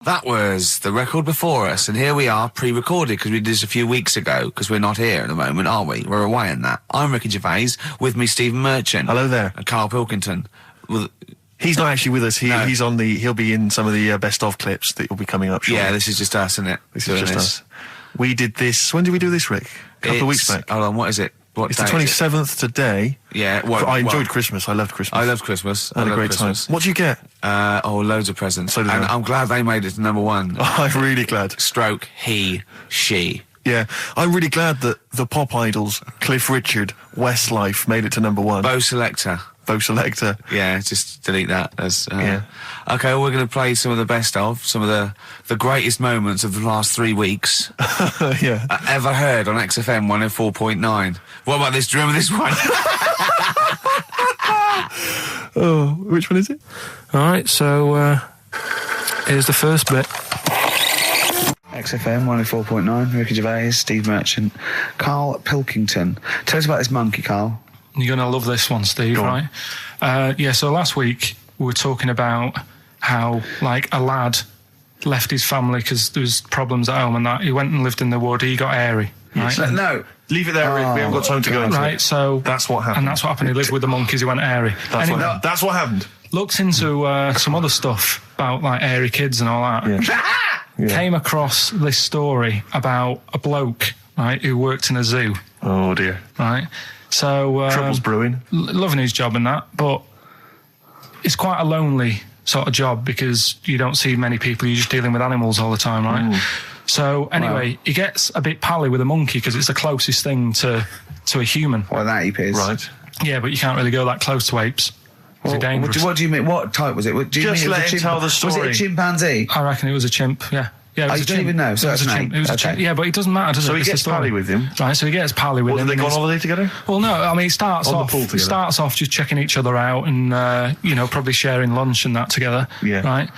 That was the record before us, and here we are, pre-recorded, because we did this a few weeks ago, because we're not here at the moment, are we? We're away in that. I'm Ricky Gervais, with me Stephen Merchant. Hello there. And Karl Pilkington. Well, he's not actually with us. No. He'll be in some of the best of clips that will be coming up shortly. Yeah, this is just us, isn't it? This is just us. We did this, when did we do this, Rick? A couple of weeks back. Hold on, what is it? It's the 27th today. Yeah. I enjoyed Christmas. I loved Christmas. I loved Christmas. I had a great time. What did you get? Loads of presents. So did I. I'm glad they made it to number one. I'm really glad. Stroke, he, she. Yeah, I'm really glad that the pop idols, Cliff Richard, Westlife, made it to number one. Bo Selector. Yeah, just delete that. Yeah. Okay, well, we're going to play some of the best of, some of the greatest moments of the last 3 weeks. Yeah. Ever heard on XFM 104.9. What about this? Do you remember this one? Oh, which one is it? All right, so here's the first bit. XFM 104.9, Ricky Gervais, Steve Merchant, Karl Pilkington. Tell us about this monkey, Karl. You're going to love this one, Steve, right? So last week we were talking about how, like, a lad left his family because there was problems at home and that. He went and lived in the wood. He got airy, right? No. Leave it there, Rick. We haven't got time to go into it. Right, so... That's what happened. And that's what happened. He lived with the monkeys. He went airy. That's what happened. Looked into some other stuff about, like, airy kids and all that. Yeah. Came across this story about a bloke, right, who worked in a zoo. Oh, dear. Right? So... Trouble's brewing. Loving his job and that, but it's quite a lonely sort of job because you don't see many people. You're just dealing with animals all the time, right? So anyway, he gets a bit pally with a monkey because it's the closest thing to a human. What, that ape is? Right. Yeah, but you can't really go that close to apes. It's dangerous. What do you mean? What type was it? Do you Just mean let him tell the story. Was it a chimpanzee? I reckon it was a chimp, yeah. Yeah, it was you a don't chimp. even know, so it was that's a an chimp. ape. It was a chimp. Yeah, but it doesn't matter, does it? So he It's gets the story. pally with him. Right, so he gets pally with him. What, do they go on holiday together? Well, no, I mean, it starts On the off pool together. just checking each other out and, probably sharing lunch and that together. Yeah. Right?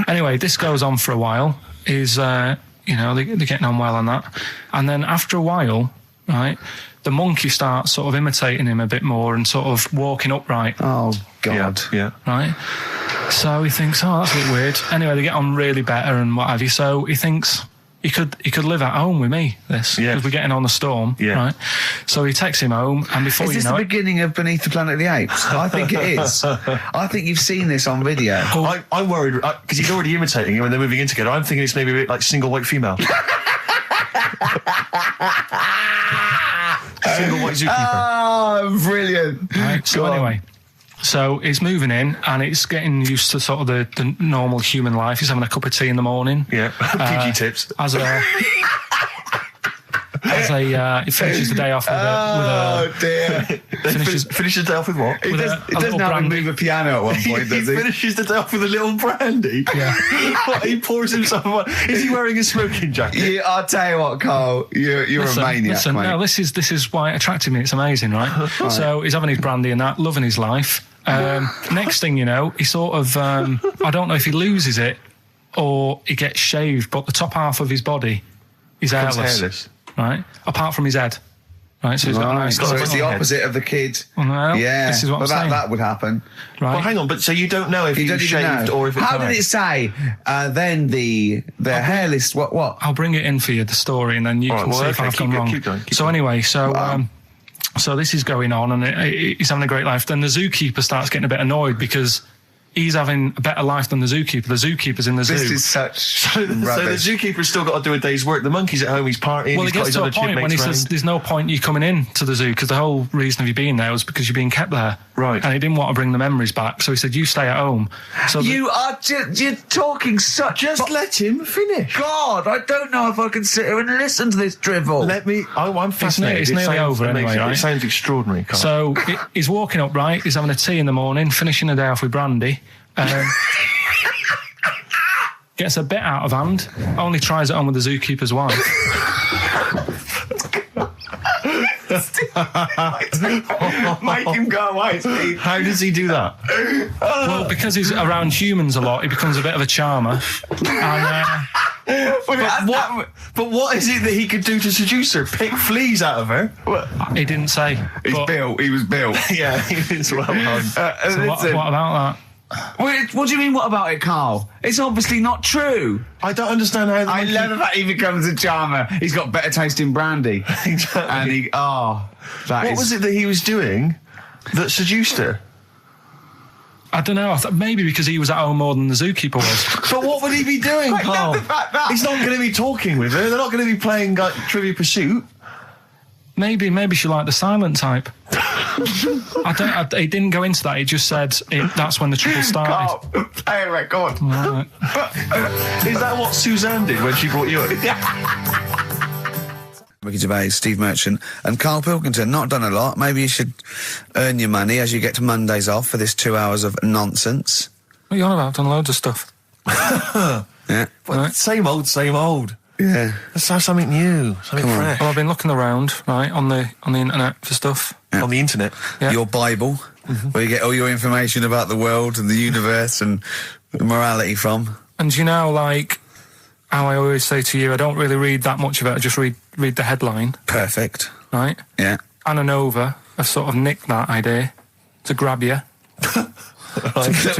Anyway, this goes on for a while. They're getting on well on that. And then after a while, right, the monkey starts sort of imitating him a bit more and sort of walking upright. Oh, God. Yeah. Right? So he thinks, oh, that's a bit weird. Anyway, they get on really better and what have you. So he thinks he could live at home with me, this. Yeah. Because we're getting on the storm. Yeah. Right? So he takes him home and before Is this the beginning of Beneath the Planet of the Apes? I think it is. I think you've seen this on video. I'm worried, because he's already imitating him when they're moving in together. I'm thinking it's maybe a bit like Single White Female. Single White Zookeeper. Oh, brilliant. Right, so anyway, so he's moving in and it's getting used to sort of the normal human life. He's having a cup of tea in the morning. Yeah, PG tips. He finishes the day off with a... Oh, dear. Finishes the day off with what? He doesn't have to move a piano at one point, does he? He finishes the day off with a little brandy? Yeah. What, he pours himself one. Is he wearing a smoking jacket? Yeah, I'll tell you what, Carl, you're a maniac, mate. No, this is why it attracted me. It's amazing, right? So he's having his brandy and that, loving his life. Next thing you know, he sort of... I don't know if he loses it or he gets shaved, but the top half of his body is hairless. Right, apart from his head. Right, so he's got a nice. So it's the opposite of the kid. Well, yeah, this is what I'm saying. That would happen. Right. Well, hang on, but so you don't know if he's shaved or if it's How did it say? Then the hairless. What? I'll bring it in for you, the story, and then you can see if I've gone wrong. Keep going. Anyway, so this is going on, and he's having a great life. Then the zookeeper starts getting a bit annoyed because he's having a better life than the zookeeper. The zookeeper's in the zoo. This is such So the zookeeper's still got to do a day's work. The monkey's at home, he's partying. Well, he gets to a point when he says, there's no point you coming in to the zoo, because the whole reason of you being there was because you're being kept there. Right. And he didn't want to bring the memories back, so he said, you stay at home. So you're talking such... Just let him finish. God, I don't know if I can sit here and listen to this drivel. I'm fascinated. It's nearly over anyway, right? It sounds extraordinary, Carl. So he's walking upright, he's having a tea in the morning, finishing the day off with brandy. Gets a bit out of hand, only tries it on with the zookeeper's wife. Make him go away, Steve. How does he do that? Well, because he's around humans a lot, he becomes a bit of a charmer. And, but what is it that he could do to seduce her? Pick fleas out of her? he didn't say. He was built. Yeah, he is well known. So what about that? Wait, what do you mean, what about it, Carl? It's obviously not true. I don't understand how. I love the fact he becomes a charmer. He's got better taste in brandy. Exactly. And he, What was it that he was doing that seduced her? I don't know. I thought maybe because he was at home more than the zookeeper was. But what would he be doing, Carl? He's not going to be talking with her. They're not going to be playing like Trivia Pursuit. Maybe she liked the silent type. He didn't go into that. He just said that's when the trouble started. Carl, play a record. Right. Is that what Suzanne did when she brought you in? Ricky Gervais, Steve Merchant, and Karl Pilkington. Not done a lot. Maybe you should earn your money as you get to Mondays off for this 2 hours of nonsense. What are you on about? I've done loads of stuff. Yeah. Well, same old. Yeah. Let's have something new, something fresh. Well, I've been looking around, right, on the internet for stuff. Yeah. On the internet. Yeah. Your Bible, where you get all your information about the world and the universe and morality from. And you know, like how I always say to you, I don't really read that much of it. I just read the headline. Perfect. Right? Yeah. Anna Nova have sort of nicked that idea to grab you.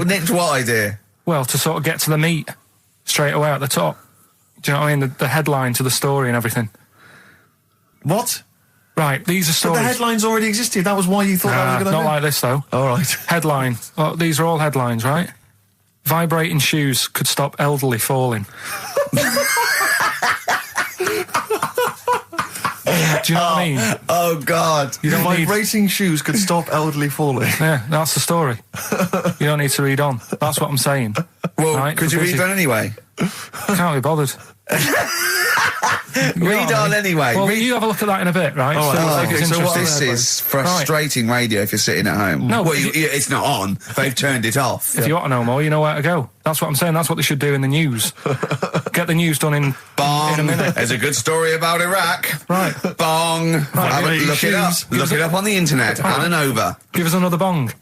Nicked what idea? Well, to sort of get to the meat straight away at the top. Do you know what I mean? The headline to the story and everything. What? Right, these are But stories. the headlines already existed. That was why you thought that was going to Not like this, though. All right. Headline. Well, these are all headlines, right? Vibrating shoes could stop elderly falling. Do you know what I mean? Oh, God. You don't need... Vibrating shoes could stop elderly falling. Yeah, that's the story. You don't need to read on. That's what I'm saying. Well, right? could you read on anyway? Can't be bothered. Read on anyway. Well, you have a look at that in a bit, right? All right. It's So what interesting. This is frustrating radio if you're sitting at home. No, well, but it's not on. They've turned it off. If you want to know more, you know where to go. That's what I'm saying. That's what they should do in the news. Get the news done in a minute. There's a good story about Iraq. Right. Bong. Look it up. Look it up on the internet. Anna Nova. Give us another bong.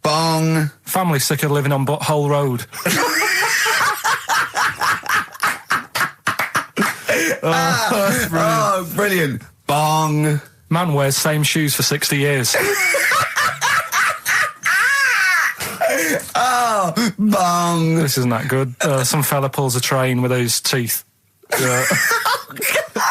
Bong. Family sick of living on Butthole Road. Oh, brilliant. Bong. Man wears same shoes for 60 years. Oh, bong. This isn't that good. Some fella pulls a train with his teeth.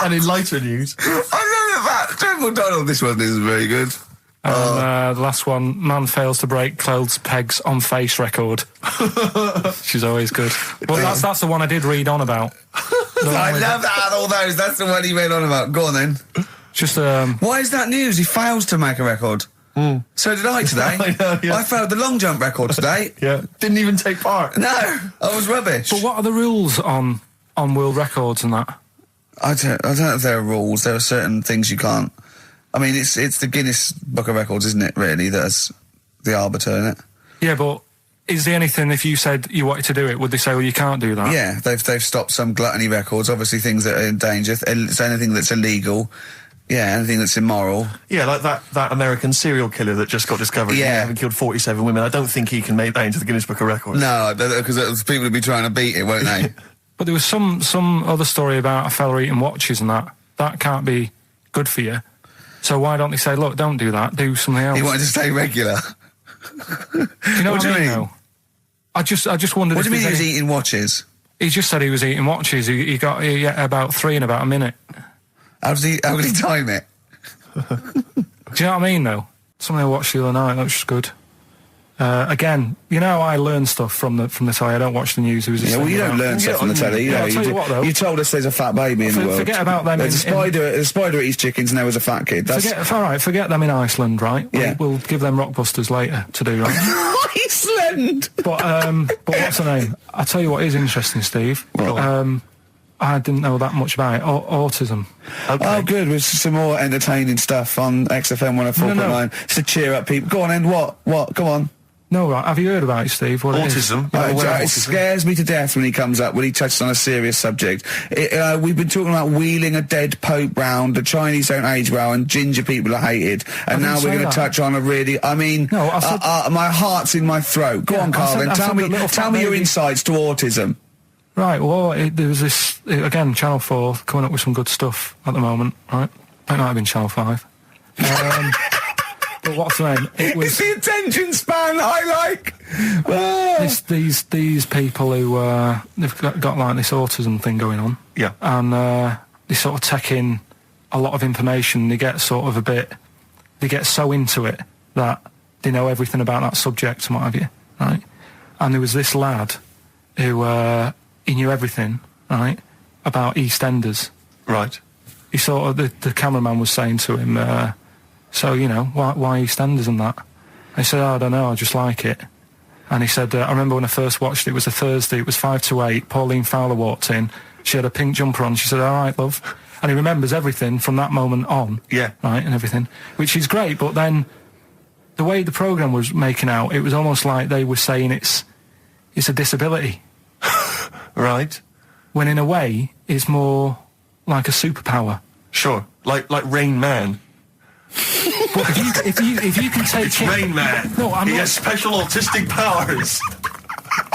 And in lighter news. I know that. General Donald, this one isn't very good. And the last one, man fails to break clothes pegs on face record. She's always good. Well, that's the one I did read on about. I love that out of all those. That's the one he read on about. Go on then. Just Why is that news? He fails to make a record. So did I today. I know, yeah. I failed the long jump record today. Yeah. Didn't even take part. No, I was rubbish. But what are the rules on world records and that? I don't know if there are rules. There are certain things you can't. I mean, it's the Guinness Book of Records, isn't it, really, that's the arbiter, isn't it? Yeah, but is there anything, if you said you wanted to do it, would they say, well, you can't do that? Yeah, they've stopped some gluttony records, obviously things that are in danger. It's anything that's illegal. Yeah, anything that's immoral. Yeah, like that American serial killer that just got discovered. Yeah. Having killed 47 women. I don't think he can make that into the Guinness Book of Records. No, because people would be trying to beat it, won't they? But there was some other story about a fella eating watches and that. That can't be good for you. So why don't they say, look, don't do that, do something else? He wanted to stay regular. Do you know what I mean? Though? I just wondered. What do you mean he was any... eating watches? He just said he was eating watches. He ate about 3 in about a minute. How did he time it? Do you know what I mean, though? Something I watched the other night, that was just good. Again, you know, I learn stuff from the telly. I don't watch the news. Yeah, well, you don't learn stuff from the telly. You know, I'll tell you what, though. You told us there's a fat baby in the world. Forget about them. There's a spider eats chickens and there was a fat kid. Forget them in Iceland, right? Yeah. We'll give them Rockbusters later to do, right? Iceland! But what's the name? I'll tell you what is interesting, Steve. I didn't know that much about it. Autism. Okay. Oh, good. With some more entertaining stuff on XFM 104.9. Just to cheer up people. Go on, then. What? Go on. No, right. Have you heard about it, Steve? What autism? It scares me to death when he comes up, when he touches on a serious subject. We've been talking about wheeling a dead pope round, the Chinese don't age well, and ginger people are hated. And now we're going to touch on a really... I mean, my heart's in my throat. Go on, Carl, then. Tell me your insights to autism. Right, well, there was this... Again, Channel 4 coming up with some good stuff at the moment, right? It might have been Channel 5. But what's the name? It was it's the attention span I like. These people who they've got like this autism thing going on. Yeah. And they sort of take in a lot of information. They get sort of they get so into it that they know everything about that subject and what have you, right? And there was this lad who he knew everything, right, about EastEnders. Right. He sort of the cameraman was saying to him, so you know why EastEnders and that. And he said, I don't know, I just like it. And he said, I remember when I first watched it, it was a Thursday, it was 5 to 8, Pauline Fowler walked in, she had a pink jumper on, she said, all right, love. And he remembers everything from that moment on. Yeah. Right, and everything, which is great, but then the way the programme was making out, it was almost like they were saying it's a disability. Right. When in a way, it's more like a superpower. Sure. Like Rain Man. But if you can take It's Rain Man. No, he has special autistic powers.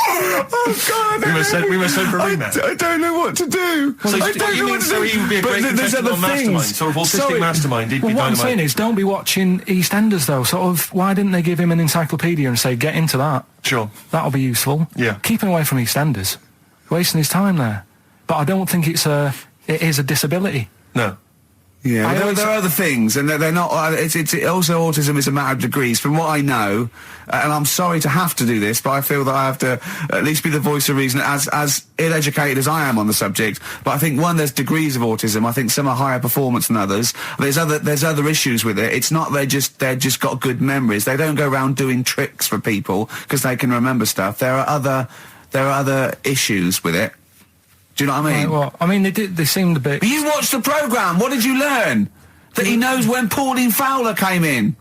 Oh God! We must send for Rain Man. I don't know what to do. So I don't know what to do. So he would be a great contestant on Mastermind, sort of autistic mastermind. He'd be what I'm dynamite. saying is, don't be watching EastEnders though. Sort of, why didn't they give him an encyclopedia and say, get into that? Sure. That'll be useful. Yeah. Keep him away from EastEnders. Wasting his time there. But I don't think it is a disability. No. Yeah, there are other things, and they're not. It's also autism is a matter of degrees, from what I know. And I'm sorry to have to do this, but I feel that I have to at least be the voice of reason, as ill-educated as I am on the subject. But I think there's degrees of autism. I think some are higher performance than others. There's other issues with it. It's not they're just got good memories. They don't go around doing tricks for people because they can remember stuff. There are other issues with it. Do you know what I mean? Right, well, I mean, they seemed a bit... But you watched the programme. What did you learn? That he knows when Pauline Fowler came in.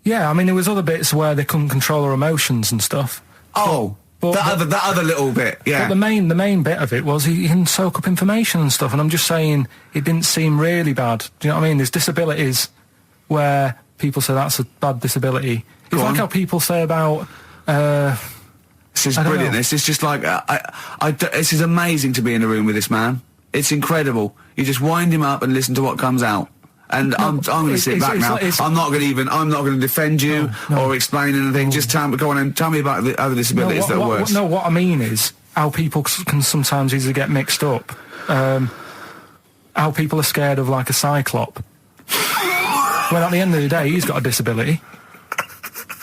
Yeah, I mean, there was other bits where they couldn't control her emotions and stuff. Oh, that other little bit, yeah. But the main bit of it was he can soak up information and stuff, and I'm just saying it didn't seem really bad. Do you know what I mean? There's disabilities where people say that's a bad disability. It's like how people say about... This is brilliant. This is just like this is amazing to be in a room with this man. It's incredible. You just wind him up and listen to what comes out. And I'm going to sit back now. I'm not going to defend you or explain anything. Just go on and tell me about the other disabilities that are worse. What I mean is how people can sometimes easily get mixed up. How people are scared of like a cyclop. Well, at the end of the day, he's got a disability.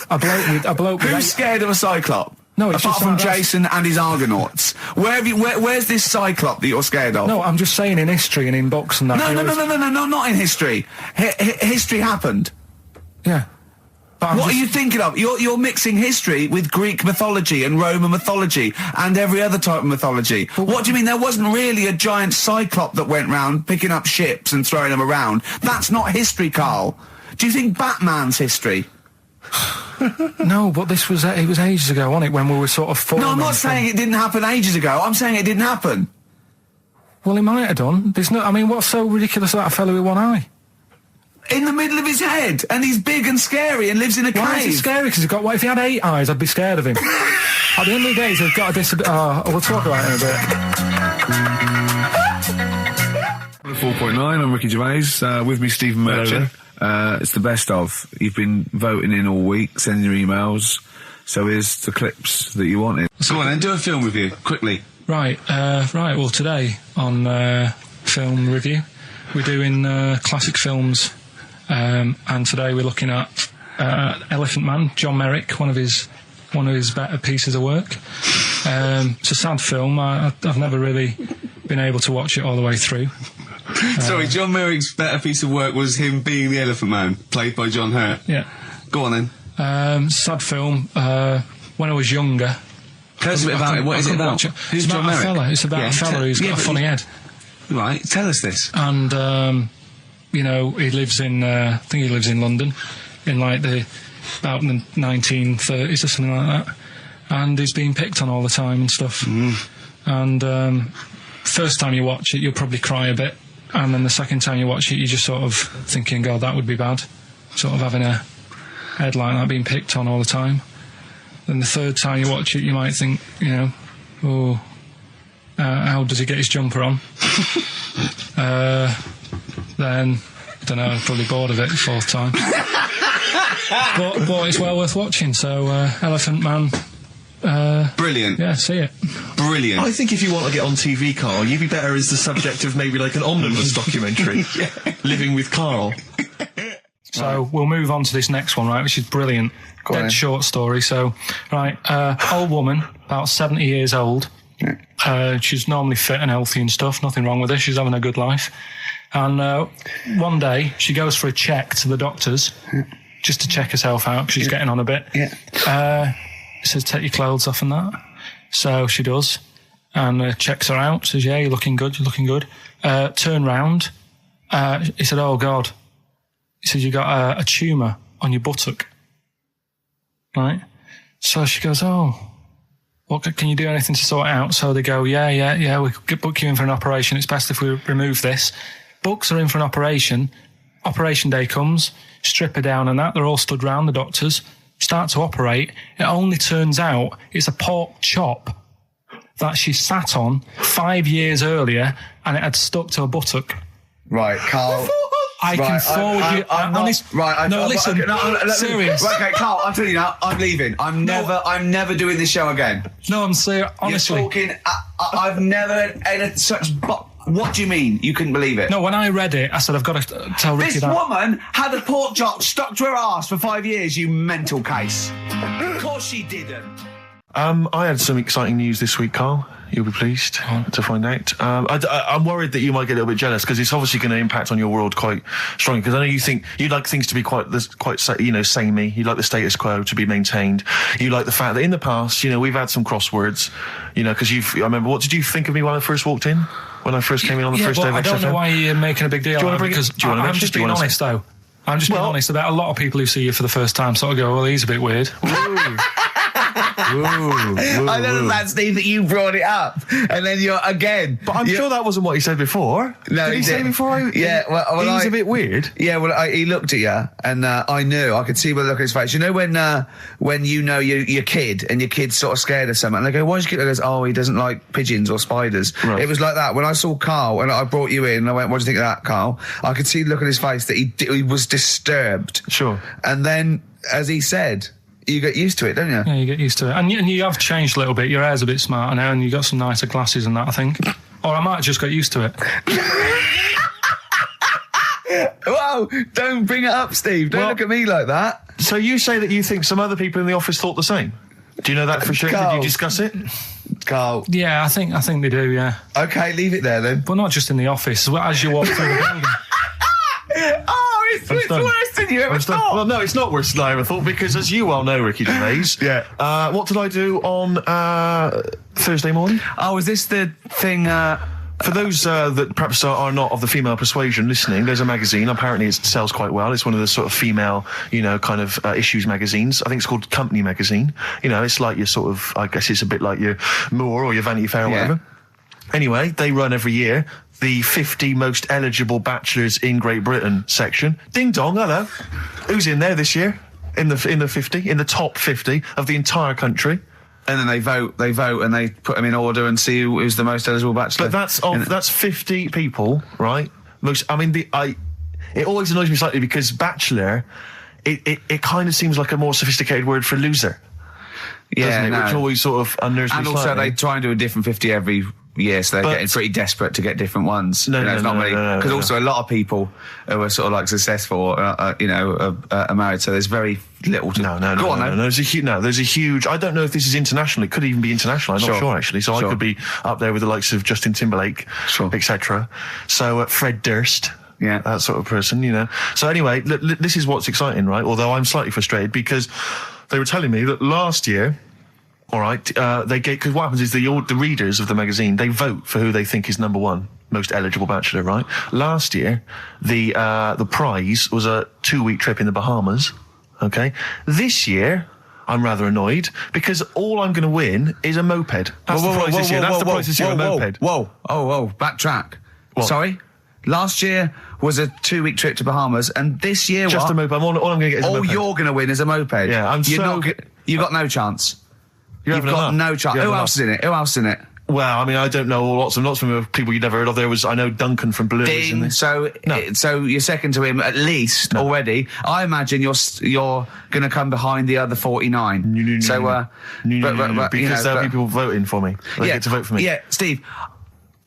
A bloke with Who's scared of a cyclop? No, it's apart just from like Jason and his Argonauts. Where's this cyclop that you're scared of? No, I'm just saying in history and in books and that. No, not in history. History happened. Yeah. What are you thinking of? You're mixing history with Greek mythology and Roman mythology and every other type of mythology. What do you mean? There wasn't really a giant cyclop that went round picking up ships and throwing them around. That's not history, Carl. Do you think Batman's history? No, but it was ages ago, wasn't it, when we were sort of forming... No, I'm not saying it didn't happen ages ago. I'm saying it didn't happen. Well, he might have done. I mean, what's so ridiculous about a fellow with one eye? In the middle of his head, and he's big and scary and lives in a cave. Why is he scary? Because what if he had 8 eyes, I'd be scared of him. At the end of the day, he's got a disability... we'll talk about it in a bit. 4.9, I'm Ricky Gervais, with me Stephen Merchant. It's the best of. You've been voting in all week, sending your emails, so here's the clips that you wanted. Go on then, do a film review, quickly. Right, well today on Film Review, we're doing classic films, and today we're looking at Elephant Man, John Merrick, one of his better pieces of work. It's a sad film. I've never really been able to watch it all the way through. Sorry, John Merrick's better piece of work was him being the Elephant Man, played by John Hurt. Yeah. Go on then. Sad film. When I was younger... Tell us a bit about it. What is it about? Who's John Merrick? It's about a fella who's got a funny head. Right, tell us this. And, you know, he lives in... I think he lives in London, in like about the 1930s or something like that. And he's being picked on all the time and stuff. And first time you watch it, you'll probably cry a bit. And then the second time you watch it, you're just sort of thinking, God, that would be bad. Sort of having a head like that being picked on all the time. Then the third time you watch it, you might think, you know, oh, how does he get his jumper on? Then, I don't know, I'm probably bored of it the fourth time. but it's well worth watching. So Elephant Man. Brilliant. Yeah, see it. Brilliant. I think if you want to get on TV, Carl, you'd be better as the subject of maybe like an omnibus documentary. Living with Carl. So we'll move on to this next one, right, which is brilliant. Dead short story. So, right, old woman, about 70 years old. She's normally fit and healthy and stuff. Nothing wrong with her. She's having a good life. And one day, she goes for a check to the doctors, just to check herself out, because she's getting on a bit. He says, take your clothes off and that. So she does, and checks her out, says, yeah, you're looking good, turn round. He said, oh, God. He said, you got a tumour on your buttock. Right? So she goes, oh, what, can you do anything to sort it out? So they go, yeah, we could book you in for an operation. It's best if we remove this. Books are in for an operation. Operation day comes, strip her down and that. They're all stood round, the doctors. Start to operate. It only turns out it's a pork chop that she sat on 5 years earlier, and it had stuck to her buttock. Right, Carl. I can forward you. Serious. Right, okay, Carl, I'm telling you now, I'm leaving. I'm never doing this show again. No, I'm serious. Honestly. You're talking, I've never had such... What do you mean? You couldn't believe it? No, when I read it, I said, I've got to tell Ricky that. This woman had a pork chop stuck to her arse for 5 years, you mental case. Of course she didn't. I had some exciting news this week, Carl. You'll be pleased to find out. I'm worried that you might get a little bit jealous, because it's obviously going to impact on your world quite strongly. Because I know you think you like things to be quite samey. You like the status quo to be maintained. You like the fact that in the past, we've had some crosswords. Because I remember, what did you think of me when I first walked in? When I first came in on the first day of XFM? I don't know why you're making a big deal out of it, because I'm just being honest, though. I'm just being honest about a lot of people who see you for the first time sort of go, well, he's a bit weird. I don't know, Steve, that you brought it up, and then you're again. But I'm sure that wasn't what he said before. No, did he say before? Well, he's a bit weird. Yeah, well, he looked at you, and I knew. I could see by the look on his face. You know when you know your kid, and your kid's sort of scared of something, and they go, "Why's your kid?" He goes, "Oh, he doesn't like pigeons or spiders." Right. It was like that when I saw Carl, and I brought you in, and I went, "What do you think of that, Carl?" I could see the look on his face that he was disturbed. Sure. And then, as he said, you get used to it, don't you? Yeah, you get used to it. And you have changed a little bit. Your hair's a bit smarter now, and you got some nicer glasses and that, I think. Or I might have just got used to it. Whoa, don't bring it up, Steve. Don't look at me like that. So you say that you think some other people in the office thought the same? Do you know that for sure? Carl. Did you discuss it? Carl. Yeah, I think they do, yeah. Okay, leave it there then. But not just in the office, as you walk through the building. Oh, it's worse than you ever thought. Well, no, it's not worse than I ever thought, because as you well know, Ricky Gervais, what did I do on Thursday morning? Oh, is this the thing... For those that perhaps are not of the female persuasion listening, there's a magazine. Apparently it sells quite well. It's one of the sort of female, issues magazines. I think it's called Company Magazine. It's like your sort of, I guess it's a bit like your Moore or your Vanity Fair or whatever. Anyway, they run every year the 50 most eligible bachelors in Great Britain section. Ding dong, hello. Who's in there this year? In the top 50 of the entire country. And then they vote, and they put them in order and see who's the most eligible bachelor. But that's 50 people, right? It always annoys me slightly, because bachelor, it kind of seems like a more sophisticated word for loser. Yeah, doesn't it? Which always sort of unnerves me slightly. And also they try and do a different 50 every year, so they're getting pretty desperate to get different ones. Because also a lot of people who are sort of like successful, are married, so there's very little to... No. There's a huge... I don't know if this is international. It could even be international. I'm not sure, actually. So I could be up there with the likes of Justin Timberlake, etc. So Fred Durst... Yeah, that sort of person, So anyway, this is what's exciting, right? Although I'm slightly frustrated, because they were telling me that last year... All right, because what happens is the readers of the magazine, they vote for who they think is number one most eligible bachelor, right? Last year, the prize was a 2-week trip in the Bahamas. Okay, this year I'm rather annoyed, because all I'm going to win is a moped. That's the prize this year. That's the prize this year, a moped. Whoa! Backtrack. What? Sorry. Last year was a 2-week trip to Bahamas, and this year just a moped. All I'm going to get is a moped. All you're going to win is a moped. Yeah, you got no chance. You've got no chance. Who else is in it? Well, I mean, I don't know lots of people you'd never heard of. I know Duncan from Blue. Dean, so you're second to him at least already. I imagine you're going to come behind the other 49. No, because there'll be people voting for me. They get to vote for me. Yeah, Steve.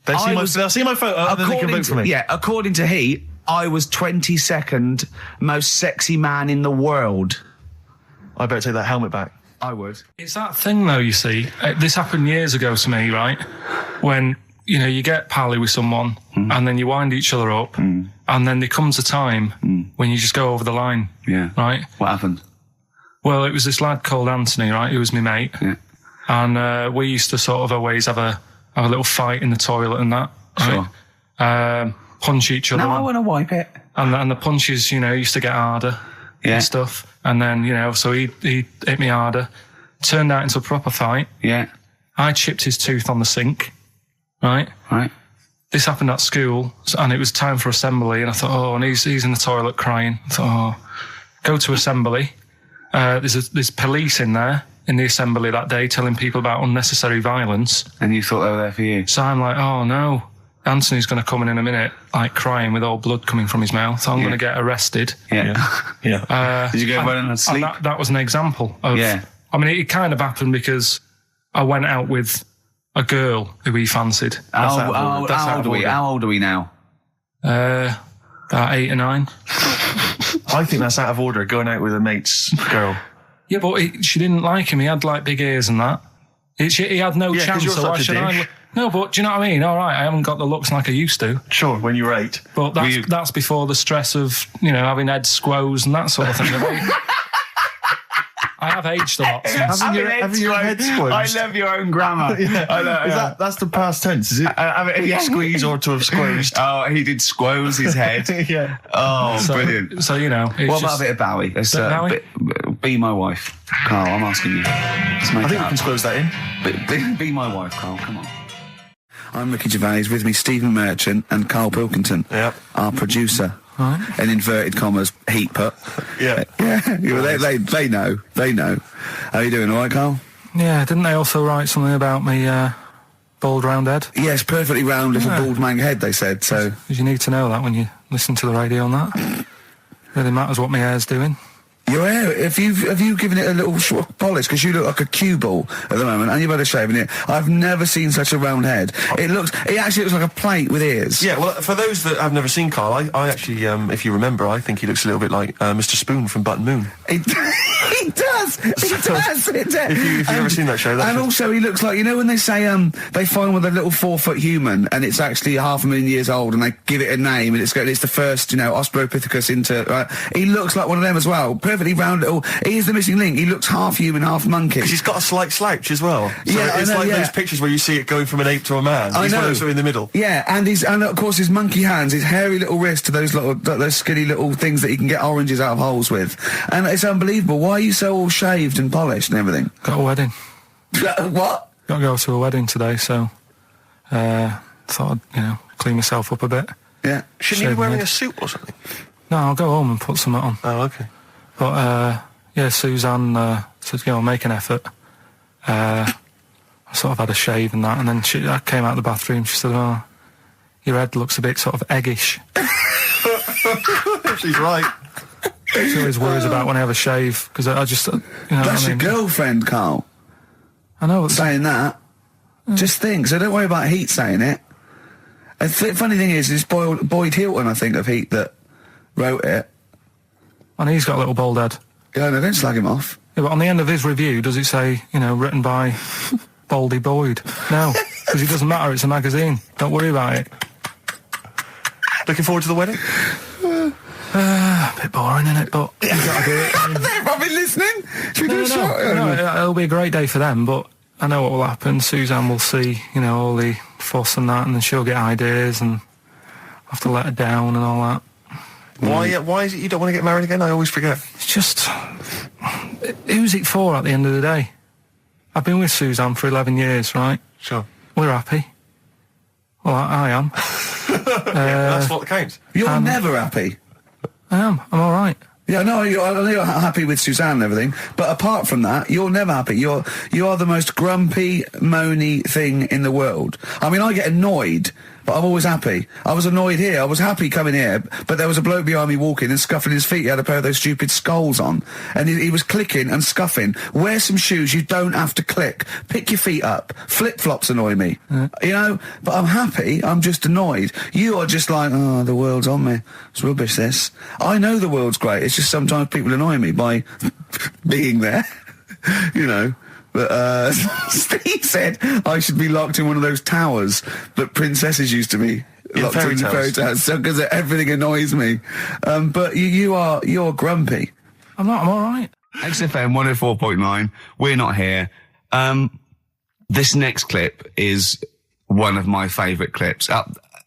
They'll see my photo and then they can vote for me. Yeah, according to Heat, I was 22nd most sexy man in the world. I better take that helmet back. I would. It's that thing, though, you see. This happened years ago to me, right? When, you get pally with someone and then you wind each other up and then there comes a time when you just go over the line. Yeah. Right? What happened? Well, it was this lad called Anthony, right? Who was my mate. Yeah. And we used to sort of always have a little fight in the toilet and that. Right? Sure. Punch each other. No, I want to wipe it. And the punches, used to get harder. And stuff. And then, so he hit me harder. Turned out into a proper fight. Yeah. I chipped his tooth on the sink. Right? Right. This happened at school, and it was time for assembly, and I thought, and he's in the toilet crying. I thought, go to assembly. There's police in there in the assembly that day telling people about unnecessary violence. And you thought they were there for you? So I'm like, oh no. Anthony's going to come in a minute, like crying with all blood coming from his mouth. I'm going to get arrested. Yeah. Did you go running and sleep? And that was an example of... Yeah. I mean, it kind of happened because I went out with a girl who he fancied. How old are we now? About 8 or 9. I think that's out of order, going out with a mate's girl. Yeah, but she didn't like him. He had, big ears and that. He had no chance. You're such a dick. No, but do you know what I mean? All right, I haven't got the looks like I used to. Sure, when you were 8. But that's before the stress of, having head squoes and that sort of thing. I have aged a lot. Having your head squoze. I love your own grammar. I know, that's the past tense, is it? Squeeze or to have squozed. Oh, he did squoze his head. Yeah. Oh, brilliant. So, what about a bit of Bowie? Bowie? Be my wife. Carl, I'm asking you. I think we can squoze that in. Be my wife, Carl, come on. I'm Ricky Gervais, with me Stephen Merchant and Karl Pilkington, our producer. Right. In inverted commas, heat put. Yeah. They know. How are you doing, all right, Carl? Yeah, didn't they also write something about me bald round head? Yes, perfectly round little bald man head, they said, so... Because you need to know that when you listen to the radio and that. Really matters what my hair's doing. Your hair, have you given it a little sort of polish? Because you look like a cue ball at the moment, and you've had a shave in it. I've never seen such a round head. It actually looks like a plate with ears. Yeah, well, for those that have never seen Carl, I actually, if you remember, I think he looks a little bit like Mr. Spoon from Button Moon. He does. If you've ever seen that show, and also he looks like, when they say they find with a little 4-foot human and it's actually 500,000 years old and they give it a name and it's the first Australopithecus into. Right? He looks like one of them as well. Perfectly round little. He is the missing link. He looks half human, half monkey. Because he's got a slight slouch as well. So it's those pictures where you see it going from an ape to a man. He's one of those in the middle. Yeah, and of course his monkey hands, his hairy little wrist to those skinny little things that he can get oranges out of holes with, and it's unbelievable. Why are you so all shaved and polished and everything? Got a wedding. What? Got to go to a wedding today, so thought I'd clean myself up a bit. Yeah. Shouldn't you be wearing a suit or something? No, I'll go home and put something on. Oh, okay. But Suzanne said, make an effort. I sort of had a shave and that, and then I came out of the bathroom. She said, "Oh, your head looks a bit sort of eggish." She's right. She always worries about when I have a shave because I just, That's your girlfriend, Carl. I know. Saying that. Just think. So don't worry about Heat saying it. The funny thing is, it's Boyd Hilton, I think, of Heat that wrote it. And he's got a little bald head. Yeah, no, don't slag him off. Yeah, but on the end of his review, does it say, written by Baldy Boyd? No, because it doesn't matter. It's a magazine. Don't worry about it. Looking forward to the wedding? A bit boring, isn't it? But you got to do it. They're probably listening. Should we do a shot? No, it'll be a great day for them, but I know what will happen. Suzanne will see, all the fuss and that, and then she'll get ideas and have to let her down and all that. Why is it you don't want to get married again? I always forget. It's just... Who's it for at the end of the day? I've been with Suzanne for 11 years, right? Sure. We're happy. Well, I am. That's what counts. You're never happy. I am. I'm all right. Yeah, no, I know you're happy with Suzanne and everything, but apart from that, you're never happy. You are the most grumpy, moany thing in the world. I mean, I get annoyed, but I'm always happy. I was annoyed here. I was happy coming here, but there was a bloke behind me walking and scuffing his feet. He had a pair of those stupid skulls on, and he was clicking and scuffing. Wear some shoes. You don't have to click. Pick your feet up. Flip-flops annoy me. You know, but I'm happy. I'm just annoyed. You are just like, oh, the world's on me. It's rubbish, this. I know the world's great. It's just sometimes people annoy me by being there, you know. But Steve said I should be locked in one of those towers that princesses used to be locked in fairy tales, because everything annoys me. But you're grumpy. I'm not. I'm all right. XFM 104.9. We're not here. This next clip is one of my favourite clips.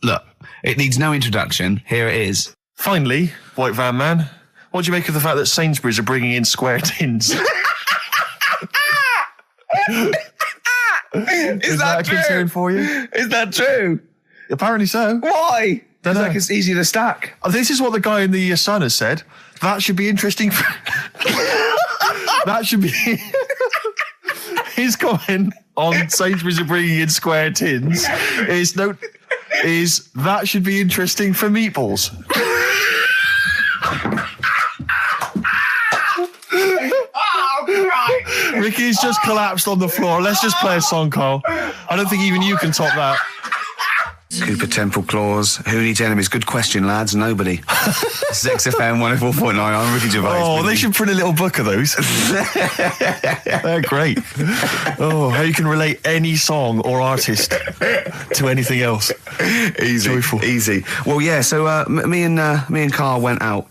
Look, it needs no introduction. Here it is. Finally, White Van Man, what do you make of the fact that Sainsbury's are bringing in square tins? Is that a true? concern for you? Is that true? Apparently so. Why? Don't know. Like it's easy to stack. This is what the guy in the Sun has said. That should be interesting. That should be his comment on Sainsbury's are bringing in square tins. Is that should be interesting for meatballs. Ricky's just collapsed on the floor. Let's just play a song, Carl. I don't think even you can top that. Cooper Temple Claws. Who needs enemies? Good question, lads. Nobody. This is XFM 104.9. I'm Ricky Gervais. Oh, they should print a little book of those. They're great. Oh, how you can relate any song or artist to anything else. Easy. Joyful. Easy. Well, yeah, so me and Carl went out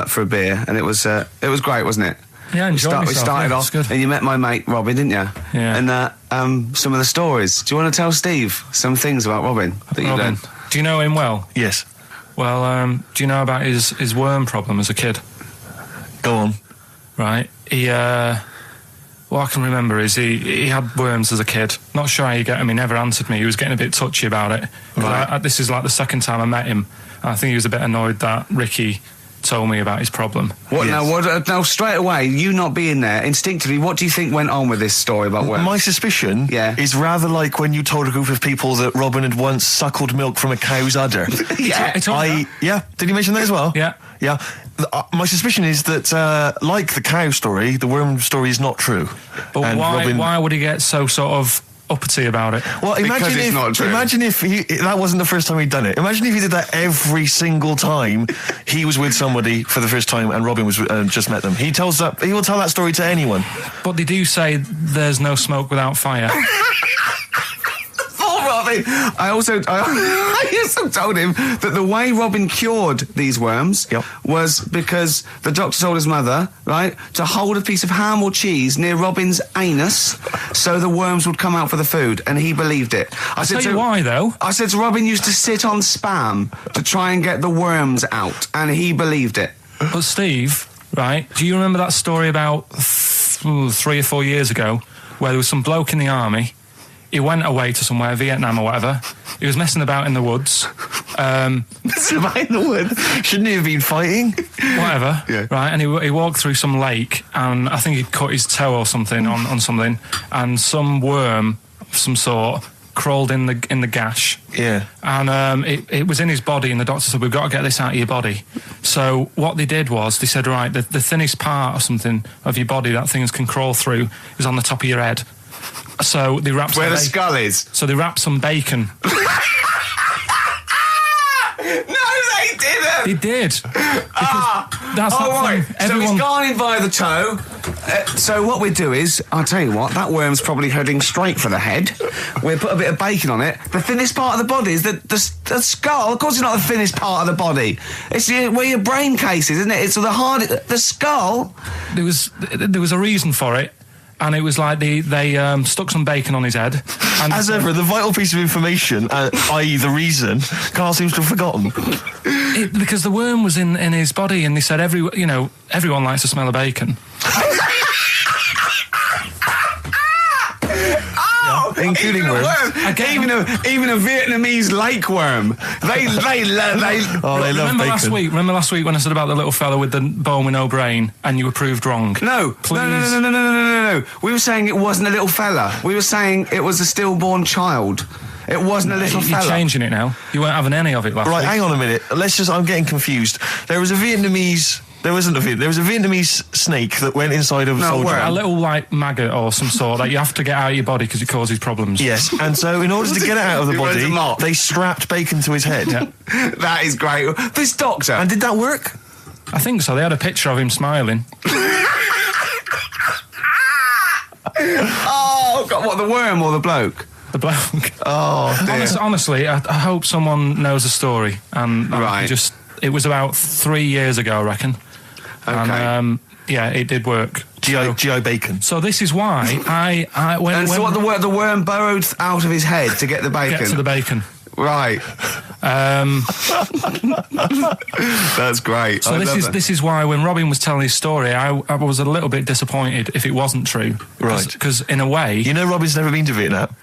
for a beer, and it was great, wasn't it? Yeah, I enjoyed myself. We started off, good. and you met my mate Robin, didn't you? Yeah. And some of the stories. Do you want to tell Steve some things about Robin that you've done? Do you know him well? Yes. Well, do you know about his worm problem as a kid? Go on. Right. What I can remember is he had worms as a kid. Not sure how you get him. He never answered me. He was getting a bit touchy about it. Right. This is like the second time I met him. I think he was a bit annoyed that Ricky told me about his problem. What now? Now, straight away, you not being there, instinctively, what do you think went on with this story about worms? My suspicion is rather like when you told a group of people that Robin had once suckled milk from a cow's udder. Yeah. Did you mention that as well? Yeah. Yeah. My suspicion is that, like the cow story, the worm story is not true. But why would he get so sort of uppity about it? Well, imagine if that wasn't the first time he'd done it. Imagine if he did that every single time he was with somebody for the first time and Robin was just met them. He will tell that story to anyone. But they do say there's no smoke without fire. Robin. I also told him that the way Robin cured these worms was because the doctor told his mother, right, to hold a piece of ham or cheese near Robin's anus so the worms would come out for the food, and he believed it. I'll tell you why, though. I said to Robin used to sit on spam to try and get the worms out, and he believed it. But Steve, right, do you remember that story about 3 or 4 years ago where there was some bloke in the army? He went away to somewhere, Vietnam or whatever. He was messing about in the woods. Messing about in the woods? Shouldn't he have been fighting? Whatever. Yeah. Right, and he walked through some lake, and I think he'd cut his toe or something on something, and some worm of some sort crawled in the gash. Yeah. And it was in his body, and the doctor said, we've got to get this out of your body. So what they did was, they said, right, the thinnest part or something of your body that things can crawl through is on the top of your head. So they wrapped where the skull is. So they wrapped some bacon. No, they didn't. They did. That's right. Thing. So he's gone in via the toe. So what we do is, I'll tell you what, that worm's probably heading straight for the head. We'll put a bit of bacon on it. The thinnest part of the body is the skull. Of course, it's not the thinnest part of the body. It's where your brain case is, isn't it? It's the skull. There was a reason for it. And it was like they stuck some bacon on his head. And as ever, the vital piece of information, i.e. the reason, Carl seems to have forgotten. Because the worm was in his body, and they said everyone likes to smell of bacon. including worms. Even a Vietnamese lake worm. They love bacon. Remember last week when I said about the little fella with the bone with no brain, and you were proved wrong? No. We were saying it wasn't a little fella. We were saying it was a stillborn child. It wasn't a little fella. You're changing it now. You weren't having any of it last week. Right, hang on a minute. I'm getting confused. There was a Vietnamese snake that went inside of a soldier. A little, like, maggot or some sort that you have to get out of your body because it causes problems. Yes, and so in order to get it out of the body, they strapped bacon to his head. Yeah. That is great. This doctor. And did that work? I think so. They had a picture of him smiling. Oh, God, what, the worm or the bloke? The bloke. Oh, dear. Honestly, I hope someone knows the story. And it was about 3 years ago, I reckon. Okay. And, it did work. G.I. Bacon. So this is why the worm burrowed out of his head to get the bacon? Get to the bacon. Right. That's great. So this is why when Robin was telling his story, I was a little bit disappointed if it wasn't true. Right. Because in a way, Robin's never been to Vietnam.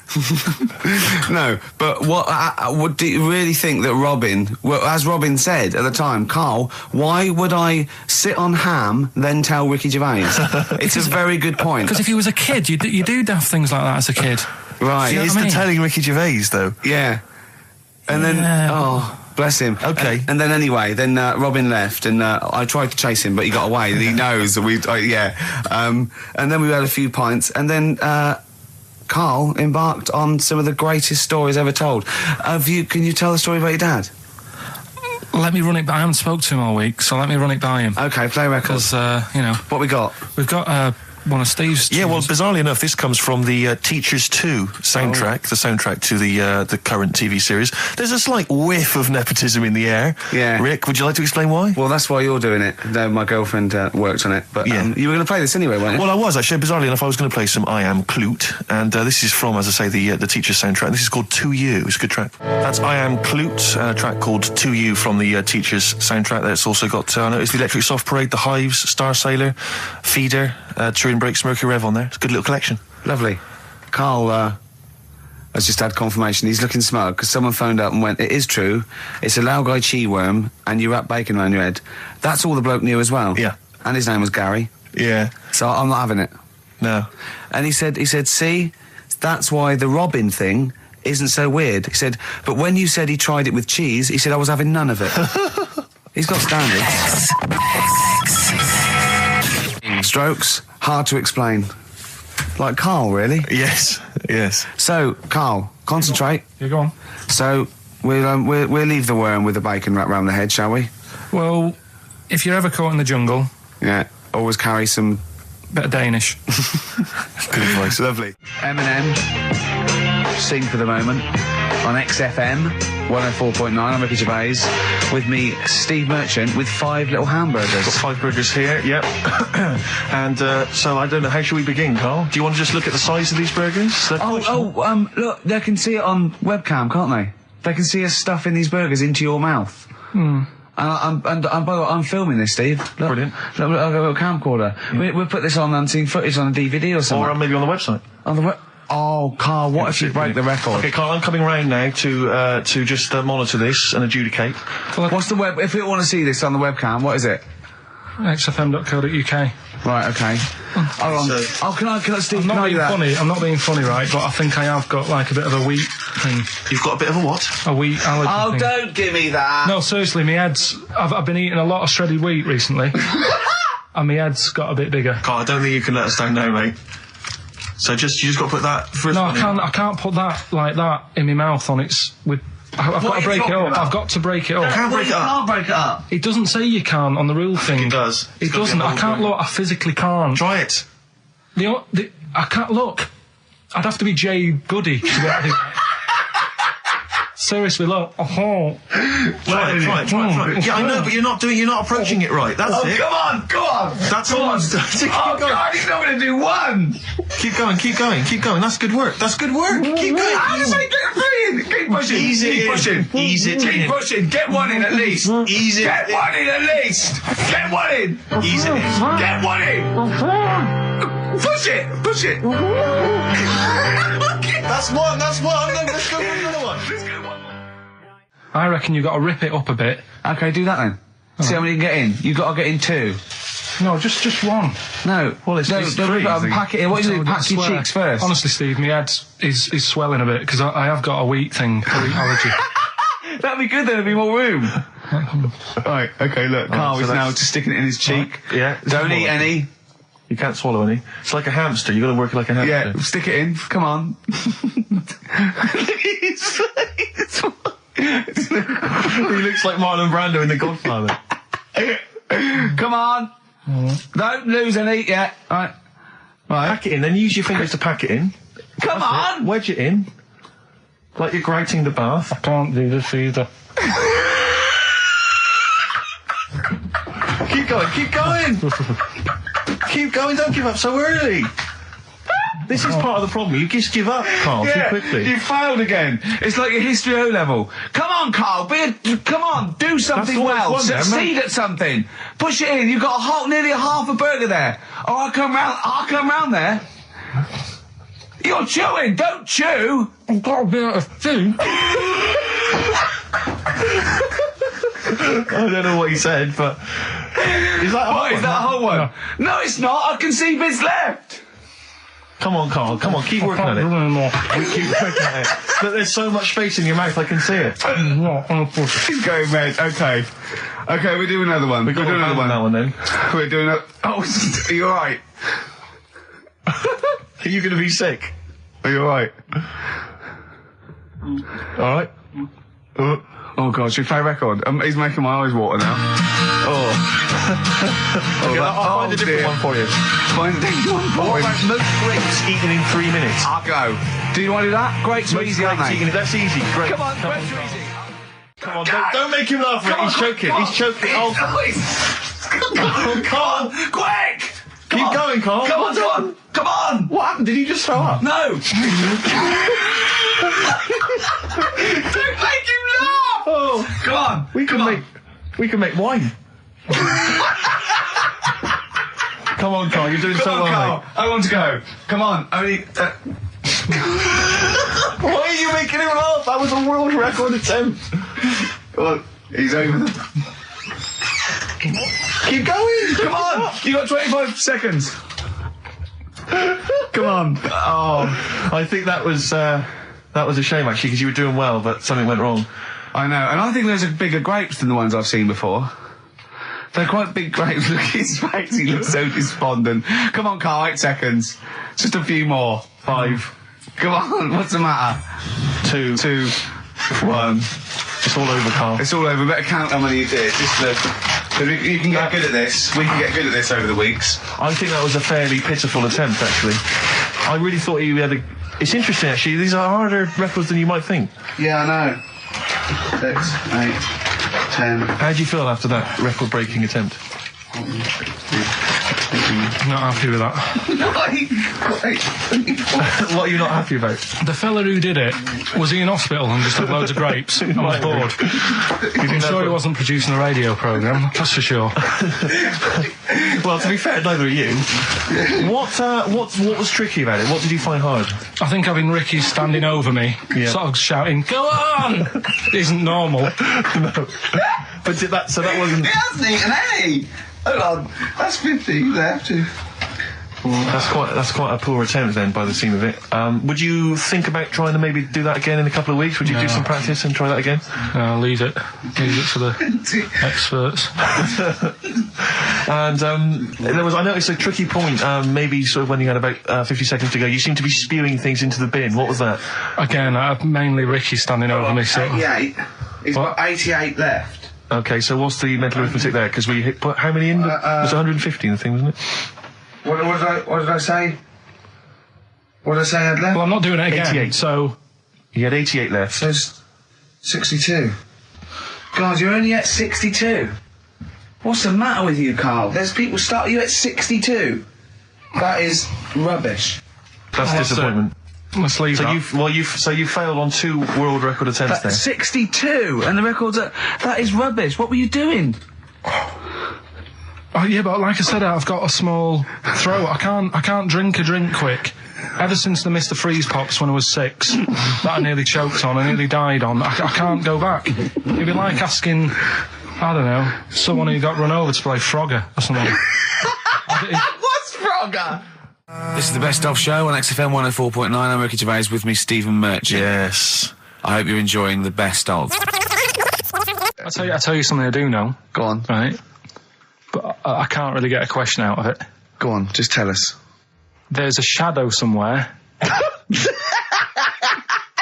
No, but what do you really think that Robin? Well, as Robin said at the time, Carl, why would I sit on ham then tell Ricky Gervais? It's a very good point. Because if he was a kid, you do daft things like that as a kid. Right. It's the telling Ricky Gervais though. Yeah. And then, bless him. Okay. And then anyway, Robin left, and I tried to chase him, but he got away. He knows that and then we had a few pints, and then Carl embarked on some of the greatest stories ever told. Can you tell the story about your dad? Let me run it by. I haven't spoke to him all week, so let me run it by him. Okay, play record. Because, What we got? We've got one of Steve's... Yeah, well, bizarrely enough, this comes from the Teachers 2 soundtrack, the soundtrack to the current TV series. There's a slight whiff of nepotism in the air. Yeah. Rick, would you like to explain why? Well, that's why you're doing it. My girlfriend worked on it. But you were going to play this anyway, weren't you? Well, I was, actually. Bizarrely enough, I was going to play some I Am Clute, and this is from, as I say, the Teachers soundtrack. This is called To You. It's a good track. That's I Am Clute, a track called To You from the Teachers soundtrack. That's also got, I noticed, the Electric Soft Parade, The Hives, Star Sailor, Feeder, Turin Breaks, Mercury Rev on there. It's a good little collection. Lovely. Carl has just had confirmation. He's looking smug because someone phoned up and went, it is true, it's a Laogai chi worm and you wrap bacon around your head. That's all the bloke knew as well. Yeah. And his name was Gary. Yeah. So I'm not having it. No. And he said, see, that's why the Robin thing isn't so weird. He said, but when you said he tried it with cheese, he said I was having none of it. He's got standards. Strokes, hard to explain. Like Carl, really? Yes, yes. So, Carl, concentrate. Yeah, go on. So, we'll leave the worm with the bacon wrapped around the head, shall we? Well, if you're ever caught in the jungle... Yeah, always carry some... bit of Danish. Good advice. Lovely. Eminem, Sing for the Moment, on XFM, 104.9, I'm Ricky Gervais. With me, Steve Merchant, with 5 little hamburgers. Got 5 burgers here, yep. And so I don't know, how should we begin, Carl? Do you want to just look at the size of these burgers? Look, they can see it on webcam, can't they? They can see us stuffing these burgers into your mouth. And I'm filming this, Steve. Look, brilliant. Look, I've got a camcorder. Yeah. We'll put this on unseen footage on a DVD or something. Or maybe on the website. On the Oh, Carl, what if you break the record? Okay, Carl, I'm coming round now to just monitor this and adjudicate. What's the web? If we want to see this on the webcam, what is it? xfm.co.uk. Right, okay. Hold on. Can I, Steve, I'm not being that? funny. I'm not being funny, right? But I think I have got like a bit of a wheat thing. You've got a bit of a what? A wheat allergy thing. Don't give me that. No, seriously, my head's... I've been eating a lot of shredded wheat recently. And my head's got a bit bigger. Carl, I don't think you can let us down now, mate. So you just got to put that first. No, I can't put that like that in my mouth on its with. I've got to break it up. I've got to break it up. You can't break it up. Can't break it up. It doesn't say you can't on the rule thing. It does. It doesn't. I can't look. I physically can't. Try it. I can't look. I'd have to be Jay Goody to get it. Seriously, look. Oh. Try it. Yeah, I know, but you're not approaching it right. That's it. Come on. That's all I'm doing. Oh, God, he's not going to do one. Keep going. That's good work. Keep going. Keep pushing. Keep pushing. Get one in at least. Ease it. Get one in at least. Get one in. Ease it in. Get one in. Push it. That's one. Let's go for another one. I reckon you've got to rip it up a bit. Okay, do that then. See how many you can get in. You've got to get in 2. No, just one. No. Well, it's don't pack it in. What do you do? Pack your cheeks first. Honestly, Steve, my head is swelling a bit because I have got a wheat allergy. That'd be good, then there'd be more room. Right, okay, look, Carl is now just sticking it in his cheek. Yeah. Don't eat any. You can't swallow any. It's like a hamster, you gotta work it like a hamster. Yeah, stick it in. Come on. He looks like Marlon Brando in The Godfather. Come on. Don't lose any yet. Right. Pack it in, then use your fingers to pack it in. Come on! Wedge it in. Like you're grating the bath. I can't do this either. Keep going. Keep going, don't give up so early. This is part of the problem. You just give up, Carl, too quickly. You failed again. It's like your history O level. Come on, Carl. Come on. Do something well. Succeed at something. Push it in. You've got nearly a half a burger there. Oh, I'll come round there. You're chewing. Don't chew. I've got a bit of food. I don't know what he said, but... Is that a whole one? No, it's not. I can see bits left. Come on, Carl. Come on, keep working at it. We keep working at it. But there's so much space in your mouth, I can see it. He's going red. Okay, we'll do another one. We'll do another one. That one then. We're doing a... Oh, are you alright? Are you going to be sick? Are you alright? Alright. Oh God, should we play a record? He's making my eyes water now. Okay, I'll find a different one for you. Find a different one for you. What about most grapes eaten in 3 minutes? I'll go. Do you want to do that? Grapes are easy, aren't they? That's easy. Great. Come on, grapes are easy. Come on, don't make him laugh. He's choking. He's choking. Oh, Carl. Quick! Keep going, Carl. Come on! What happened? Did he just throw up? No! Don't make him laugh! Oh, come on! We can make wine. Come on, Carl. You're doing so well, mate. I want to go. Come on. Only. Why are you making him laugh? That was a world record attempt. Come on. He's over. Keep going. Come on. You got 25 seconds. Come on. Oh, I think that was a shame actually because you were doing well, but something went wrong. I know, and I think those are bigger grapes than the ones I've seen before. They're quite big grapes. Look at his face. He looks so despondent. Come on, Carl. 8 seconds. Just a few more. 5. Come on. What's the matter? 2, 1. It's all over, Carl. It's all over. We better count how many you did. You can get good at this. We can get good at this over the weeks. I think that was a fairly pitiful attempt, actually. I really thought you had a... It's interesting, actually. These are harder records than you might think. Yeah, I know. 6, 8, 10. How do you feel after that record-breaking attempt? Not happy with that. What are you not happy about? The fella who did it, was he in hospital and just had loads of grapes? I was bored. I'm sure he wasn't producing a radio programme, that's for sure. Well, to be fair, neither are you. What was tricky about it? What did you find hard? I think having Ricky standing over me, sort of shouting, "Go on!" isn't normal. No. But that wasn't... He hasn't eaten any! Hold on, that's 50 left. That's quite a poor attempt then, by the seam of it. Would you think about trying to maybe do that again in a couple of weeks? Would you do some practice and try that again? No, leave it for the experts. And I noticed a tricky point. Maybe sort of when you had about 50 seconds to go, you seemed to be spewing things into the bin. What was that? Again, mainly Ricky standing over me. So 88. He's got 88 left. Okay, so what's the mental arithmetic there? Because we put how many in? It was 150 in the thing, wasn't it? What did I say? What did I say I had left? Well, I'm not doing it again. 88. So you had 88 left. So 62. God, you're only at 62. What's the matter with you, Carl? There's people starting you at 62. That is rubbish. That's disappointment. Let's leave that. So you failed on 2 world record attempts then. 62, and the record's that is rubbish. What were you doing? Oh, yeah, but like I said, I've got a small throat. I can't drink a drink quick ever since the Mr. Freeze Pops when I was 6, that I nearly choked on, I nearly died on, I can't go back. It'd be like asking, I don't know, someone who got run over to play Frogger or something. What's Frogger? This is the Best Of Show on XFM 104.9. I'm Ricky Gervais, with me Stephen Merchant. Yes. I hope you're enjoying the Best Of. I'll tell you something I do know. Go on. Right? But I can't really get a question out of it. Go on, just tell us. There's a shadow somewhere.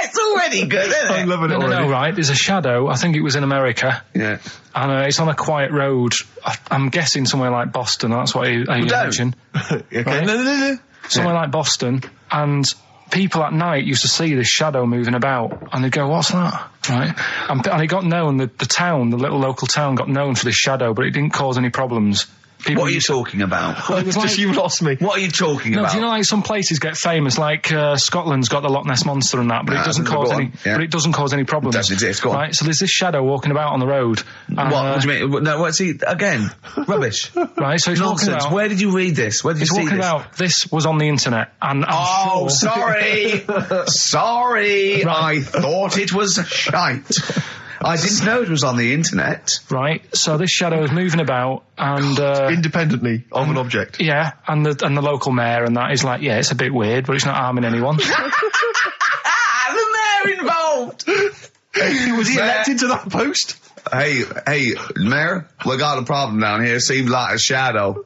It's already good, isn't it? I'm loving it already. No, right. There's a shadow. I think it was in America. Yeah. And it's on a quiet road. I'm guessing somewhere like Boston. That's what I imagine. Okay. Right? No. Somewhere like Boston. And people at night used to see this shadow moving about. And they'd go, what's that? Right? And it got known, the town, the little local town got known for this shadow, but it didn't cause any problems. What are you talking about? Well, it was like, you lost me. What are you talking about? Do you know, like, some places get famous, like Scotland's got the Loch Ness Monster and that, but it doesn't cause any. Yeah. But it doesn't cause any problems. It doesn't exist. Go on. Right. So there's this shadow walking about on the road. And, what do you mean? No, what's he again? Rubbish. Right. So it's Nonsense. walking about. Where did you read this? Where did you see this? Walking about. This was on the internet, and I'm sure. Sorry, sorry. Right. I thought it was shite. I didn't know it was on the internet. Right. So this shadow is moving about, and independently of an object. Yeah, and the local mayor and that is like, yeah, it's a bit weird, but it's not harming anyone. The mayor involved. Was he elected to that post? Hey, Mayor, we got a problem down here. Seems like a shadow.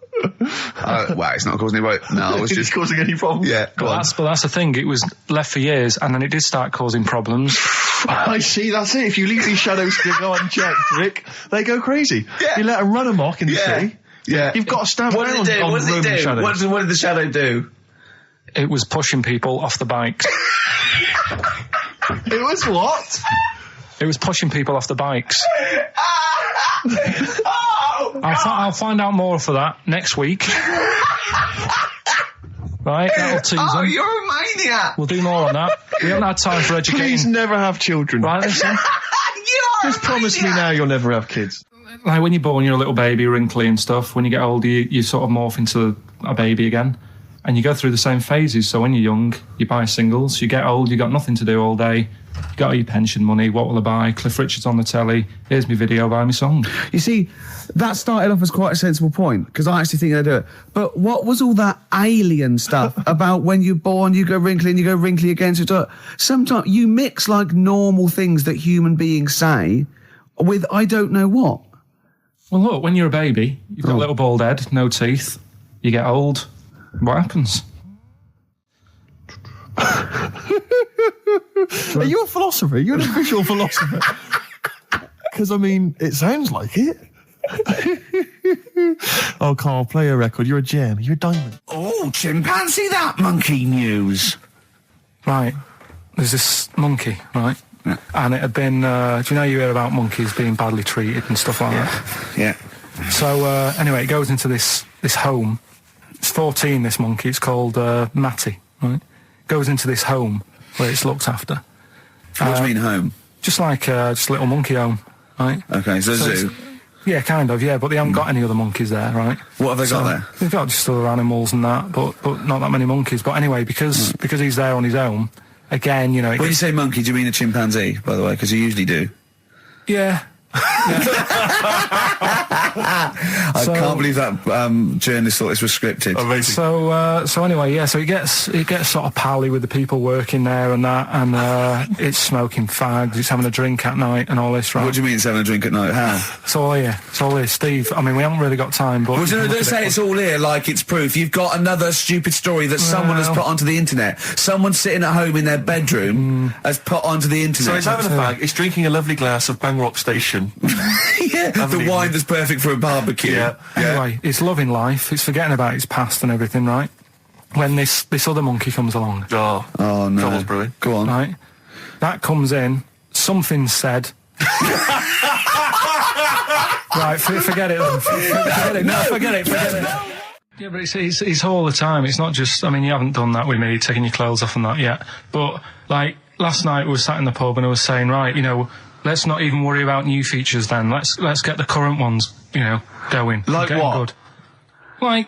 Well, it's not causing any. No, it's just causing any problems. Yeah, but that's the thing. It was left for years, and then it did start causing problems. I see. That's it. If you leave these shadows to go unchecked, Rick, they go crazy. Yeah. You let them run amok in the city. Yeah, you've got to stand What around did it do? on What did it do? shadows. What did the shadow do? It was pushing people off the bikes. It was what? It was pushing people off the bikes. I'll find out more for that next week. Right, that'll tease them. Oh, you're a maniac! We'll do more on that. We haven't had time for educating. Please never have children. Right, listen. Just promise me now you'll never have kids. Like when you're born, you're a little baby, wrinkly and stuff. When you get older, you sort of morph into a baby again. And you go through the same phases. So when you're young, you buy singles. You get old, you got nothing to do all day. You got all your pension money. What will I buy? Cliff Richard's on the telly. Here's my video, buy me song. You see, that started off as quite a sensible point, because I actually think they do it. But what was all that alien stuff about when you're born, you go wrinkly and you go wrinkly again? So sometimes you mix like normal things that human beings say with I don't know what. Well, look, when you're a baby, you've got a little bald head, no teeth. You get old. What happens? Are you a philosopher? You're an official philosopher. Because, I mean, it sounds like it. Oh, Carl, play a record. You're a gem. You're a diamond. Oh, chimpanzee, that monkey news. Right. There's this monkey, right? Yeah. And it had been, do you know you hear about monkeys being badly treated and stuff like that? Yeah. So, anyway, it goes into this home. It's 14, this monkey. It's called Matty, right? Goes into this home where it's looked after. What do you mean home? Just like just a little monkey home, right? Okay, so zoo. Yeah, kind of, yeah, but they haven't got any other monkeys there, right? What have they got there? They've got just other animals and that, but not that many monkeys. But anyway, because he's there on his own, again, you know... When you say monkey, do you mean a chimpanzee, by the way? Because you usually do. Yeah. I can't believe that journalist thought this was scripted. Amazing. So anyway, yeah. So it gets sort of pally with the people working there and that, and it's smoking fags, it's having a drink at night and all this, right? What do you mean it's having a drink at night? How? It's all here, Steve. I mean, we haven't really got time, but Don't say it's all here like it's proof. You've got another stupid story that someone has put onto the internet. Someone sitting at home in their bedroom has put onto the internet. So it's having a fag, it's drinking a lovely glass of Bang Rock Station. Yeah, the wine that's perfect for a barbecue. Yeah. Anyway, it's loving life. It's forgetting about its past and everything, right? When this other monkey comes along. Oh no. Trouble's brewing. Go on. Right? That comes in, something said. Right, forget it then. Forget it. Yeah, but it's all the time. It's not just, I mean, you haven't done that with me, taking your clothes off and that yet. But, like, last night we were sat in the pub and I was saying, right, you know, let's not even worry about new features then. Let's get the current ones, you know, going. Like what? Good. Like,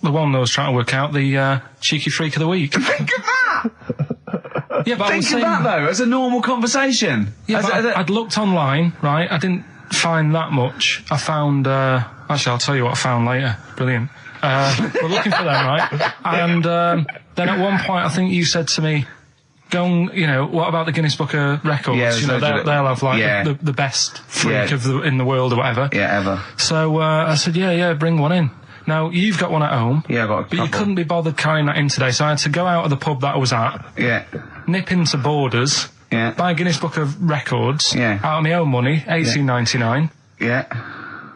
the one I was trying to work out, the cheeky freak of the week. Think of that! Yeah, but Think of that, though, as a normal conversation. Yeah, I'd looked online, right? I didn't find that much. I found... actually, I'll tell you what I found later. Brilliant. We're looking for them, right? And then at one point, I think you said to me, go and, you know, what about the Guinness Book of Records? Yeah, you know, they'll have, like, the best freak in the world or whatever. Yeah, ever. So I said, yeah, bring one in. Now, you've got one at home. Yeah, I've got a couple. But you couldn't be bothered carrying that in today, so I had to go out of the pub that I was at. Yeah. Nip into Borders. Yeah. Buy a Guinness Book of Records. Yeah. Out of my own money, $18.99. Yeah.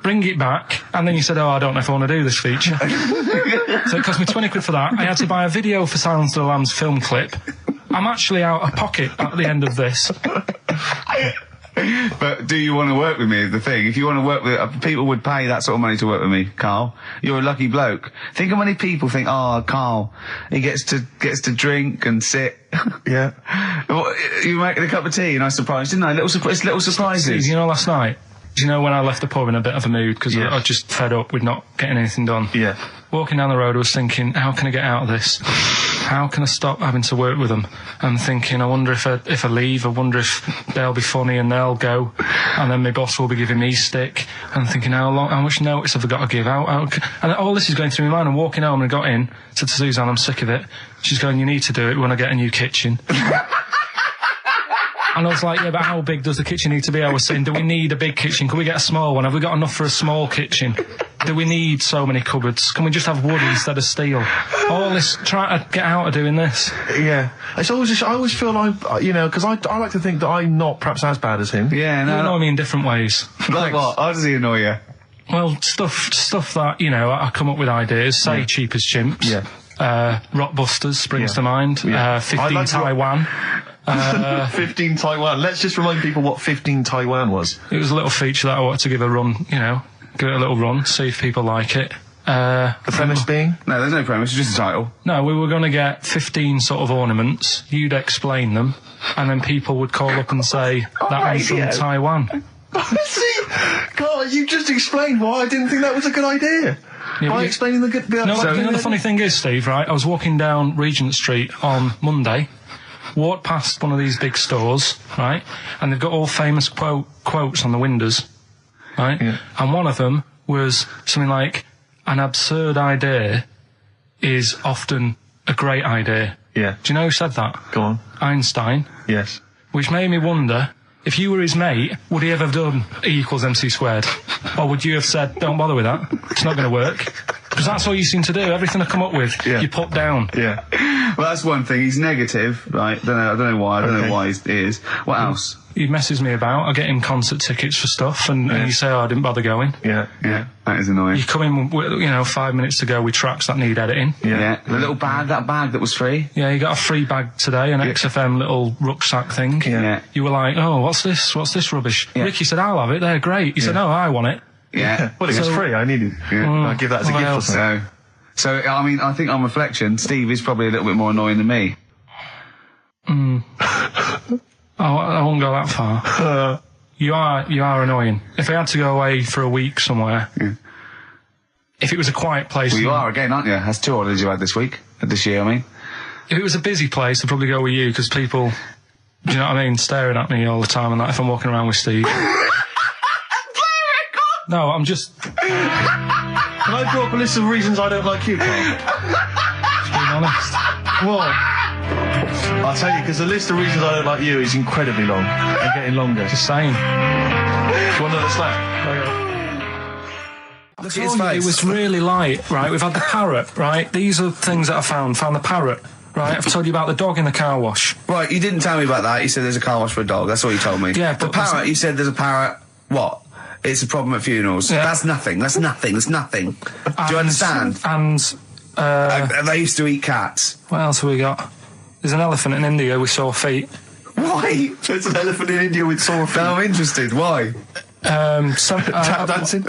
Bring it back, and then you said, I don't know if I want to do this feature. So it cost me 20 quid for that. I had to buy a video for Silence of the Lambs film clip. I'm actually out of pocket at the end of this. But do you want to work with me is the thing. If you want to work with... people would pay that sort of money to work with me, Carl. You're a lucky bloke. Think how many people think, Carl, he gets to drink and sit. Yeah. You making a cup of tea and I surprised, didn't I? Little surprises. You know, last night, you know when I left the pub in a bit of a mood because I just fed up with not getting anything done? Yeah. Walking down the road, I was thinking, how can I get out of this? How can I stop having to work with them? I'm thinking, I wonder if I leave, I wonder if they'll be funny and they'll go, and then my boss will be giving me stick. And I'm thinking, how much notice have I got to give out? And all this is going through my mind. I'm walking home and I got in, said to Suzanne, I'm sick of it. She's going, you need to do it when I get a new kitchen. And I was like, yeah, but how big does the kitchen need to be? I was saying, do we need a big kitchen? Can we get a small one? Have we got enough for a small kitchen? Do we need so many cupboards? Can we just have wood instead of steel? All this, trying to get out of doing this. Yeah. It's always I always feel like, you know, because I like to think that I'm not perhaps as bad as him. Yeah, no. You annoy me in different ways. Like what? How does he annoy you? Well, stuff that, you know, I come up with ideas, say Cheap as Chimps. Yeah. Rockbusters springs to mind. Yeah. 15 Taiwan. 15 Taiwan. Let's just remind people what 15 Taiwan was. It was a little feature that I wanted to give a run, you know, give it a little run, see if people like it. The premise being? No, there's no premise, it's just a title. No, we were going to get 15 sort of ornaments, you'd explain them, and then people would call up and say, that one's from Taiwan. See? God, you just explained why I didn't think that was a good idea. Yeah, by explaining the good... You know, the funny thing is, Steve, right, I was walking down Regent Street on Monday, walked past one of these big stores, right, and they've got all famous quotes on the windows, right, and one of them was something like, an absurd idea is often a great idea. Yeah. Do you know who said that? Go on. Einstein. Yes. Which made me wonder, if you were his mate, would he ever have done E=MC²? Or would you have said, don't bother with that, it's not going to work? Because that's all you seem to do. Everything I come up with, you put down. Yeah. Well, that's one thing. He's negative, right? I don't know why. I don't know why he is. What else? He messes me about. I get him concert tickets for stuff, and you say, I didn't bother going. Yeah. That is annoying. You come in, you know, 5 minutes to go with tracks that need editing. Yeah. The little bag, that was free. Yeah, you got a free bag today, an XFM little rucksack thing. Yeah. You were like, oh, what's this? What's this rubbish? Yeah. Ricky said, I'll have it. They're great. He said, no, I want it. Yeah. Well, it was free. I need it. I'll give that as a gift or something. So, I mean, I think on reflection, Steve is probably a little bit more annoying than me. I won't go that far. You are annoying. If I had to go away for a week somewhere, if it was a quiet place... Well, you are again, aren't you? That's 2 holidays you had this year, I mean. If it was a busy place, I'd probably go with you, because people, do you know what I mean, staring at me all the time and that if I'm walking around with Steve. No, I'm just... Can I draw up a list of reasons I don't like you, Carl? Just being honest. What? I'll tell you, because the list of reasons I don't like you is incredibly long and getting longer. Just saying. Do you want another slap? Look at his face. It was really light, right? We've had the parrot, right? These are things that I found the parrot. Right, I've told you about the dog in the car wash. Right, you didn't tell me about that. You said there's a car wash for a dog. That's all you told me. Yeah, the parrot, you said there's a parrot. What? It's a problem at funerals. Yeah. That's nothing. Do you understand? And they used to eat cats. What else have we got? There's an elephant in India with sore feet. Why? There's an elephant in India with sore feet. No, I'm interested. Why? Tap dancing.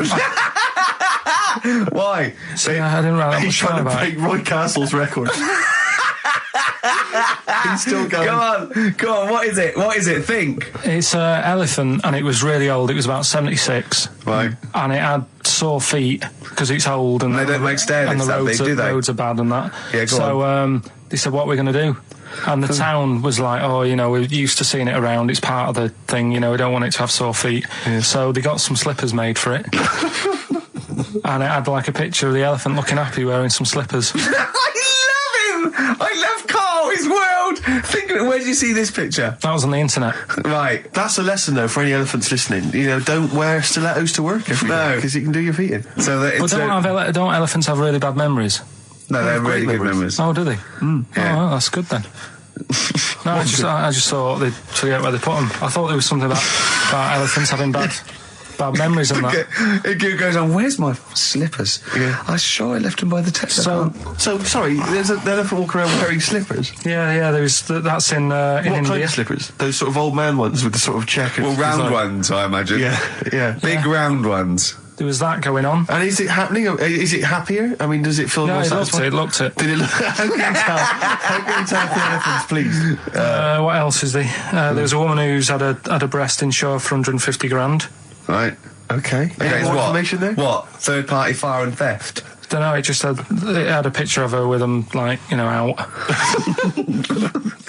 Why? See, I didn't write that He's much trying about to break Roy Castle's record. He's still going. Go on, what is it? Think. It's an elephant, and it was really old. It was about 76. Right. And it had sore feet because it's old and they don't make stair and lifts the that roads, big, do they? roads are bad and that. Yeah, go on. They said, what are we going to do? And the town was like, oh, you know, we're used to seeing it around. It's part of the thing, you know, we don't want it to have sore feet. Yeah. So they got some slippers made for it. And it had like a picture of the elephant looking happy wearing some slippers. I love him! I love Carl, his world! Where did you see this picture? That was on the internet. Right. That's a lesson, though, for any elephants listening. You know, don't wear stilettos to work every day, because it can do your feet in. So that it's don't elephants have really bad memories? No, they have really good memories. Oh, do they? Yeah. Oh, well, that's good then. No, I just thought they'd forget where they put them. I thought there was something about elephants having bad memories and that. It goes on, where's my slippers? Yeah. I'm sure I left them by the test. So sorry, there's an elephant walking around wearing slippers? Yeah, that's in India. What kind of slippers? Those sort of old man ones with the sort of checkers? Well, round ones, I imagine. Yeah. Big round ones. There was that going on. And is it happening? Is it happier? I mean, does it feel more satisfying? It looked it. Did it look? How can you tell if the elephant's pleased? What else is there? There was a woman who's had a breast insured for 150 grand. Right. Okay. Any more information there? What? Third party fire and theft? Don't know. It had a picture of her with them, like, you know, out.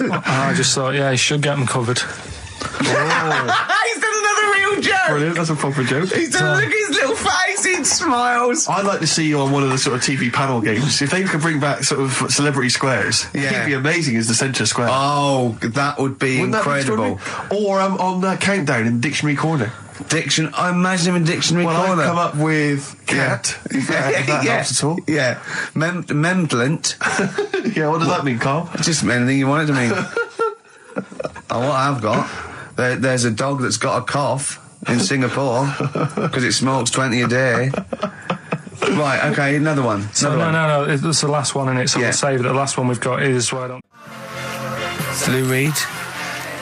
I just thought, he should get them covered. Oh. He's done another real joke. Brilliant, that's a proper joke. He's done look at his little face, he smiles. I'd like to see you on one of the sort of TV panel games. If they could bring back sort of celebrity squares, he'd be amazing as the centre square. Oh, that would be incredible. Or on that countdown in Dictionary Corner. I imagine him in Dictionary Corner. I'd come up with cat. If that helps at all. Yeah. Memblant. Yeah, what does that mean, Carl? Just anything you want it to mean. What I've got, there's a dog that's got a cough in Singapore because it smokes 20 a day. Right, okay, another one. No, it's the last one in it, so we'll save it. The last one we've got is Lou Reed,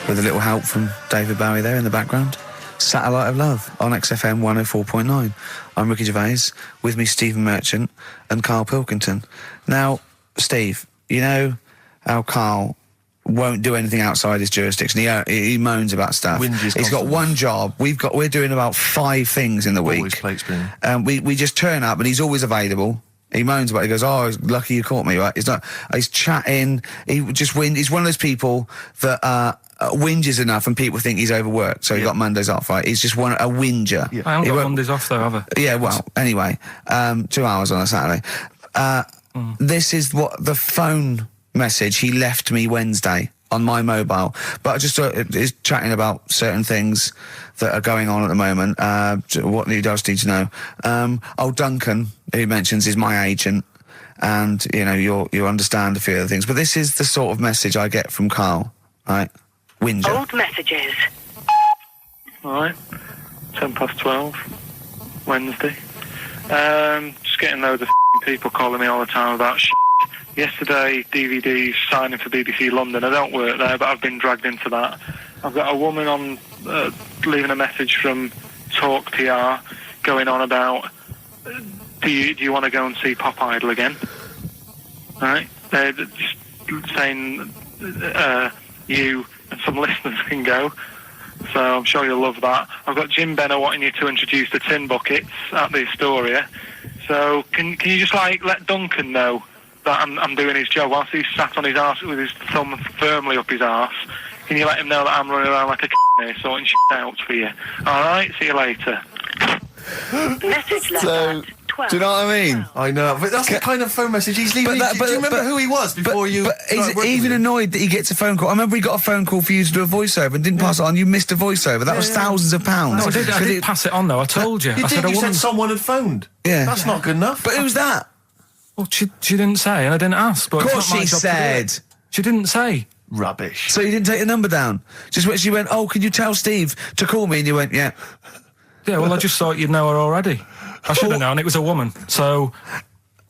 with a little help from David Bowie there in the background. Satellite of Love on XFM 104.9. I'm Ricky Gervais, with me Stephen Merchant and Karl Pilkington. Now, Steve, you know how Karl won't do anything outside his jurisdiction. He moans about stuff. He's got one job. We're doing about 5 things in the week. Always plates spinning. We just turn up and he's always available. He moans about it. He goes, "Oh, lucky you caught me." Right? He's chatting. He just He's one of those people that whinges enough and people think he's overworked. So he got Mondays off. Right? He's just a whinger. Yeah. I haven't got Mondays off though, have I? Yeah. Well, anyway, 2 hours on a Saturday. This is what the phone message he left me Wednesday on my mobile, but I just is chatting about certain things that are going on at the moment. What he does need to know. Duncan, who he mentions, is my agent, and you know you understand a few of the things. But this is the sort of message I get from Karl, right? Whinger. Old messages. All right, 12:10, Wednesday. Just getting loads of people calling me all the time about shit. Yesterday, DVD's signing for BBC London. I don't work there, but I've been dragged into that. I've got a woman on leaving a message from Talk PR going on about do you want to go and see Pop Idol again? Right? They're just saying you and some listeners can go. So I'm sure you'll love that. I've got Jim Benner wanting you to introduce the tin buckets at the Astoria. So can you just let Duncan know that I'm doing his job whilst he's sat on his arse with his thumb firmly up his arse? Can you let him know that I'm running around like a here sorting shit out for you? Alright, see you later. Message left at 12. Do you know what I mean? I know, but that's the kind of phone message he's leaving. Do you remember who he was before you? But he's even annoyed that he gets a phone call. I remember he got a phone call for you to do a voiceover and didn't pass it on. You missed a voiceover. That was thousands of pounds. No, I did pass it on though. I told you. You said someone had phoned. Yeah, that's not good enough. But who's that? Well, she didn't say, and I didn't ask. But of course she said. She didn't say. Rubbish. So you didn't take the number down? She went, "Oh, can you tell Steve to call me?" And you went, "Yeah." Yeah, well, I just thought you'd know her already. I should have known. It was a woman, so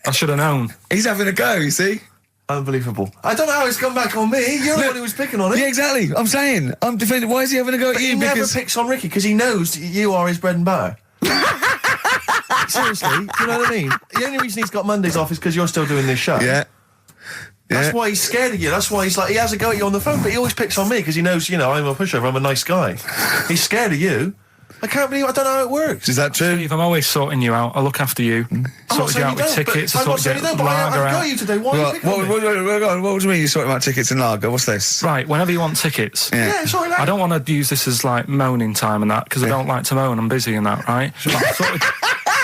I should have known. He's having a go, you see? Unbelievable. I don't know how it's come back on me. You're the one who was picking on it. Yeah, exactly. I'm saying. I'm defending. Why is he having a go at you? He never picks on Ricky because he knows you are his bread and butter. Seriously, do you know what I mean? The only reason he's got Mondays off is because you're still doing this show. Yeah. That's why he's scared of you. That's why he has a go at you on the phone, but he always picks on me because he knows, I'm a pushover, I'm a nice guy. He's scared of you. I can't believe I don't know how it works. Is that true? Steve, I'm always sorting you out. I look after you. Sorted you out with tickets. I sorted you out lager out. you today. Why are you picking on me? What do you mean you're sorting about tickets and lager? What's this? Right, whenever you want tickets. Yeah, sorry, I don't want to use this as like moaning time and that because I don't like to moan. I'm busy and that, right? But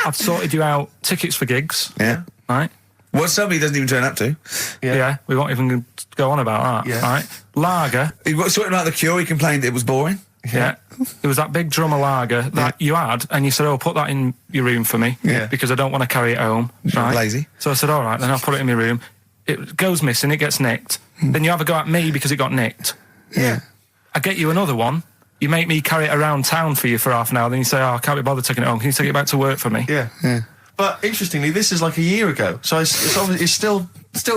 I've sorted you out tickets for gigs. Yeah. Right? What somebody doesn't even turn up to. Yeah, we won't even go on about that. Yeah. Right? Lager. He was sorting out the Cure. He complained it was boring. Yeah. There was that big drum of lager that you had, and you said, "Oh, put that in your room for me, because I don't want to carry it home." Right? Lazy. So I said, "All right, then I'll put it in my room." It goes missing. It gets nicked. Then you have a go at me because it got nicked. Yeah. I get you another one. You make me carry it around town for you for half an hour. Then you say, "Oh, I can't be bothered taking it home. Can you take it back to work for me?" Yeah. But interestingly, this is like a year ago, so it's obviously still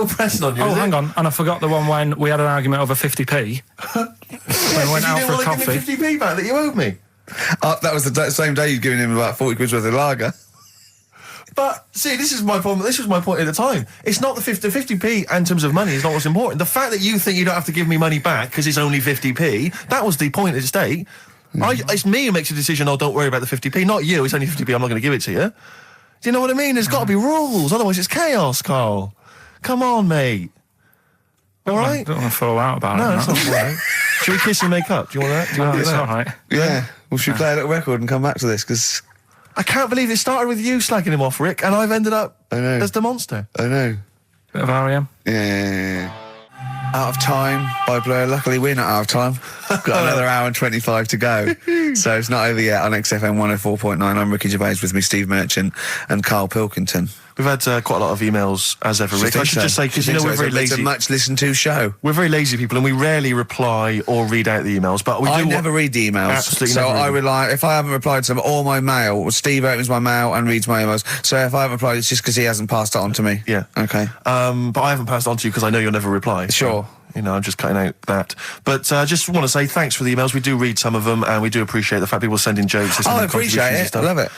pressing on you. Oh, hang on, and I forgot the one when we had an argument over 50p. When we went out for a coffee. You didn't want to give me 50p back that you owed me. That was the same day you'd given him about 40 quid worth of lager. But see, this is my problem. This was my point at the time. It's not the 50p in terms of money is not what's important. The fact that you think you don't have to give me money back because it's only 50p, that was the point at stake. It's me who makes a decision. Oh, don't worry about the 50p, not you. It's only 50p. I'm not going to give it to you. Do you know what I mean? There's got to be rules, otherwise it's chaos, Carl. Come on, mate. All right? I don't want to fall out about it. No, that's not all right. Should we kiss and make up? Do you want that? Do you want to do It's that? all right. Yeah. Well, should we play a little record and come back to this? Because I can't believe it started with you slagging him off, Rick, and I've ended up as the monster. I know. Bit of R.E.M. Yeah. Out of Time by Blur. Luckily, we're not out of time. Got another hour and 25 to go. So it's not over yet on XFM 104.9. I'm Ricky Gervais, with me Steve Merchant and Karl Pilkington. We've had quite a lot of emails, as ever, Rick. I should just say, because we're very lazy. It's a much listened to show. We're very lazy people, and we rarely reply or read out the emails, but we do. I never read the emails. Absolutely so never I read them. rely, if I haven't replied to them, or my mail, Steve opens my mail and reads my emails. So if I haven't replied, it's just because he hasn't passed it on to me. Yeah. Okay. But I haven't passed it on to you because I know you'll never reply. Sure. So, I'm just cutting out that. But I just want to say thanks for the emails. We do read some of them, and we do appreciate the fact people send in jokes. I appreciate it. I love it.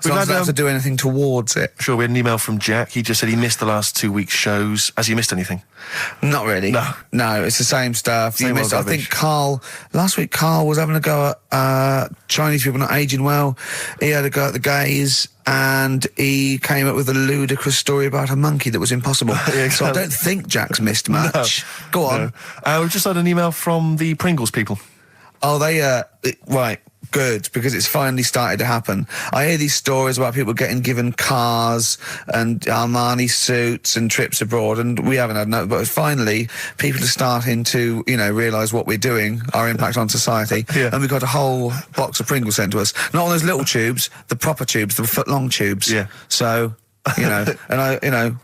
We've had to do anything towards it. Sure, we had an email from Jack. He just said he missed the last 2 weeks' shows. Has he missed anything? Not really. No, it's the same stuff. Same old I think last week Carl was having a go at Chinese people not aging well. He had a go at the gays, and he came up with a ludicrous story about a monkey that was impossible. So I don't think Jack's missed much. Go on. We've just had an email from the Pringles people. Oh, right. Good, because it's finally started to happen. I hear these stories about people getting given cars and Armani suits and trips abroad, and we haven't had no, but finally people are starting to, realise what we're doing, our impact on society, and we've got a whole box of Pringles sent to us. Not on those little tubes, the proper tubes, the foot-long tubes. Yeah. So... and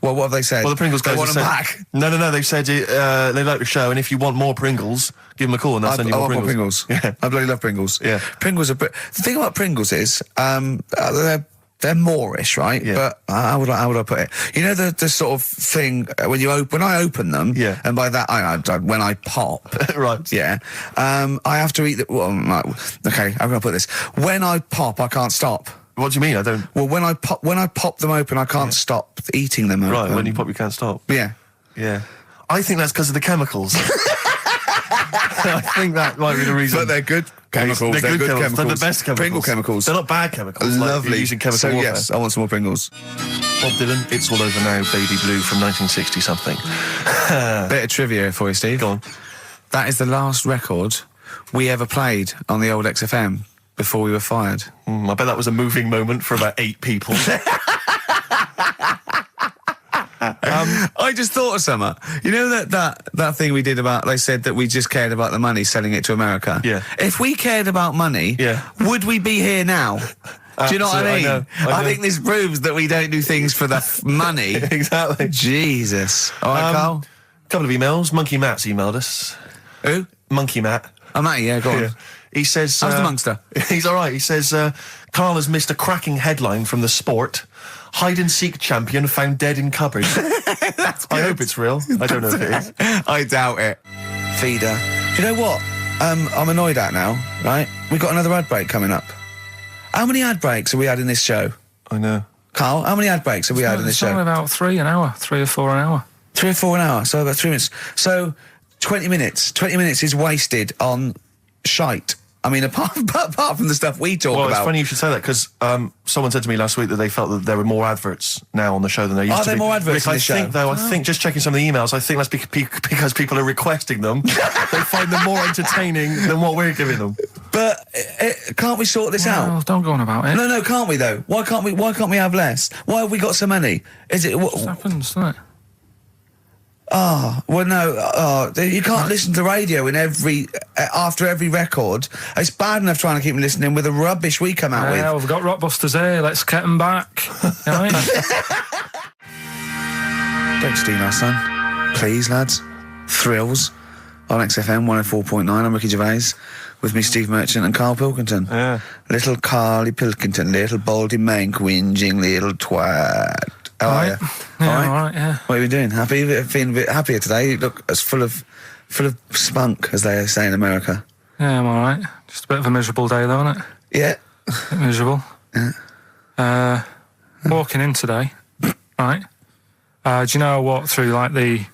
what have they said? Well, the Pringles guys want them said, back. No, they've said they like the show, and if you want more Pringles, give them a call and they'll send you more Pringles. More Pringles. Yeah. I bloody love Pringles. Yeah. Pringles are... The thing about Pringles is, they're Moorish, right? Yeah. But how would I put it? You know the sort of thing when I open them, and by that when I pop, right? Yeah, I have to eat the. Well, okay, how can I put this? When I pop, I can't stop. What do you mean? I don't. Well, when I pop them open, I can't stop eating them. Right, when you pop, you can't stop. Yeah. I think that's because of the chemicals. I think that might be the reason. But they're good chemicals. They're good chemicals. They're the best chemicals. Pringle chemicals. They're not bad chemicals. Lovely. Like using chemical warfare. Yes, I want some more Pringles. Bob Dylan, It's All Over Now, Baby Blue from 1960 something. Bit of trivia for you, Steve. Go on. That is the last record we ever played on the old XFM before we were fired. I bet that was a moving moment for about 8 people. I just thought of something. You know that thing we did about, they said that we just cared about the money, selling it to America? Yeah. If we cared about money, would we be here now? Do you know what I mean? I know. I think this proves that we don't do things for the money. Exactly. Jesus. All right, Carl? A couple of emails. Monkey Matt's emailed us. Who? Monkey Matt. Oh, Matty, yeah, go on. Yeah. He says... How's the Monster? He's all right. He says, Carl has missed a cracking headline from The Sport. Hide-and-seek champion found dead in cupboard. That's good. I hope it's real. I don't know if it is. I doubt it. Feeder. Do you know what? I'm annoyed at now, right? We've got another ad break coming up. How many ad breaks have we had in this show? I know. Carl, how many ad breaks have we had in this show? It's about 3 an hour, 3 or 4 an hour. 3 or 4 an hour, so about 3 minutes. So 20 minutes. 20 minutes is wasted on shite. I mean, apart from the stuff we talk about. Well, it's funny you should say that, because someone said to me last week that they felt that there were more adverts now on the show than there used to be. Are there more adverts Rick, in the show? I think, just checking some of the emails, I think that's because people are requesting them. They find them more entertaining than what we're giving them. But can't we sort this out? Don't go on about it. No, can't we though? Why can't we have less? Why have we got so many? Is it what happens, doesn't it? Well, no. You can't listen to radio in after every record. It's bad enough trying to keep them listening with the rubbish we come out with. Yeah, we've got Rockbusters here. Let's get them back. Right? Don't steal our son, please, lads. Thrills on XFM 104.9. I'm Ricky Gervais. With me, Steve Merchant and Karl Pilkington. Yeah. Little Carly Pilkington, little baldy mank, whinging little twat. How are you? Yeah, all right, yeah. What are you doing? Happy? Feeling a bit happier today? You look as full of spunk, as they say in America. Yeah, I'm all right. Just a bit of a miserable day, though, isn't it? Yeah. A bit miserable. Yeah. Walking in today, right? Do you know I walked through, like, the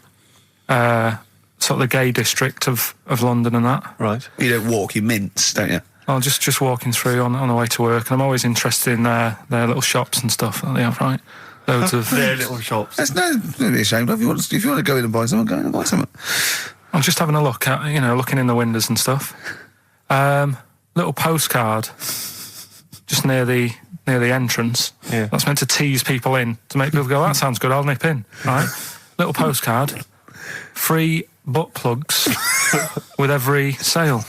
sort of the gay district of London and that? Right. You don't walk, you mince, don't you? Oh, just walking through on the way to work, and I'm always interested in their little shops and stuff that they have, right? Loads of their little shops. That's don't be ashamed of. If you want to go in and buy something, go in and buy something. I'm just having a look at, looking in the windows and stuff. Little postcard just near the entrance. Yeah. That's meant to tease people in, to make people go, that sounds good, I'll nip in, right? Little postcard, free butt plugs with every sale.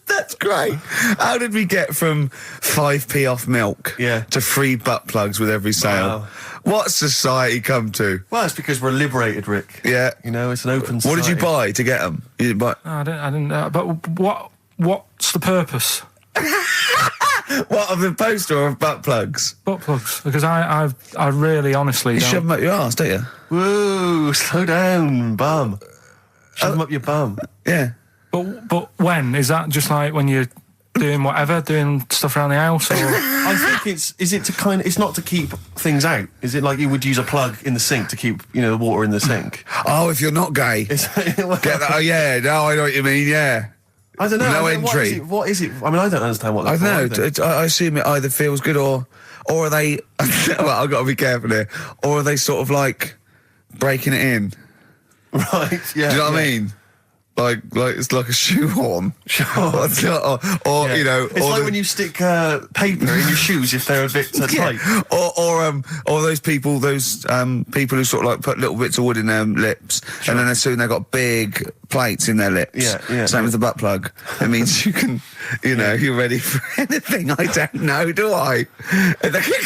That's great. How did we get from 5p off milk to free butt plugs with every sale? Wow. What's society come to? Well, it's because we're liberated, Rick. Yeah. It's an open society. What did you buy to get them? You didn't buy... No, I didn't. But what's the purpose? What, of the poster or of butt plugs? Butt plugs, because I really honestly You don't... shove them up your arse, don't you? Whoa, slow down, bum. Shove them up your bum. Yeah. But when? Is that just like when you're doing whatever, doing stuff around the house? Or? I think it's not to keep things out. Is it like you would use a plug in the sink to keep, the water in the sink? Oh, if you're not gay. Get that? Oh, yeah. No, I know what you mean, yeah. I don't know. No entry. What is it? I mean, I don't understand what that's I don't know. I assume it either feels good or are they... well, I've got to be careful here. Or are they sort of like breaking it in? Right, yeah. Do you know what I mean? Like it's like a shoehorn. Sure. or It's like when you stick paper in your shoes if they're a bit tight. Or those people who sort of like put little bits of wood in their lips, and then as soon they've got big plates in their lips. Yeah. Same with the butt plug. It means you can, you're ready for anything. I don't know, do I?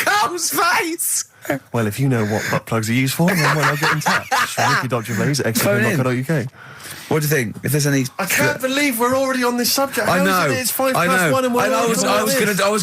Carl's face. Well, if you know what butt plugs are used for, then why not get in touch? Ricky.Gervais@xfm.co.uk. What do you think? If there's any... I can't believe we're already on this subject. I know. It's 1:05 and we're I was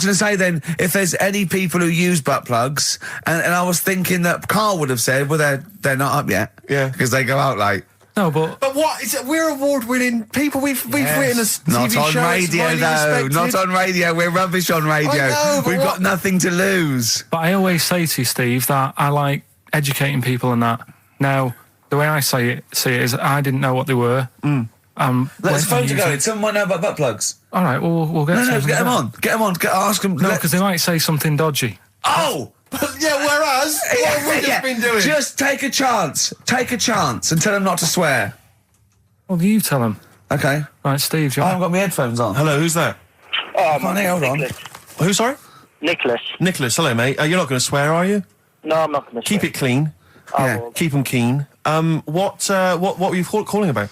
going to say then, if there's any people who use butt plugs, and I was thinking that Karl would have said, well, they're not up yet. Yeah. Because they go out late. No, but what is it? We're award-winning people. We've written a TV Not on show. radio, though. Not on radio. We're rubbish on radio. I know, We've got nothing to lose. But I always say to you, Steve, that I like educating people and that. Now, the way I see it is I didn't know what they were. Let's phone to go. Someone might know about butt plugs. All right, we'll get No, get them on. Get them on. Ask them. No, because they might say something dodgy. Oh! Yeah, whereas, what have we just been doing? Just take a chance. Take a chance and tell them not to swear. Well, you tell them. Okay. Right, Steve, I haven't got my headphones on. Hello, who's that? Hold on. Who, sorry? Nicholas. Nicholas, hello, mate. You're not going to swear, are you? No, I'm not going to Keep it clean. Yeah. Keep them keen. What were you calling about?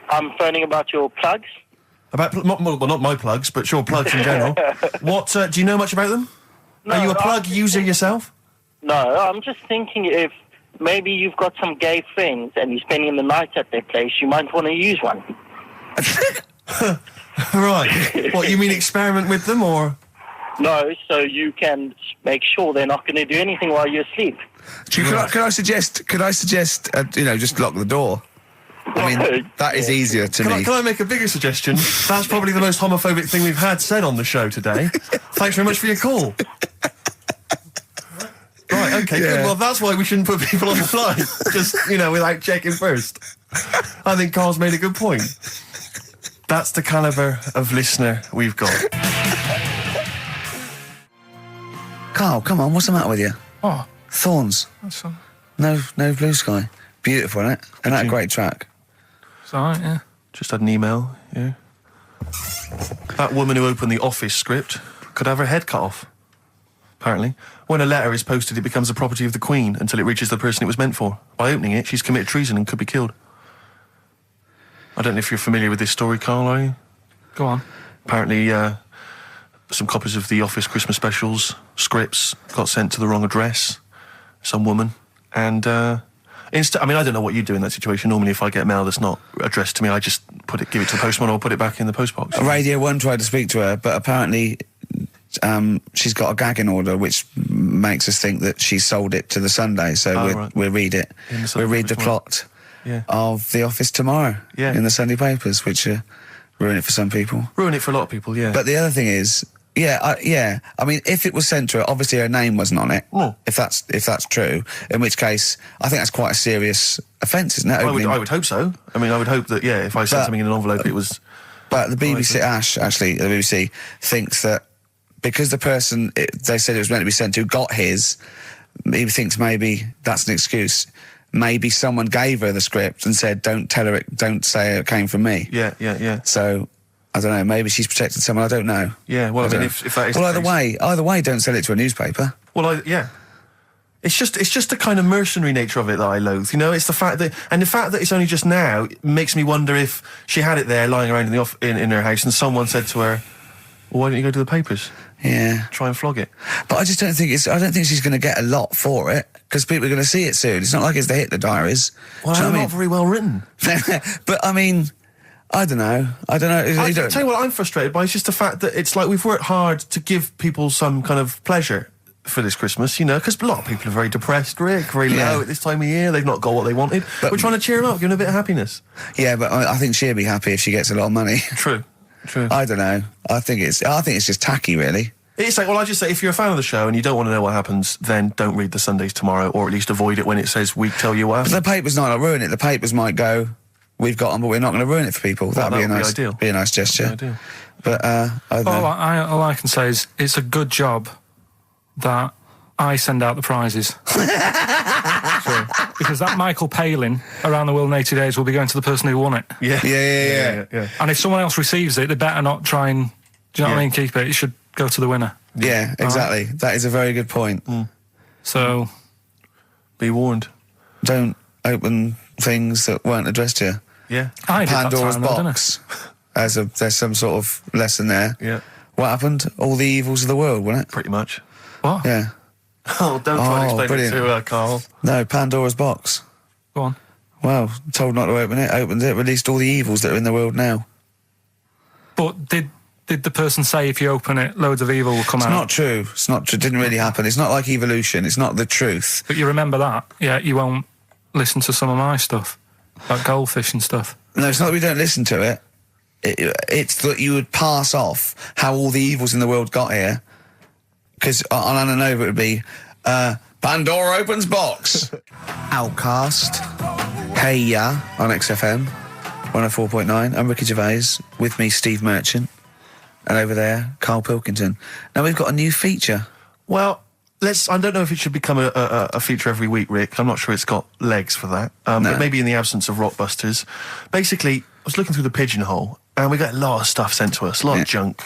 I'm phoning about your plugs. About, not my plugs, but sure, plugs in general. What, do you know much about them? No, Are you a plug user yourself? No, I'm just thinking if maybe you've got some gay friends and you're spending the night at their place, you might want to use one. Right. What, you mean experiment with them, or...? No, so you can make sure they're not going to do anything while you're asleep. Could I suggest, just lock the door? I mean, that is easier to me. Can I make a bigger suggestion? That's probably the most homophobic thing we've had said on the show today. Thanks very much for your call. Right, okay, good. Well, that's why we shouldn't put people on the line. Just, without checking first. I think Karl's made a good point. That's the calibre of listener we've got. Carl, come on, what's the matter with you? Oh, Thorns. that's all. No blue sky. Beautiful, isn't it? And that great track. It's all right, yeah. Just had an email, yeah. That woman who opened the Office script could have her head cut off, apparently. When a letter is posted, it becomes the property of the Queen until it reaches the person it was meant for. By opening it, she's committed treason and could be killed. I don't know if you're familiar with this story, Carl, are you? Go on. Apparently, some copies of the Office Christmas specials, scripts, got sent to the wrong address, some woman, and I mean, I don't know what you do in that situation. Normally, if I get mail that's not addressed to me, I just give it to the postman or put it back in the postbox. Radio 1 tried to speak to her, but apparently she's got a gagging order, which makes us think that she sold it to the Sunday. So we'll read it. We'll read the plot of The Office tomorrow in the Sunday papers, which ruin it for some people. Ruin it for a lot of people, yeah. But the other thing is, I mean, if it was sent to her, obviously her name wasn't on it. Oh. If that's true, in which case, I think that's quite a serious offence, isn't it? I would hope so. I mean, I would hope that, if I sent something in an envelope, it was... But the BBC, the BBC thinks that because the person they said it was meant to be sent to got his, he thinks maybe that's an excuse. Maybe someone gave her the script and said, don't say it came from me. Yeah. So... I don't know, maybe she's protected someone, I don't know. Yeah, well, I mean, if that is... Well, either way, don't sell it to a newspaper. Well, It's just the kind of mercenary nature of it that I loathe, you know? It's the fact that it's only just now makes me wonder if she had it there lying around in her house and someone said to her, well, why don't you go to the papers? Yeah. Try and flog it. But I just don't think she's going to get a lot for it, because people are going to see it soon. It's not like it's the Hitler Diaries. Well, they're not very well written. But, I mean... I don't know. I tell you what I'm frustrated by is just the fact that it's like we've worked hard to give people some kind of pleasure for this Christmas, you know, because a lot of people are very depressed, Rick, very low at this time of year. They've not got what they wanted. But we're trying to cheer them up, give them a bit of happiness. Yeah, but I think she'll be happy if she gets a lot of money. True. I don't know. I think it's just tacky, really. It's like, well, I just say, if you're a fan of the show and you don't want to know what happens, then don't read the Sundays tomorrow, or at least avoid it when it says we tell you what happens. But the papers might not ruin it. The papers might go... We've got them, but we're not going to ruin it for people. Well, That'd be a nice gesture. Ideal. But I don't know. All I can say is it's a good job that I send out the prizes. Because that Michael Palin around the world in 80 days will be going to the person who won it. Yeah. And if someone else receives it, they better not try and, do you know what I mean, keep it. It should go to the winner. Yeah, exactly. That is a very good point. So... Be warned. Don't open things that weren't addressed to you. Yeah. Pandora's box. There's some sort of lesson there. Yeah. What happened? All the evils of the world, wasn't it? Pretty much. What? Yeah. Oh, don't try and explain brilliant. it to Carl. No, Pandora's box. Go on. Well, told not to open it, opened it, released all the evils that are in the world now. But did the person say if you open it, loads of evil will come out? It's not true. It's not true. It didn't really happen. It's not like evolution. It's not the truth. But you remember that? Yeah, you won't listen to some of my stuff. Like goldfish and stuff. No, it's not that we don't listen to it. It's that you would pass off how all the evils in the world got here. Because on Anna Nova it would be, Pandora opens box. Outcast. Hey Ya on XFM 104.9. I'm Ricky Gervais. With me, Steve Merchant. And over there, Karl Pilkington. Now we've got a new feature. Well... I don't know if it should become a feature every week, Rick. I'm not sure it's got legs for that. But maybe in the absence of Rockbusters. Basically, I was looking through the pigeonhole, and we got a lot of stuff sent to us, a lot of junk,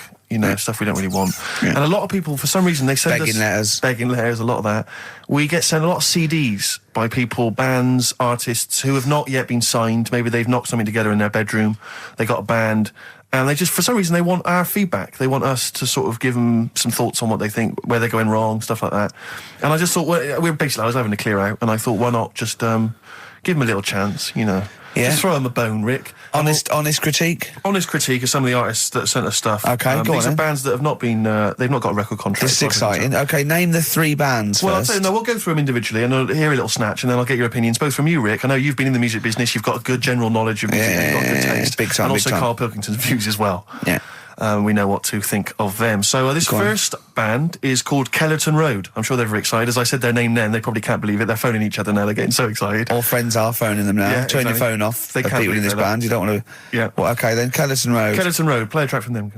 stuff we don't really want. Yeah. And a lot of people, for some reason, they send us... Begging letters, a lot of that. We get sent a lot of CDs by people, bands, artists, who have not yet been signed. Maybe they've knocked something together in their bedroom. They got a band... And they just, for some reason, they want our feedback. They want us to sort of give them some thoughts on what they think, where they're going wrong, stuff like that. And I just thought, I was having to clear out, and I thought, why not just give them a little chance, you know. Yeah. Just throw them a bone, Rick. Honest critique? Honest critique of some of the artists that sent us stuff. Okay, go on. These are bands that have not been, they've not got a record contract. This is exciting. Okay, name the 3 bands Well, first. I'll tell you, we'll go through them individually, and I'll hear a little snatch, and then I'll get your opinions, both from you, Rick. I know you've been in the music business, you've got a good general knowledge of music, you've got good taste. Big time, and also big time. Karl Pilkington's views as well. Yeah. we know what to think of them. So this first band is called Kellerton Road. I'm sure they're very excited. As I said their name then, they probably can't believe it. They're phoning each other now. They're getting so excited. All friends are phoning them now. Yeah, Turn your exactly. phone off. They can't people in this believe band. You don't want to... Yeah. Well, okay, then Kellerton Road. Kellerton Road. Play a track from them.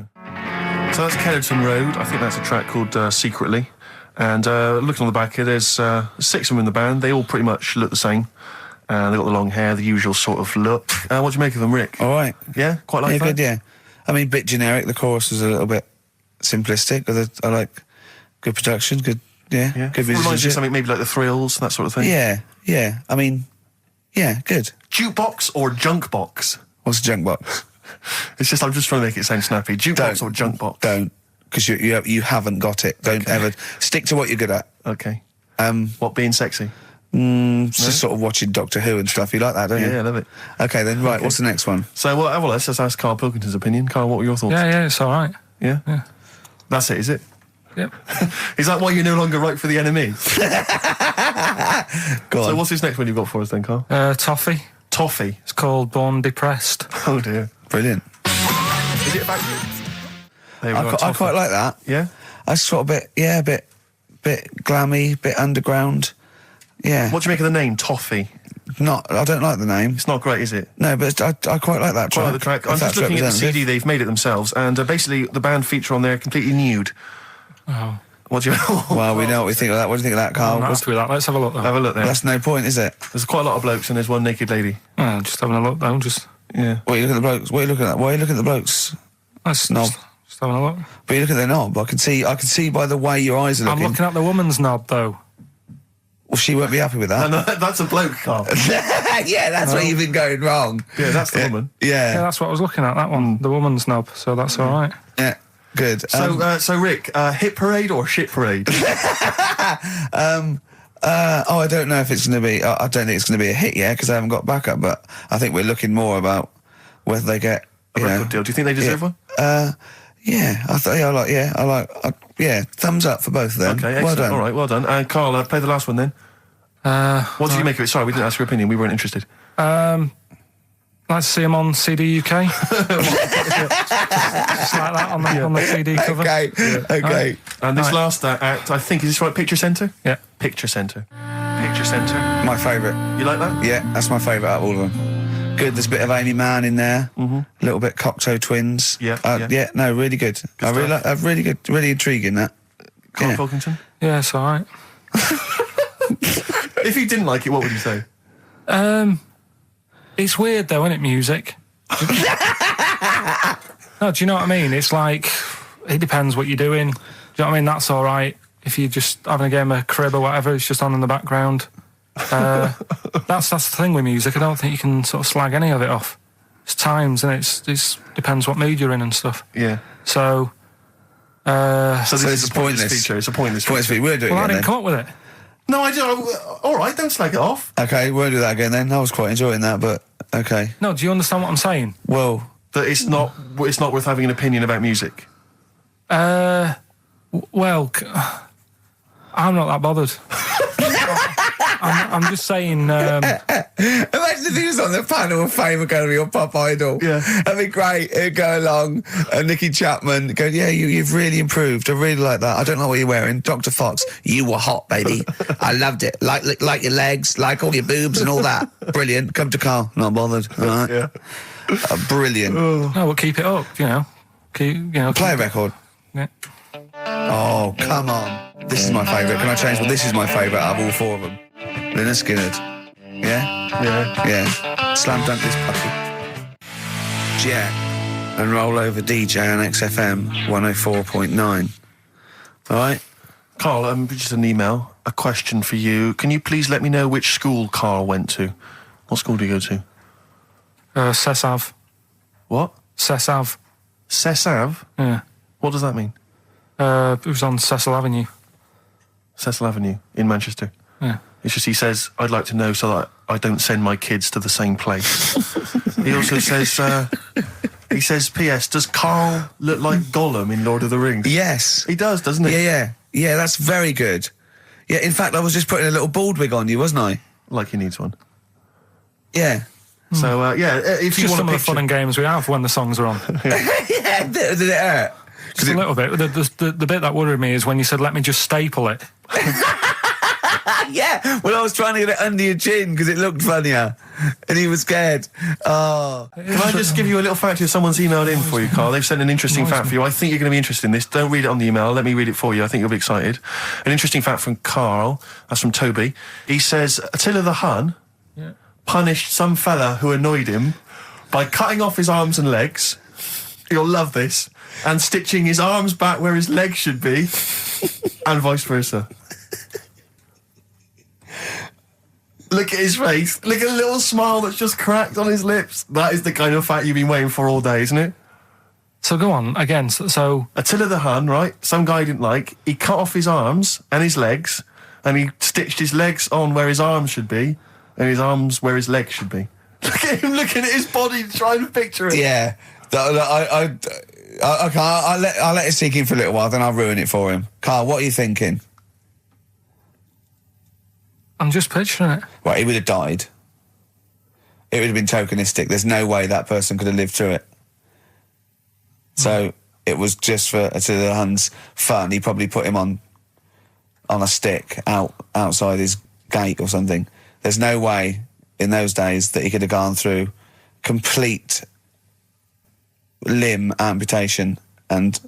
So that's Kellerton Road. I think that's a track called Secretly. And looking on the back here, there's 6 of them in the band. They all pretty much look the same. They got the long hair, the usual sort of look. What do you make of them, Rick? All right. Yeah? Quite like yeah, that? Good, yeah. I mean, bit generic. The chorus is a little bit simplistic, but I like good production, good Yeah. good Reminds you of musicianship. something maybe like the Thrills, that sort of thing. Yeah. I mean, yeah, good. Jukebox or junk box? What's a junk box? It's just, I'm just trying to make it sound snappy. Jukebox or junk box? Don't, because you haven't got it. Don't ever stick to what you're good at. Okay. What, being sexy? Just sort of watching Doctor Who and stuff. You like that, don't you? Yeah, I love it. Okay, then right. What's the next one? So, well, let's just ask Karl Pilkington's opinion. Karl, what were your thoughts? Yeah, it's all right. Yeah? Yeah. That's it, is it? Yep. Is that why you're no longer right for the enemy? Go on. So what's this next one you've got for us then, Karl? Toffee. Toffee. It's called Born Depressed. Oh dear. Brilliant. Is it about you? There we go, I Toffee. quite like that. Yeah? That's sort of a bit glammy, bit underground. Yeah. What do you make of the name, Toffee? I don't like the name. It's not great, is it? No, but I quite like that track. Quite like the track. I'm If just that's looking at the representative. CD, they've made it themselves, and basically the band feature on there completely nude. Oh. What do you... Well, we know what we think of that. What do you think of that, Carl? I'm not happy with that. Let's have a look, though. Have a look there. That's no point, is it? There's quite a lot of blokes and there's one naked lady. Just having a look, though. Yeah. What are you looking at the blokes? What are you looking at? Why are you looking at the blokes? Knob. Just having a look. But you look at their knob. I can see by the way your eyes are looking. I'm looking at the woman's knob, though. Well, she won't be happy with that. No, that's a bloke, Karl. Yeah, that's where you've been going wrong. Yeah, that's the woman. Yeah, Yeah. that's what I was looking at, that one. The woman's knob, so that's all right. Yeah. Good. So Rick, hit parade or shit parade? I don't know if it's going to be. I don't think it's going to be a hit yet because I haven't got backup. But I think we're looking more about whether they get A record deal. Do you think they deserve one? Yeah, I like. Thumbs up for both of them. Okay, excellent. Well done. All right, well done. And Karl, play the last one then. What did you make of it? Sorry, we didn't ask your opinion. We weren't interested. Like to see him on CD UK. Just like that on the CD cover. Okay. And this last act, I think, is this right? Picture Centre? Yeah. Picture Centre. Picture Centre. My favourite. You like that? Yeah, that's my favourite out of all of them. Good. There's a bit of Amy Mann in there. A little bit Cocteau Twins. Yeah. No, really good. I really like. Really good. Really intriguing that. Karl Yeah. Pilkington? Yeah, it's all right. If you didn't like it, what would you say? It's weird, though, isn't it, music? No, do you know what I mean? It's like, it depends what you're doing. Do you know what I mean? That's all right. If you're just having a game of crib or whatever, it's just on in the background. That's the thing with music. I don't think you can sort of slag any of it off. It's times, and it's depends what mood you're in and stuff. Yeah. So this is a pointless pointless. feature. It's a pointless Points feature. for you. We'll do it well, I again didn't then. come up with it. No, I do. All right, don't slag it off. Okay, we'll do that again then. I was quite enjoying that, but okay. No, do you understand what I'm saying? Well, That it's not worth having an opinion about music. Well, I'm not that bothered. I'm just saying. imagine if he was on the panel of fame and going to be your pop idol. Yeah. That'd be great. He'd go along, and Nicky Chapman go, yeah, you've really improved. I really like that. I don't know what you're wearing. Dr. Fox, you were hot, baby. I loved it. Like your legs, like all your boobs and all that. Brilliant. Come to Carl. Not bothered. All right. Yeah. Brilliant. No, we'll keep it up. Play a record. Yeah. Oh, come on. This is my favourite. Can I change? Well, this is my favourite out of all four of them. Lynyrd Skynyrd. Yeah? Yeah. Yeah. Slam dunk this puppy. Jack and roll over DJ on XFM 104.9. All right? Karl, just an email, a question for you. Can you please let me know which school Karl went to? What school do you go to? Cessav. What? Cessav. Cessav? Yeah. What does that mean? It was on Cecil Avenue. Cecil Avenue in Manchester. Yeah. It's just he says, I'd like to know so that I don't send my kids to the same place. He also says, P.S., does Karl look like Gollum in Lord of the Rings? Yes. He does, doesn't he? Yeah. Yeah, that's very good. Yeah, in fact, I was just putting a little bald wig on you, wasn't I? Like he needs one. Yeah. So, if you Just want some to of the fun and games we have when the songs are on. Yeah, did it hurt? Just a little bit. The bit that worried me is when you said, let me just staple it. Yeah, well, I was trying to get it under your chin because it looked funnier, and he was scared. Oh. Can I just give you a little fact here? Someone's emailed in for you, Carl. They've sent an interesting fact for you. I think you're going to be interested in this. Don't read it on the email. Let me read it for you. I think you'll be excited. An interesting fact from Carl. That's from Toby. He says, Attila the Hun punished some fella who annoyed him by cutting off his arms and legs. You'll love this. And stitching his arms back where his legs should be, and vice versa. Look at his face. Look at the little smile that's just cracked on his lips. That is the kind of fact you've been waiting for all day, isn't it? So go on, again, so... Attila the Hun, right? Some guy he didn't like. He cut off his arms and his legs, and he stitched his legs on where his arms should be, and his arms where his legs should be. Look at him looking at his body, trying to picture it. Yeah. I'll let it sink in for a little while, then I'll ruin it for him. Carl, what are you thinking? I'm just picturing it. Right, he would have died. It would have been tokenistic. There's no way that person could have lived through it. So it was just for Attila the Hun's fun. He probably put him on a stick outside his gate or something. There's no way in those days that he could have gone through complete limb amputation and...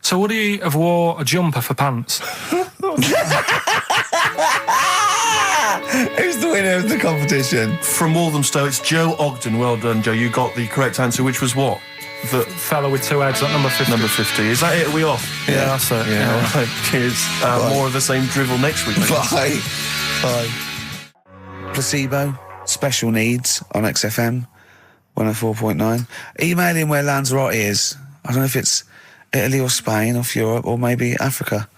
So would he have wore a jumper for pants? Who's the winner of the competition? From Walthamstow, it's Joe Ogden. Well done, Joe. You got the correct answer, which was what? The fellow with two heads at number 50. Number 50. Is that it? Are we off? Yeah, that's it. Yeah, all right. Cheers. More of the same drivel next week. Bye. Bye. Placebo, special needs on XFM 104.9. Email in where Lanzarote is. I don't know if it's Italy or Spain or Europe or maybe Africa.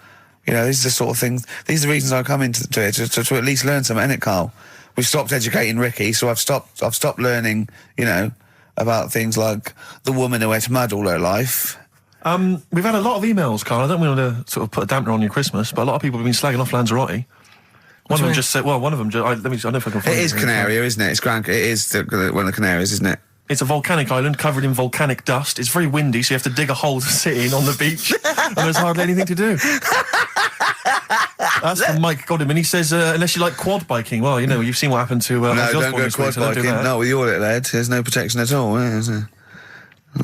You know, these are the sort of things, these are the reasons I come into it, to at least learn something, innit, Carl? We've stopped educating Ricky, so I've stopped learning, you know, about things like the woman who ate mud all her life. We've had a lot of emails, Carl. I don't want to sort of put a dampener on your Christmas, but a lot of people have been slagging off Lanzarote. One of them just said, well, one of them, I don't know if I can find it. It is Canaria, isn't it? It is one of the Canaries, isn't it? It's a volcanic island covered in volcanic dust. It's very windy, so you have to dig a hole to sit in on the beach, and there's hardly anything to do. That's from Mike Godham, and he says, unless you like quad biking, well, you know, you've seen what happened to... no, don't go quad biking. No, with your little head, there's no protection at all, is there?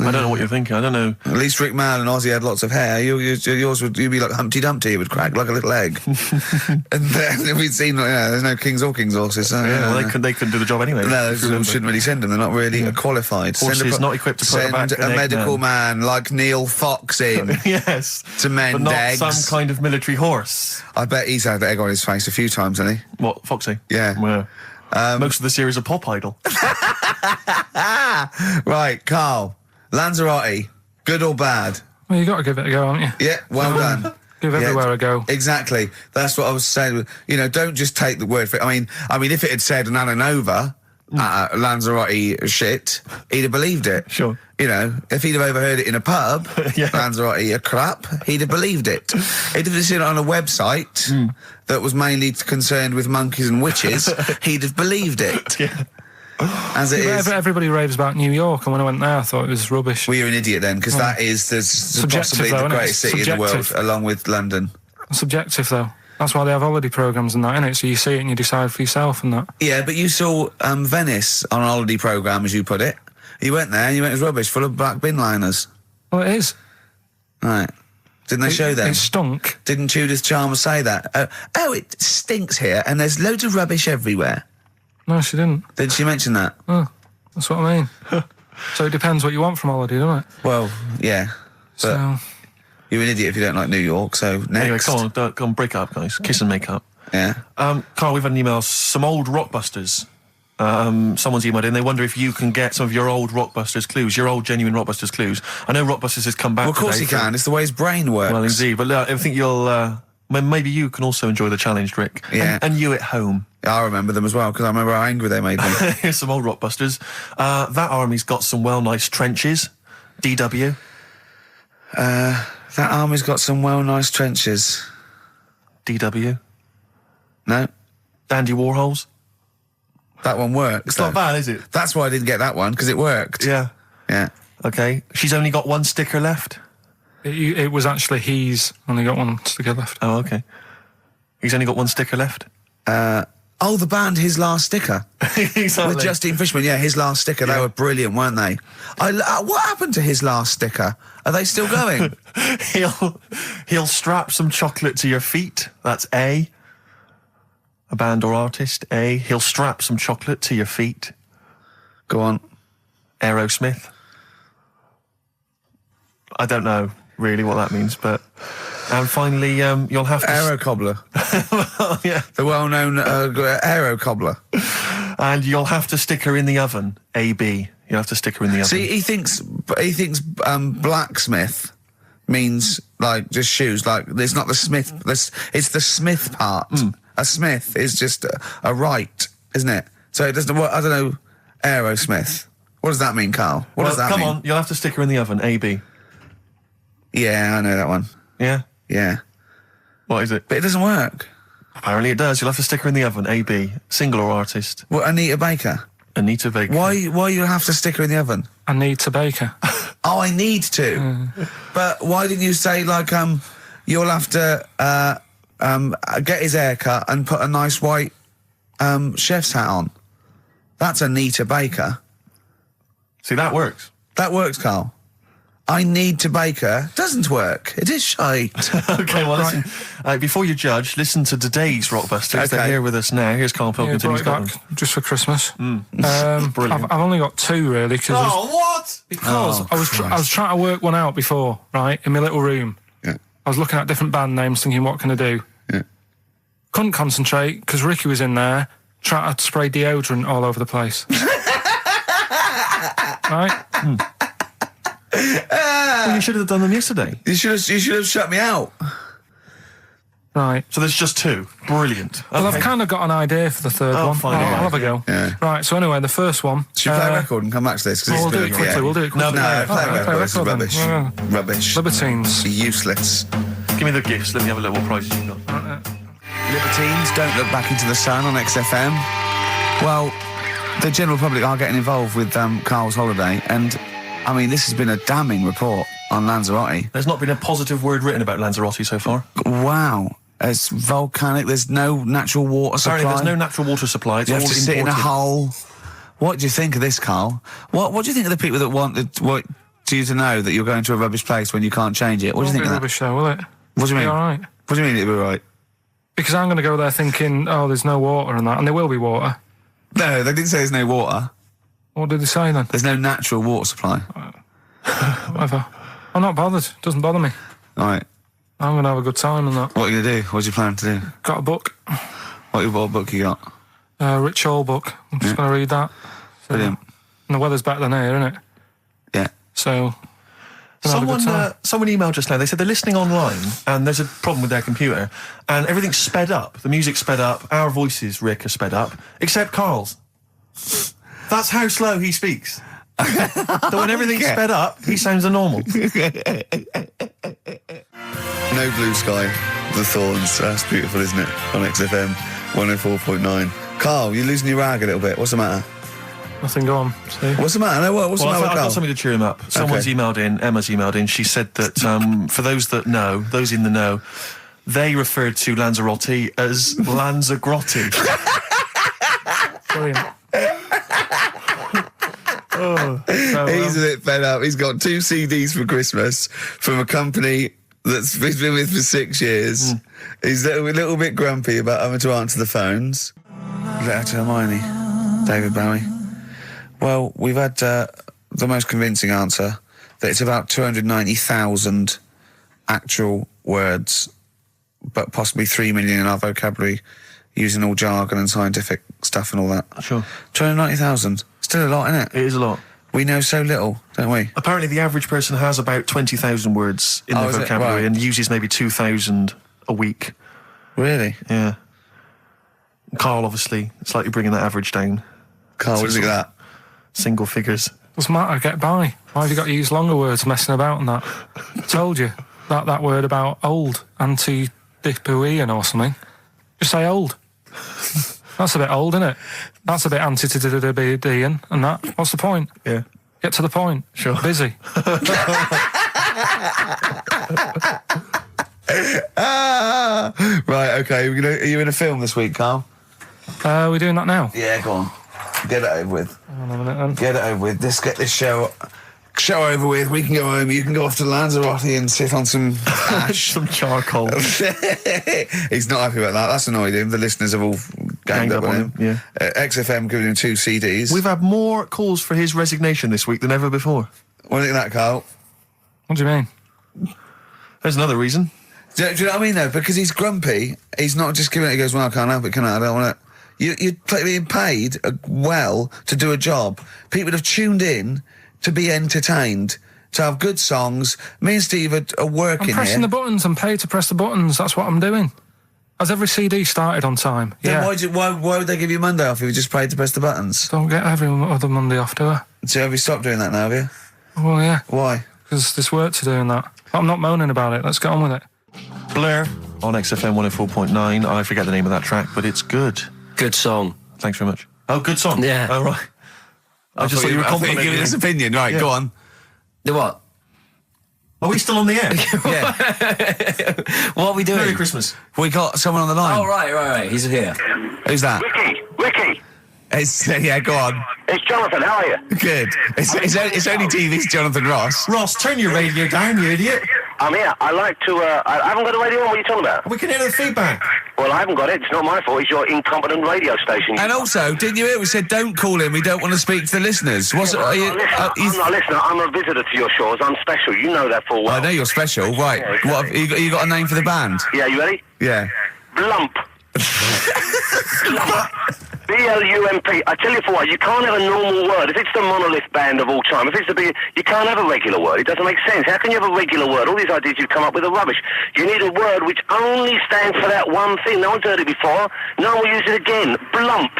I don't know what you're thinking. I don't know. At least Rick Mann and Ozzy had lots of hair. Yours would be like Humpty Dumpty. It would crack like a little egg. And then we'd seen, there's no kings or king's horses. So, well, they couldn't do the job anyway. No, they shouldn't really send them. They're not really qualified. Horses not equipped to put back a medical man like Neil Fox in. Yes. To mend but not eggs. Some kind of military horse. I bet he's had the egg on his face a few times, hasn't he? What, Foxy? Yeah. Well, most of the series are Pop Idol. Right, Carl. Lanzarote, good or bad? Well, you got to give it a go, haven't you? Yeah, well done. Give everywhere a go. Exactly. That's what I was saying. You know, don't just take the word for it. I mean, if it had said Ananova, Lanzarote shit, he'd have believed it. Sure. You know, if he'd have overheard it in a pub, Yeah. Lanzarote a crap, he'd have believed it. He'd have seen it on a website that was mainly concerned with monkeys and witches, he'd have believed it. Yeah. As it is. Everybody raves about New York, and when I went there, I thought it was rubbish. Well, you're an idiot then, because that is possibly the greatest city in the world, along with London. Subjective, though. That's why they have holiday programmes and that, innit? So you see it and you decide for yourself and that. Yeah, but you saw Venice on a holiday programme, as you put it. You went there and you went, it was rubbish, full of black bin liners. Well, it is. Right. Didn't they show them? It stunk. Didn't Judith Chalmers say that? Oh, it stinks here and there's loads of rubbish everywhere. No, she didn't. Did she mention that? Oh, that's what I mean. So it depends what you want from holiday, doesn't it? Well, yeah. But So... you're an idiot if you don't like New York, so next. Anyway, come on, break up, guys. Kiss and make up. Yeah. Carl, we've had an email. Some old Rockbusters. Someone's emailed in. They wonder if you can get some of your old Rockbusters clues, your old genuine Rockbusters clues. I know Rockbusters has come back. Well, of course he can. It's the way his brain works. Well, indeed. But I think you'll... maybe you can also enjoy the challenge, Rick. Yeah. And you at home. I remember them as well, because I remember how angry they made me. Here's some old Rockbusters. That army's got some nice trenches. DW. That army's got some nice trenches. DW. No. Dandy Warhols. That one works. It's not bad, is it? That's why I didn't get that one, because it worked. Yeah. Yeah. Okay. She's only got one sticker left. It was actually he's only got one sticker left. Oh, okay. He's only got one sticker left. The band His Last Sticker. Exactly. With Justine Fishman, His Last Sticker. They were brilliant, weren't they? What happened to His Last Sticker? Are they still going? He'll strap some chocolate to your feet. That's A. A band or artist. A. He'll strap some chocolate to your feet. Go on. Aerosmith. I don't know really what that means, but... And finally, you'll have to... Aero Cobbler. Well, yeah. The well-known Aero Cobbler. And you'll have to stick her in the oven. AB. You'll have to stick her in the oven. See, he thinks blacksmith means, like, just shoes. Like, it's not the smith. It's the smith part. A smith is just a right, isn't it? So it doesn't... I don't know... Aerosmith. What does that mean, Carl? What does that mean? Come on, you'll have to stick her in the oven. AB. Yeah, I know that one. Yeah? Yeah. What is it? But it doesn't work. Apparently it does. You'll have to stick her in the oven. AB. Single or artist? What, Anita Baker? Anita Baker. Why you have to stick her in the oven? Anita Baker. Oh, I need to. But why didn't you say, like, you'll have to get his hair cut and put a nice white chef's hat on? That's Anita Baker. See, that works. That works, Carl. I need to bake her. Doesn't work. It is shite. Okay, well, listen. Before you judge, listen to today's Rockbusters. Okay. They're here with us now. Here's Karl Pilkington. He's got back just for Christmas. Brilliant. I've only got two, really. What? Because I was trying to work one out before, right, in my little room. Yeah. I was looking at different band names, thinking, what can I do? Yeah. Couldn't concentrate, because Ricky was in there, trying to spray deodorant all over the place. Right? Well, you should have done them yesterday. You should have shut me out. Right. So there's just two. Brilliant. Well, Okay. I've kind of got an idea for the third one. fine, I'll yeah. have a go. Yeah. Right, so anyway, the first one... Should we play a record and come back to this? 'Cause We'll it's do been it quickly, we'll do it quickly. No, play a record. This is then. rubbish. Yeah. Rubbish. Libertines. Useless. Give me the gifts. Let me have a look what prizes you got. Libertines, Don't Look Back Into the Sun on XFM. Well, the general public are getting involved with Carl's holiday, and, I mean, this has been a damning report on Lanzarote. There's not been a positive word written about Lanzarote so far. Wow. It's volcanic, there's no natural water supply. Apparently there's no natural water supply. It's You all have to sit in a imported. hole. What do you think of this, Carl? What do you think of the people that want you to know that you're going to a rubbish place when you can't change it? What do you think of that? Rubbish show, will it? What do you mean? Be all right. What do you mean it'll be right? Because I'm going to go there thinking, oh, there's no water and that, and there will be water. No, they didn't say there's no water. What did they say then? There's no natural water supply. Whatever. I'm not bothered. Doesn't bother me. All right. I'm going to have a good time and that. What are you going to do? What do you plan to do? Got a book. What book you got? Rich Hall book. I'm just going to read that. Brilliant. And the weather's better than here, isn't it? Yeah. So... Someone emailed just now. They said they're listening online and there's a problem with their computer and everything's sped up. The music's sped up. Our voices, Rick, are sped up. Except Carl's. That's how slow he speaks. So when everything's sped up, he sounds a normal. No Blue Sky, The Thorns. That's beautiful, isn't it? On XFM 104.9. Carl, you're losing your rag a little bit. What's the matter? Nothing, go on. See? What's the matter? No, what's the matter with I've Carl? got something to cheer him up. Someone's emailed in, Emma's emailed in, she said that for those that know, those in the know, they referred to Lanzarote as Lanzagrotte. Brilliant. He's a bit fed up. He's got 2 CDs for Christmas from a company that's he's been with for 6 years. He's a little bit grumpy about having to answer the phones. Letter to Hermione. David Bowie. Well, we've had the most convincing answer that it's about 290,000 actual words, but possibly 3 million in our vocabulary, using all jargon and scientific stuff and all that. Sure. 290,000. Still a lot, isn't it? It is a lot. We know so little, don't we? Apparently the average person has about 20,000 words in their is it? vocabulary Right. and uses maybe 2,000 a week. Really? Yeah. Carl, obviously, slightly bringing that average down. Carl, what do you think of that? Single figures. What's the matter? Get by. Why have you got to use longer words messing about and that? Told you. That word about old. Anti-dipuian or something. Just say old. That's a bit old, isn't it? That's a bit anti-Ian and that. What's the point? Yeah. Get to the point. Sure. Busy. Right, okay. Are you in a film this week, Carl? We're doing that now. Yeah, go on. Get it over with. Hang on a minute then. Get it over with. Let's get this show over with. We can go home. You can go off to Lanzarote and sit on some ash. Some charcoal. He's not happy about that. That's annoyed him. The listeners have all ganged up on him. Yeah. XFM giving him 2 CDs. We've had more calls for his resignation this week than ever before. What do you think of that, Carl? What do you mean? There's another reason. Do you know what I mean, though? Because he's grumpy. He's not just giving it. He goes, well, I can't help it, can I? I don't want it. You're being paid well to do a job. People have tuned in to be entertained, to have good songs. Me and Steve are working here. I'm pressing the buttons. I'm paid to press the buttons. That's what I'm doing. Has every CD started on time? Then Yeah. why would they give you Monday off if you just paid to press the buttons? Don't get every other Monday off, do I? So have you stopped doing that now, have you? Well, yeah. Why? Because there's work to do in that. I'm not moaning about it. Let's get on with it. Blur on XFM 104.9. I forget the name of that track, but it's good. Good song. Thanks very much. Oh, good song. Yeah. Oh, right. I just thought you were complimenting giving his opinion. Right, Yeah. go on. The what? Are we still on the air? Yeah. What are we doing? Merry Christmas. We got someone on the line. Oh, right. He's here. Who's that? Ricky, Yeah, go on. it's Jonathan. How are you? Good. It's only TV's Jonathan Ross. Ross, turn your radio down, you idiot. I'm here. I like to. I haven't got a radio on. What are you talking about? We can hear the feedback. Well, I haven't got it. It's not my fault. It's your incompetent radio station. And also, didn't you hear we said don't call him, we don't want to speak to the listeners? I'm not a listener. I'm a visitor to your shores. I'm special. You know that full well. I know you're special, right. Yeah, exactly. What have you got a name for the band? Yeah, you ready? Yeah. Blump. B-L-U-M-P. I tell you for what, you can't have a normal word. If it's the monolith band of all time, if it's the big, you can't have a regular word. It doesn't make sense. How can you have a regular word? All these ideas you've come up with are rubbish. You need a word which only stands for that one thing. No one's heard it before. No one will use it again. Blump.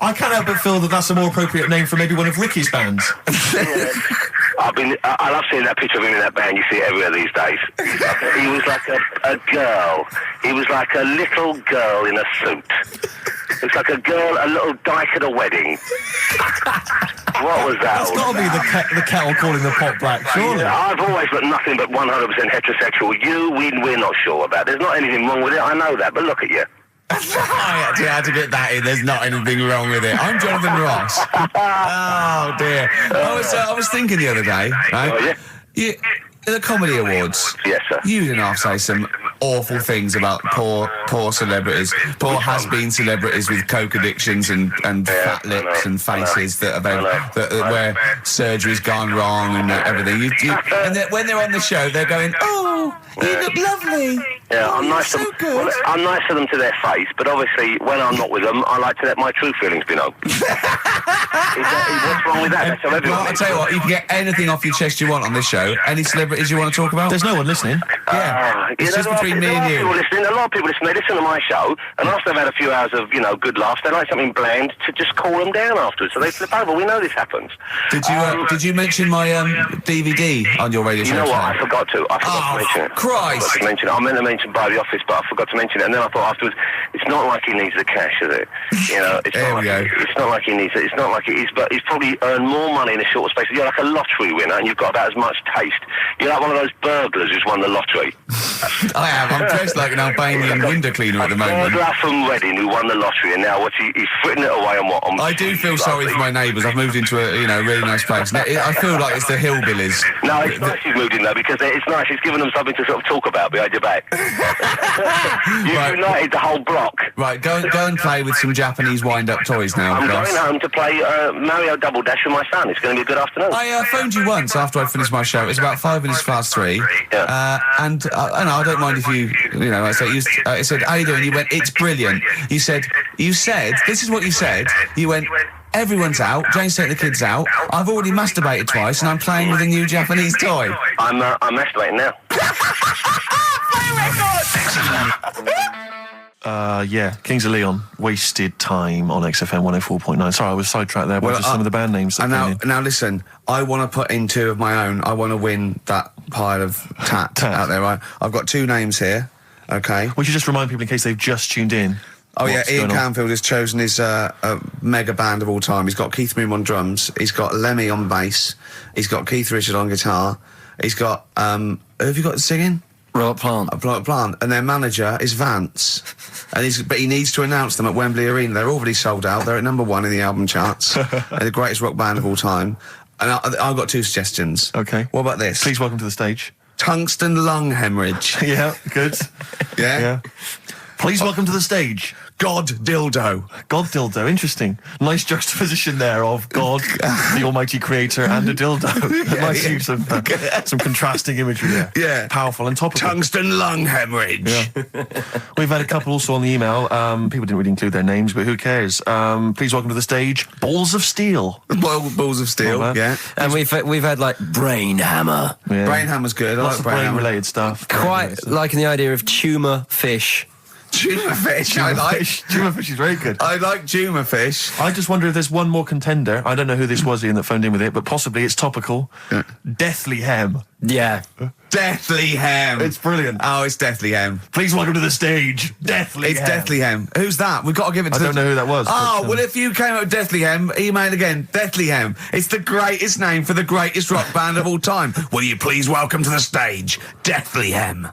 I can't help but feel that that's a more appropriate name for maybe one of Ricky's bands. Yeah. I love seeing that picture of him in that band. You see it everywhere these days. He was like a girl. He was like a little girl in a suit. It's like a little dyke at a wedding. What was that? That's got to be the kettle calling the pot black, surely. Yeah, I've always got nothing but 100% heterosexual. We're not sure about. There's not anything wrong with it. I know that, but look at you. I actually had to get that in. There's not anything wrong with it. I'm Jonathan Ross. Oh, dear. I was thinking the other day, right? Oh, yeah. The Comedy Awards. Yes, sir. You didn't have to say some awful things about poor celebrities, poor has-been celebrities with coke addictions and fat lips and faces that where surgery's gone wrong and everything. And when they're on the show, they're going, "Oh, you look lovely." Yeah, I'm nice to them. Well, I'm nice to them to their face, but obviously when I'm not with them, I like to let my true feelings be known. What's wrong with that? That's how everyone. Well, I'll tell you what, you can get anything off your chest you want on this show. Any celebrities you want to talk about? There's no one listening. Yeah, it's just between me and you. A lot of people listen. They listen to my show, and after they've had a few hours of good laughs, they like something bland to just cool them down afterwards. So they flip over. We know this happens. Did you mention my DVD on your radio show? You know what? I forgot to mention it. Christ! I meant to mention by the office, but I forgot to mention it. And then I thought afterwards, it's not like he needs the cash, is it? It's not like he needs it. It's not like it is, but he's probably earned more money in a short space. You're like a lottery winner, and you've got about as much taste. You're like one of those burglars who's won the lottery. I am. I'm dressed like an Albanian window cleaner at the moment. Burglar from Reading who won the lottery, and now he's fritting it away on what? I do feel sorry for my neighbours. I've moved into a really nice place. I feel like it's the hillbillies. No, it's nice you've moved in though, because it's nice. It's given them something to sort of talk about behind your back. You've united the whole block. Right, go and play with some Japanese wind-up toys now. I'm going home to play Mario Double Dash with my son. It's going to be a good afternoon. I phoned you once after I finished my show. It's about 5 minutes past 3. Yeah. And I don't mind if I said, how you doing? You went, it's brilliant. You said, this is what you said. You went, everyone's out. Jane's taking the kids out. I've already masturbated twice, and I'm playing with a new Japanese toy. I'm masturbating now. Kings of Leon, Wasted Time on XFM 104.9. Sorry, I was sidetracked there by just some of the band names. Now listen, I want to put in 2 of my own. I want to win that pile of tat out there, right? I've got 2 names here, okay? We should just remind people in case they've just tuned in. Oh yeah, what's Ian going on. Canfield has chosen his mega band of all time. He's got Keith Moon on drums. He's got Lemmy on bass. He's got Keith Richard on guitar. He's got who have you got singing? Robert Plant. Robert Plant, and their manager is Vance. But he needs to announce them at Wembley Arena. They're already sold out. They're at number 1 in the album charts. They're the greatest rock band of all time. And I've got 2 suggestions. Okay. What about this? Please welcome to the stage. Tungsten lung hemorrhage. Yeah, good. Yeah? Please welcome to the stage. God dildo. God dildo, interesting. Nice juxtaposition there of God, the Almighty Creator, and a dildo. Nice use of some contrasting imagery there. Yeah. Powerful and topical. Tungsten lung hemorrhage. Yeah. We've had a couple also on the email. People didn't really include their names, but who cares? Please welcome to the stage, Balls of Steel. Balls of Steel, yeah. And we've had like Brain Hammer. Yeah. Brain Hammer's good. I Lots like of Brain Hammer. brain-related stuff. Quite liking the idea of tumour fish. Tuna fish, I like. Tuna fish is very good. I like tuna fish. I just wonder if there's one more contender. I don't know who this was, Ian, that phoned in with it, but possibly it's topical. Deathly Hem. Yeah. Deathly Hem. It's brilliant. Oh, it's Deathly Hem. Please welcome to the stage, Deathly It's Hem. Deathly Hem. Who's that? We've got to give it to I don't know who that was. Oh, but, well, if you came up with Deathly Hem, email again. Deathly Hem. It's the greatest name for the greatest rock band of all time. Will you please welcome to the stage, Deathly Hem.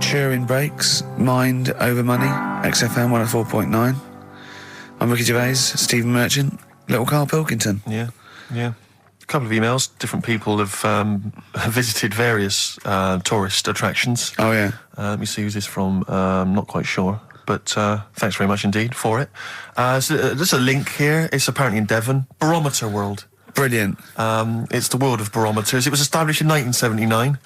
Turing Breaks, Mind Over Money, XFM 104.9. I'm Ricky Gervais, Stephen Merchant, little Karl Pilkington. Yeah. A couple of emails. Different people have visited various tourist attractions. Oh, yeah. Let me see who's this from. I'm not quite sure. But thanks very much indeed for it. So there's a link here. It's apparently in Devon. Barometer World. Brilliant. It's the world of barometers. It was established in 1979.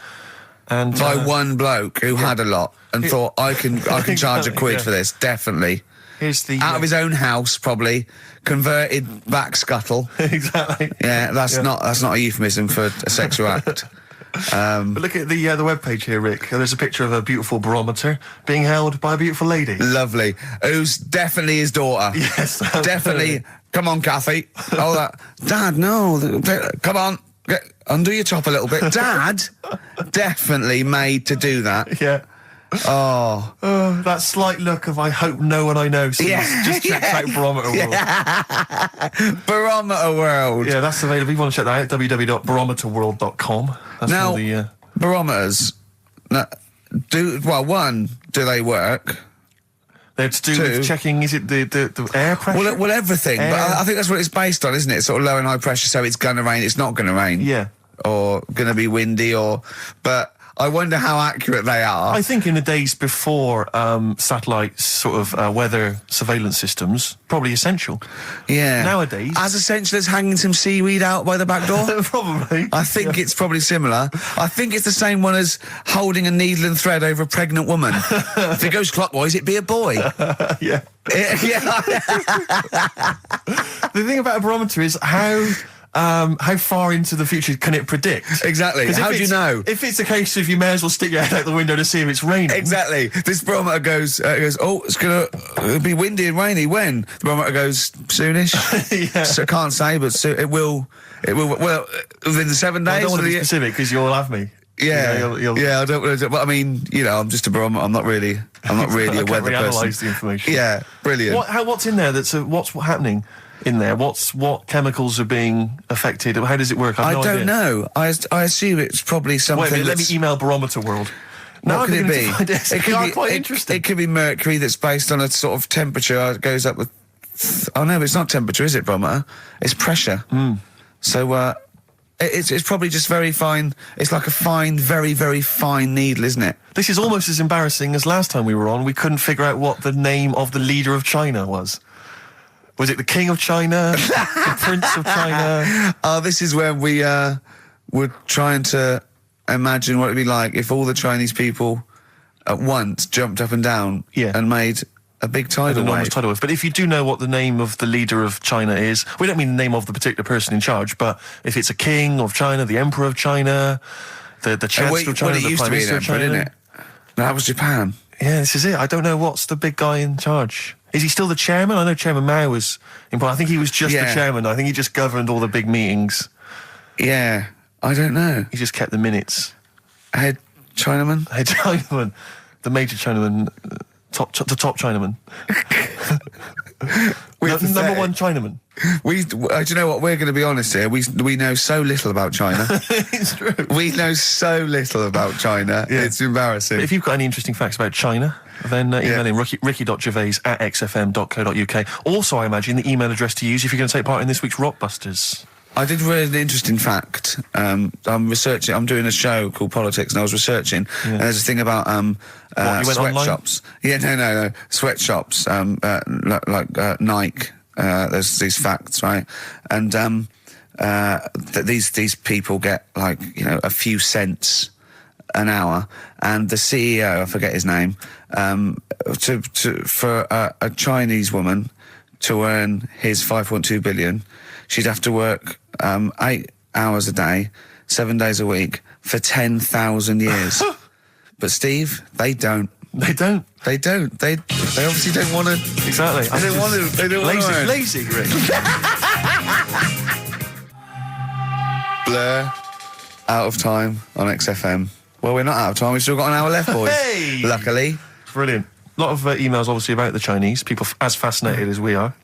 And By one bloke who had a lot and thought, I can charge a quid for this, definitely. Here's the out of his own house, probably converted back scuttle. Exactly. Yeah, that's not a euphemism for a sexual act. But look at the webpage here, Rick. There's a picture of a beautiful barometer being held by a beautiful lady. Lovely. Who's definitely his daughter. Yes, definitely. Come on, Kathy. Oh, that. Dad, no. Come on. Undo your top a little bit. Dad, definitely made to do that. Yeah. Oh, that slight look of I hope no one I know sees. Yeah. Just check out Barometer World. Barometer World. Yeah, that's available. If you want to check that out, www.barometerworld.com. That's now, all the barometers. Do they work? They're to do with checking, is it the air pressure? Well, everything. But I think that's what it's based on, isn't it? Sort of low and high pressure, so it's going to rain, it's not going to rain. Yeah. Or going to be windy, but I wonder how accurate they are. I think in the days before satellite sort of weather surveillance systems, probably essential. Yeah. Nowadays. As essential as hanging some seaweed out by the back door? Probably. I think it's probably similar. I think it's the same one as holding a needle and thread over a pregnant woman. If it goes clockwise, it'd be a boy. Yeah. Yeah. The thing about a barometer is how far into the future can it predict? Exactly. How do you know? If it's a case of you may as well stick your head out the window to see if it's raining. Exactly. This barometer goes, oh, it's going to be windy and rainy. When? The barometer goes, soonish. Yeah. So I can't say, but it will, well, within the 7 days. I don't want to be specific because you'll have me. Yeah, you'll yeah. I don't want to. But I mean, I'm just a barometer. I'm not really a weather person. Analyse the information. Yeah, brilliant. What's in there? What's happening in there? What chemicals are being affected? How does it work? I don't know. I assume it's probably something. Wait a minute, let me email Barometer World. What could it be? It could be quite interesting. It could be mercury that's based on a sort of temperature. It goes up with. Oh no, but it's not temperature, is it, barometer? It's pressure. So it's probably just very fine. It's like a fine, very, very fine needle, isn't it? This is almost as embarrassing as last time we were on. We couldn't figure out what the name of the leader of China was. Was it the King of China? The Prince of China? Oh, this is when we were trying to imagine what it'd be like if all the Chinese people at once jumped up and down and made a big tidal wave. Tidal wave. But if you do know what the name of the leader of China is, we don't mean the name of the particular person in charge, but if it's a king of China, the emperor of China, the chancellor of China, the prime minister of China, didn't it? No, that was Japan. Yeah, this is it. I don't know what's the big guy in charge. Is he still the chairman? I know Chairman Mao was important. I think he was just the chairman. I think he just governed all the big meetings. Yeah, I don't know. He just kept the minutes. Head Chinaman? Head Chinaman. The major Chinaman. The top Chinaman. Number one Chinaman. Do you know what? We're going to be honest here. We know so little about China. It's true. We know so little about China. Yeah. It's embarrassing. But if you've got any interesting facts about China, then email in ricky.gervais@xfm.co.uk. Also, I imagine the email address to use if you're going to take part in this week's Rockbusters. I did read an interesting fact. I'm researching. I'm doing a show called Politics, and I was researching. And there's a thing about sweatshops. Yeah, no, sweatshops. Like Nike. There's these facts, right? And these people get like a few cents an hour, and the CEO, I forget his name, for a Chinese woman to earn his 5.2 billion, she'd have to work 8 hours a day, 7 days a week for 10,000 years. But Steve, they don't. They don't. They obviously don't want to. Exactly. They don't want to. They don't want to. Lazy, Rick. Blur, out of time on XFM. Well, we're not out of time. We've still got an hour left, boys. Hey! Luckily. Brilliant. A lot of emails, obviously, about the Chinese. People as fascinated as we are.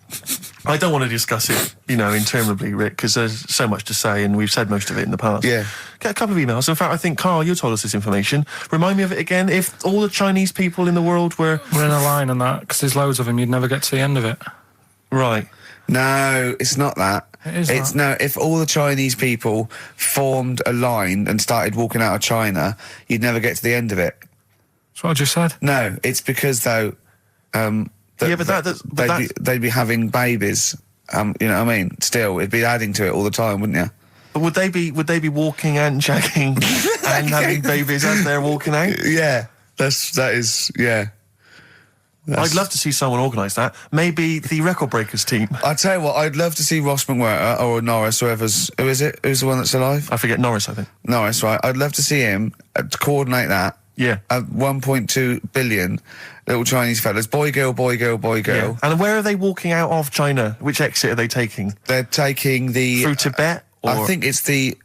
I don't want to discuss it, interminably, Rick, because there's so much to say, and we've said most of it in the past. Yeah. Get a couple of emails. In fact, I think, Carl, you told us this information. Remind me of it again. If all the Chinese people in the world were in a line on that, because there's loads of them, you'd never get to the end of it. Right. No, it's not that. It's no. If all the Chinese people formed a line and started walking out of China, you'd never get to the end of it. That's what I just said. No, it's because though. They'd be having babies. You know what I mean? Still, it'd be adding to it all the time, wouldn't you? But would they be walking and shagging and having babies as they're walking out? Yeah, that is. I'd love to see someone organise that. Maybe the Record Breakers team. I tell you what, I'd love to see Ross McWhirter or Norris, who is it? Who's the one that's alive? I forget Norris, I think. Norris, right? I'd love to see him to coordinate that. Yeah. 1.2 billion little Chinese fellas. Boy, girl, boy, girl, boy, girl. Yeah. And where are they walking out of China? Which exit are they taking? They're taking the... Through Tibet? Or? I think it's the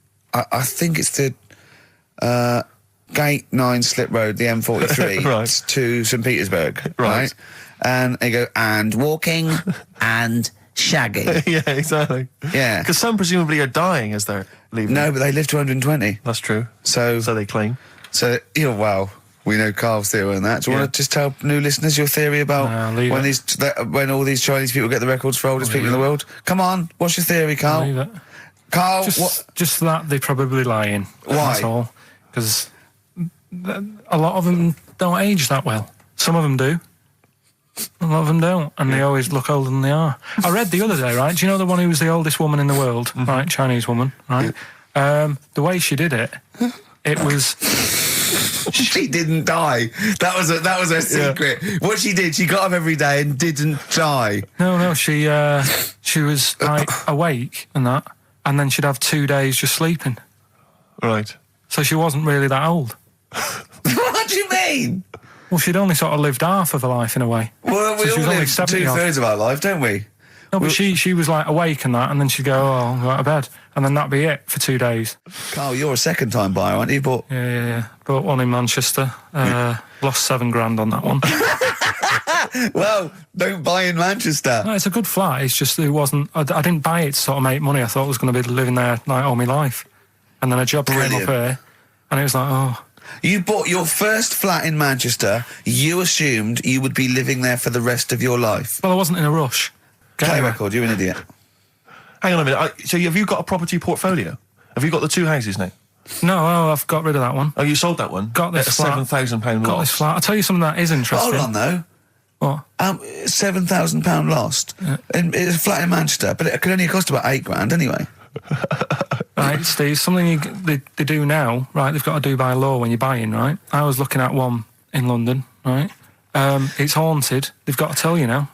Gate 9 Slip Road, the M43, right. to St. Petersburg. Right. And they go, and walking and shagging. Yeah, exactly. Yeah. Because some presumably are dying as they're leaving. No, but they live to 120. That's true. So they claim. So, well, we know Carl's theory on that. Do you want to just tell new listeners your theory about when all these Chinese people get the records for oldest people in the world? Come on, what's your theory, Carl? Leave it. Carl, just that they're probably lying. Why? That's all. Because a lot of them don't age that well. Some of them do. A lot of them don't, and they always look older than they are. I read the other day, right? Do you know the one who was the oldest woman in the world, right? Chinese woman, right? The way she did it, it was... She didn't die. That was her secret. Yeah. What she did, she got up every day and didn't die. No, she was like awake and that, and then she'd have 2 days just sleeping. Right. So she wasn't really that old. What do you mean? Well, she'd only sort of lived half of her life in a way. Well, we all live 2/3 of our life, don't we? No, but she was like awake and that, and then she'd go, I'll go out of bed. And then that'd be it for 2 days. Carl, you're a second-time buyer, aren't you? Yeah. Bought one in Manchester. Lost $7,000 on that one. Well, don't buy in Manchester. No, it's a good flat. It's just it wasn't... I didn't buy it to sort of make money. I thought I was going to be living there like all my life. And then a job came up here, and it was like, oh... You bought your first flat in Manchester. You assumed you would be living there for the rest of your life. Well, I wasn't in a rush. Play record, you're an idiot. Hang on a minute. So have you got a property portfolio? Have you got the 2 houses now? No, I've got rid of that one. Oh, you sold that one? Got this flat. £7,000 loss. Got this flat. I'll tell you something that is interesting. Hold on, though. What? £7,000 lost. Yeah. It's a flat in Manchester, but it could only cost about £8,000 anyway. Right, Steve, something they do now, right, they've got to do by law when you're buying, right? I was looking at one in London, right? It's haunted. They've got to tell you now.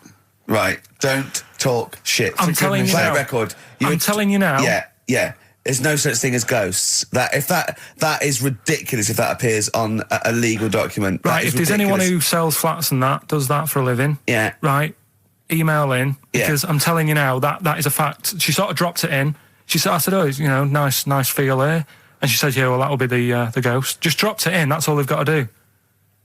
Right, don't talk shit. I'm telling you now. Play a record. I'm telling you now. Yeah. There's no such thing as ghosts. That is ridiculous if that appears on a legal document. Right, if there's anyone who sells flats and that, does that for a living. Yeah. Right, email in, because I'm telling you now, that is a fact. She sort of dropped it in. I said, oh, nice feel here. And she said, yeah, well, that'll be the ghost. Just dropped it in, that's all they've got to do.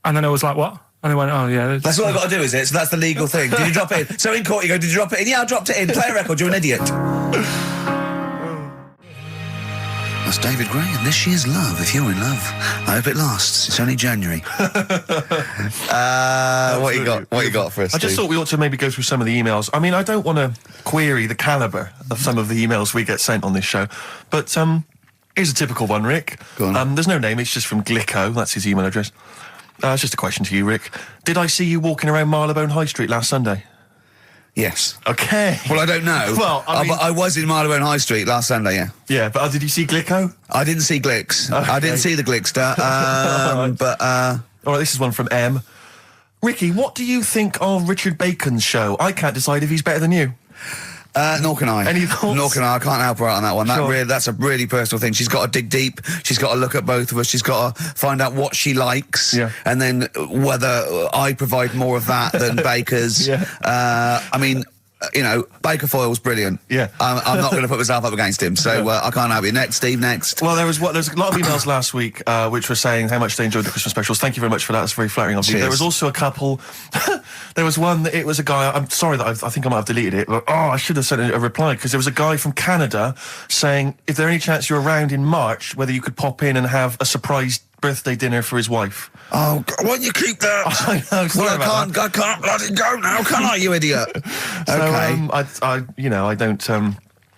And then I was like, what? And they went, oh, yeah. That's all I've got to do, is it? So that's the legal thing. Did you drop it in? So in court you go, did you drop it in? Yeah, I dropped it in. Play a record, you're an idiot. That's David Gray, and this year's Love, if you're in love. I hope it lasts. It's only January. What you got for us, I just Steve? thought we ought to maybe go through some of the emails. I mean, I don't want to query the calibre of some of the emails we get sent on this show, but here's a typical one, Rick. Go on. There's no name, it's just from Glicko, that's his email address. It's just a question to you, Rick. Did I see you walking around Marylebone High Street last Sunday? Yes. Okay. Well, I don't know. Well, I mean... I was in Marylebone High Street last Sunday, yeah. Yeah, but did you see Glicko? I didn't see Glicks. Okay. I didn't see the Glickster. But all right, this is one from M. Ricky, what do you think of Richard Bacon's show? I can't decide if he's better than you. Nor can I. Any thoughts? Nor can I can't help her out on that one. Sure. That's a really personal thing. She's got to dig deep. She's got to look at both of us. She's got to find out what she likes. Yeah. And then whether I provide more of that than Baker's. Yeah. I mean, you know, Baker Foyle's brilliant. Yeah. I'm not going to put myself up against him, so I can't help you. Next, Steve, next. Well, there's a lot of emails last week which were saying how much they enjoyed the Christmas specials. Thank you very much for that. It's very flattering of you. Cheers. There was also a couple... there was one that it was a guy... I'm sorry that I think I might have deleted it, but I should have sent a reply, because there was a guy from Canada saying, if there any chance you're around in March, whether you could pop in and have a surprise birthday dinner for his wife. Oh, why don't you keep that? I know, sorry about that. I can't let it go now, can I, you idiot? So, Okay. I don't...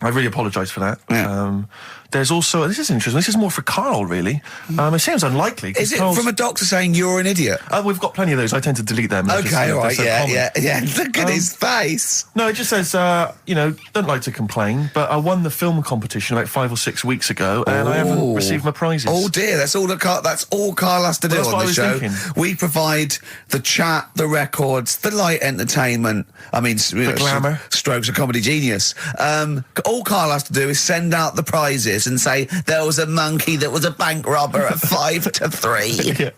I really apologise for that. Yeah. There's also... This is interesting. This is more for Carl, really. It seems unlikely. Is it from a doctor saying you're an idiot? We've got plenty of those. I tend to delete them. Okay, all right, yeah. Look at his face. No, it just says, don't like to complain, but I won the film competition about 5 or 6 weeks ago, and I haven't received my prizes. Oh dear, that's all Carl has to do on the show. We provide the chat, the records, the light entertainment. I mean, the glamour. Strokes of comedy genius. All Carl has to do is send out the prizes and say there was a monkey that was a bank robber at 5 to 3. Yeah.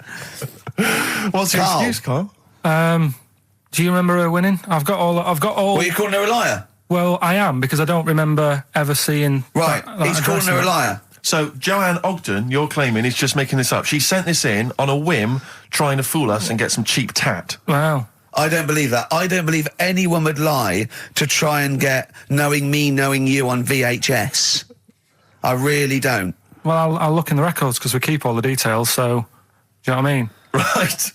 What's your excuse, Carl? Do you remember her winning? I've got all. Well, you calling her a liar? Well, I am, because I don't remember ever seeing. Right, he's calling her a liar. So, Joanne Ogden, you're claiming, is just making this up. She sent this in on a whim, trying to fool us and get some cheap tat. Wow. I don't believe that. I don't believe anyone would lie to try and get Knowing Me, Knowing You on VHS. I really don't. Well, I'll look in the records, because we keep all the details, so... Do you know what I mean? Right.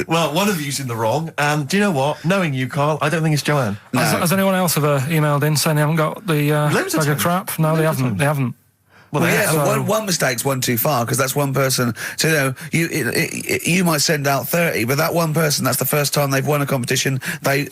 Well, one of you's in the wrong. Do you know what? Knowing you, Carl, I don't think it's Joanne. No. Has anyone else ever emailed in saying they haven't got the bag of crap? No, they haven't. They haven't. Well, yeah, one mistake's one too far, because that's one person. So, you might send out 30, but that one person, that's the first time they've won a competition. They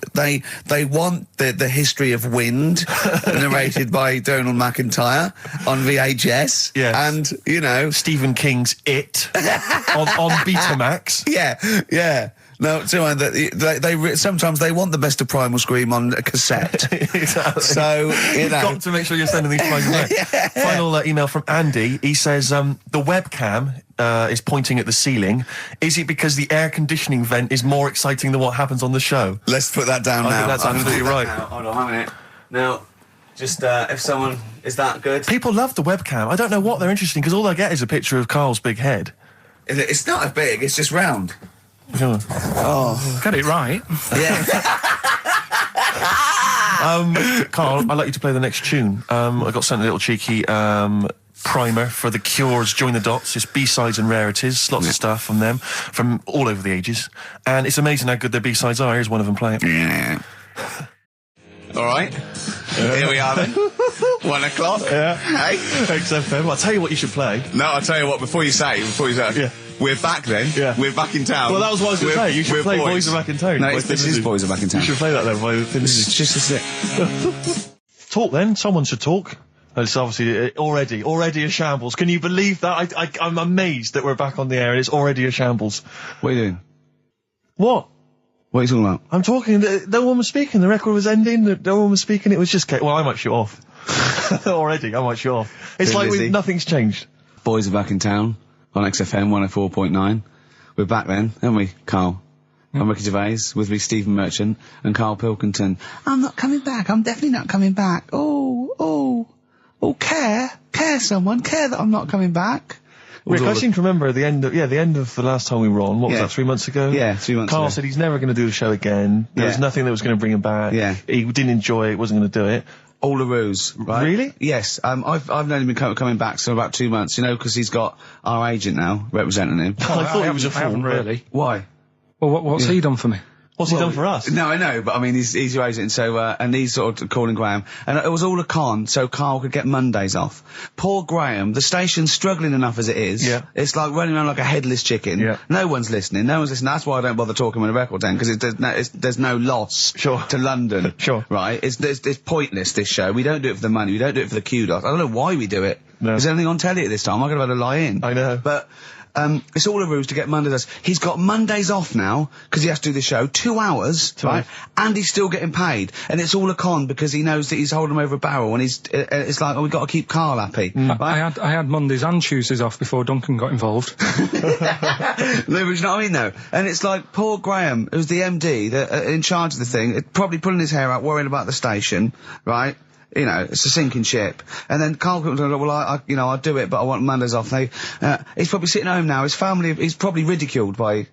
want the history of Wind narrated by Donald McIntyre on VHS. Yeah. And, Stephen King's It on Betamax. Yeah. No, sometimes they want the best of Primal Scream on a cassette. Exactly. So, You've got to make sure you're sending these prizes away. Yeah. Final email from Andy. He says, the webcam is pointing at the ceiling. Is it because the air conditioning vent is more exciting than what happens on the show? Let's put that down now. I think that's absolutely right. Hold on a minute. Now, just if someone... Is that good? People love the webcam. I don't know what they're interested in, because all they get is a picture of Carl's big head. It's not as big, it's just round. Oh, get it right. Yeah. Carl, I'd like you to play the next tune. I got sent a little cheeky primer for The Cure's Join the Dots. It's B-sides and rarities, lots of stuff from them, from all over the ages. And it's amazing how good their B-sides are. Here's one of them playing. Yeah. All right. Here we are then. 1 o'clock. Yeah. Hey. XFM. I'll tell you what you should play. No, I'll tell you what, before you say. Yeah. We're back then. Yeah. We're back in town. Well, that was what I was going to say. You should play Boys Are Back in Town. No, this is Boys Are Back in Town. You should play that then. It's just it. Talk then. Someone should talk. It's obviously already a shambles. Can you believe that? I'm amazed that we're back on the air and it's already a shambles. What are you doing? What? What are you talking about? I'm talking. No one was speaking. The record was ending. No one was speaking. It was just... Well, I might shoot off. Already, I might shoot off. It's like nothing's changed. Boys Are Back in Town on XFM 104.9. We're back then, aren't we, Carl? I'm Ricky Gervais, with me Stephen Merchant and Karl Pilkington. I'm not coming back. I'm definitely not coming back. Oh, care someone. Care that I'm not coming back. Rick, I seem to remember at the end of the last time we were on, what was that, 3 months ago? Yeah, 3 months Carl ago. said he's never going to do the show again. There was nothing that was going to bring him back. Yeah. He didn't enjoy it, wasn't going to do it. All a ruse, right? Really? Yes. I've known him been coming back for about 2 months, you know, because he's got our agent now representing him. I thought he was a fool. I haven't really. Why? Well, what's he done for me? What's he done for us? No, I know, but I mean, he's your agent, so, and he's sort of calling Graham. And it was all a con, so Carl could get Mondays off. Poor Graham, the station's struggling enough as it is. Yeah. It's like running around like a headless chicken. Yeah. No one's listening. That's why I don't bother talking on a record then, because there's no loss to London. Sure. Right? It's pointless, this show. We don't do it for the money. We don't do it for the kudos. I don't know why we do it. No. Is there anything on telly at this time? I could have had a lie in. I know. But, it's all a ruse to get Mondays. He's got Mondays off now, because he has to do the show, 2 hours, right? And he's still getting paid. And it's all a con, because he knows that he's holding him over a barrel, and it's like, we've got to keep Carl happy. Right? I had Mondays and Tuesdays off before Duncan got involved. No, but you know what I mean, though? And it's like, poor Graham, who's the MD, that in charge of the thing, probably pulling his hair out, worrying about the station, right? You know, it's a sinking ship. And then Karl comes along, well, I'll do it, but I want Mondays off. He's probably sitting home now. His family, he's probably ridiculed by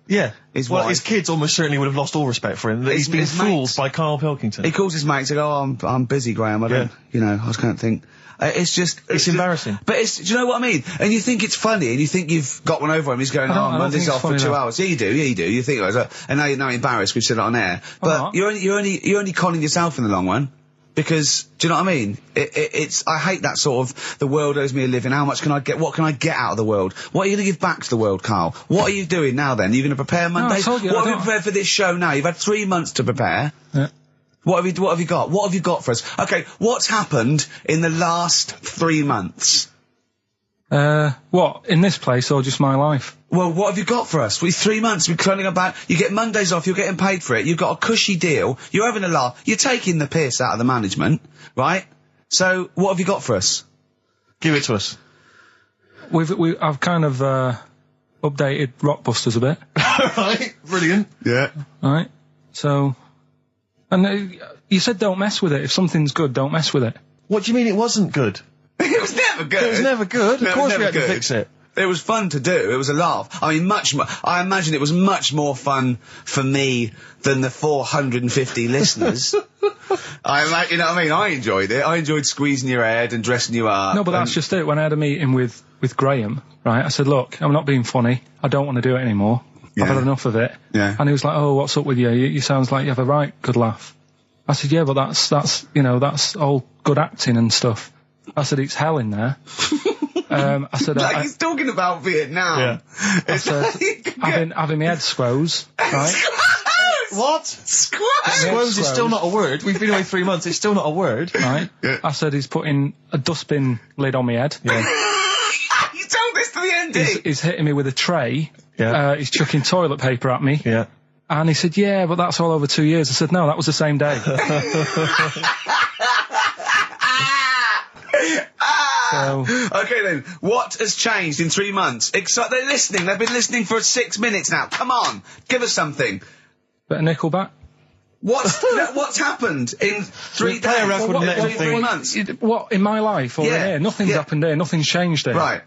his wife. His kids almost certainly would have lost all respect for him. That he's been fooled by Karl Pilkington. He calls his mates and goes, I'm busy, Graham. I don't, I just can't think. It's embarrassing. But do you know what I mean? And you think it's funny, and you think you've got one over him. He's going, Monday's off for 2 hours. Yeah, you do. You think, and now you're embarrassed we've said it on air. But you're only conning yourself in the long run. Because, do you know what I mean? I hate that sort of, the world owes me a living, what can I get out of the world? What are you going to give back to the world, Carl? What are you doing now then? Are you going to prepare Mondays? What have you prepared for this show now? You've had 3 months to prepare. Yeah. What have you got? What have you got for us? Okay, what's happened in the last 3 months? What? In this place or just my life? Well, what have you got for us? 3 months, we're cloning about, you get Mondays off, you're getting paid for it, you've got a cushy deal, you're having a laugh, you're taking the piss out of the management, right? So, what have you got for us? Give it to us. I've kind of, updated Rockbusters a bit. Right, brilliant. Yeah. Right, so, and you said don't mess with it. If something's good, don't mess with it. What do you mean it wasn't good? It was never good. It was never good. Of course we had to fix it. It was fun to do. It was a laugh. I mean, I imagine it was much more fun for me than the 450 listeners. You know what I mean? I enjoyed it. I enjoyed squeezing your head and dressing you up. No, but that's just it. When I had a meeting with Graham, right, I said, look, I'm not being funny. I don't want to do it anymore. Yeah. I've had enough of it. Yeah. And he was like, oh, what's up with you? You sounds like you have a right good laugh. I said, yeah, but that's all good acting and stuff. I said, it's hell in there. I said, he's talking about Vietnam. Yeah. I said, having my head squoze, right? What? Squoze is still not a word. We've been away 3 months. It's still not a word. Right. Yeah. I said, he's putting a dustbin lid on my head. Yeah. You told this to the MD. He's hitting me with a tray. Yeah. He's chucking toilet paper at me. Yeah. And he said, yeah, but that's all over 2 years. I said, no, that was the same day. So, okay then, what has changed in 3 months? They're listening, they've been listening for 6 minutes now. Come on, give us something. Bit of Nickelback. What's happened in 3 days? 3 months? What, in my life or in here? Nothing's happened here, nothing's changed here. Right.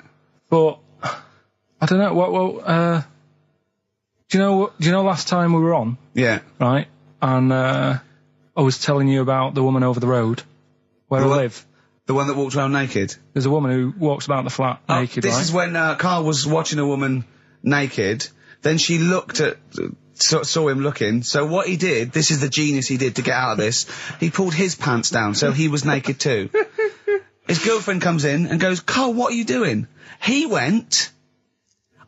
But, I don't know, do you know last time we were on? Yeah. Right? And, I was telling you about the woman over the road, where I live. The one that walks around naked? There's a woman who walks about the flat naked, This right? is when Carl was watching a woman naked, then she saw him looking, so what he did, this is the genius he did to get out of this, he pulled his pants down, so he was naked too. His girlfriend comes in and goes, Carl, what are you doing? He went,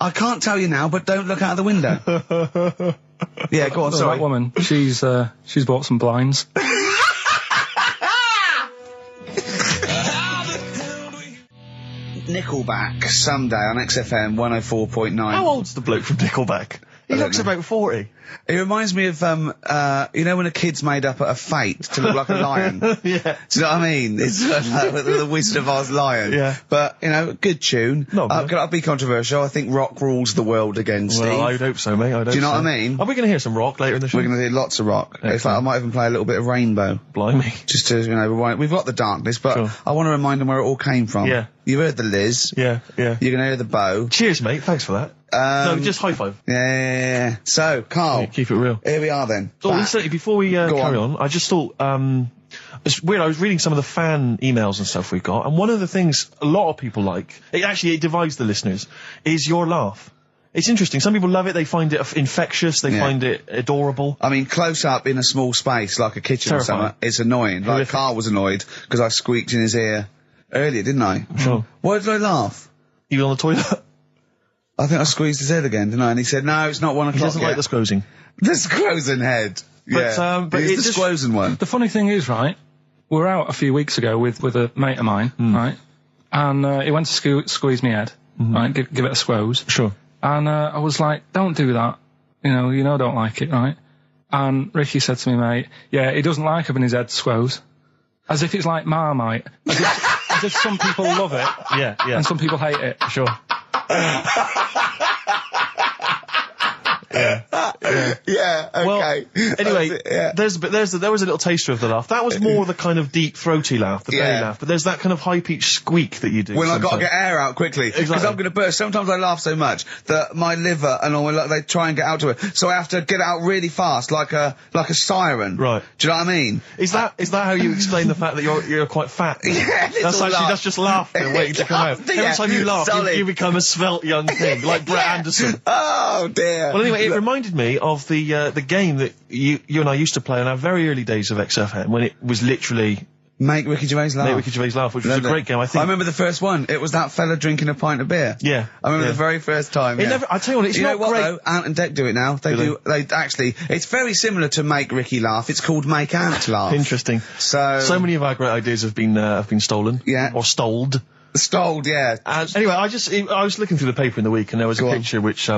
I can't tell you now, but don't look out of the window. Yeah, go on, sorry. That woman, she's bought some blinds. Nickelback, Sunday on XFM 104.9. How old's the bloke from Nickelback? He looks about 40. It reminds me of, you know when a kid's made up a fate to look like a lion? Yeah. Do you know what I mean? It's the Wizard of Oz lion. Yeah. But, good tune. No, I'll be controversial. I think rock rules the world again, Steve. Well, I'd hope so, mate. Do you know what I mean? Are we going to hear some rock later in the show? We're going to hear lots of rock. Excellent. In fact, I might even play a little bit of Rainbow. Blimey. Just to, rewind. We've got the darkness, but Sure. I want to remind them where it all came from. Yeah. You heard the Liz. Yeah. You're going to hear the Bo. Cheers, mate. Thanks for that. No, just high five. Yeah. So, Carl. Yeah, keep it real. Here we are then. Oh, incidentally, before we carry on, I just thought, it's weird, I was reading some of the fan emails and stuff we've got, and one of the things a lot of people like, it divides the listeners, is your laugh. It's interesting. Some people love it, they find it infectious, they find it adorable. I mean, close up in a small space, like a kitchen or something, it's annoying. Like, Carl was annoyed because I squeaked in his ear earlier, didn't I? Sure. Why did I laugh? You on the toilet? I think I squeezed his head again, didn't I? And he said, no, it's not 1 o'clock He doesn't like the squozing. The squozing head. Yeah. But it's the squozing one. The funny thing is, right, we were out a few weeks ago with a mate of mine, right, and he went to squeeze me head, right, give it a squoze. Sure. And I was like, don't do that. You know, I don't like it, right? And Ricky said to me, mate, yeah, he doesn't like having his head squoze. As if it's like Marmite. As if some people love it. Yeah. And some people hate it. Sure. Yeah, okay. Well, anyway, there was a little taster of the laugh. That was more the kind of deep, throaty laugh, the belly laugh. But there's that kind of high-pitched squeak that you do. When I've got to get air out quickly. Because I'm going to burst. Sometimes I laugh so much that my liver and all, they try and get out to it. So I have to get it out really fast, like a siren. Right. Do you know what I mean? Is that how you explain the fact that you're quite fat? Yeah, that's just laughter waiting to come out. Every time you laugh, you become a svelte young thing, like Brett Anderson. Oh, dear. Well, anyway, it reminded me of the game that you and I used to play in our very early days of XFM, when it was literally Make Ricky Gervais Laugh. Which was a great game, I think. I remember the first one. It was that fella drinking a pint of beer. Yeah. I remember the very first time. I tell you what, it's not great. Though? Ant and Dec do it now. They actually, it's very similar to Make Ricky Laugh. It's called Make Ant Laugh. Interesting. So many of our great ideas have been stolen. Yeah. Or stoled. Stoled, yeah. Anyway, I was looking through the paper in the week, and there was a picture which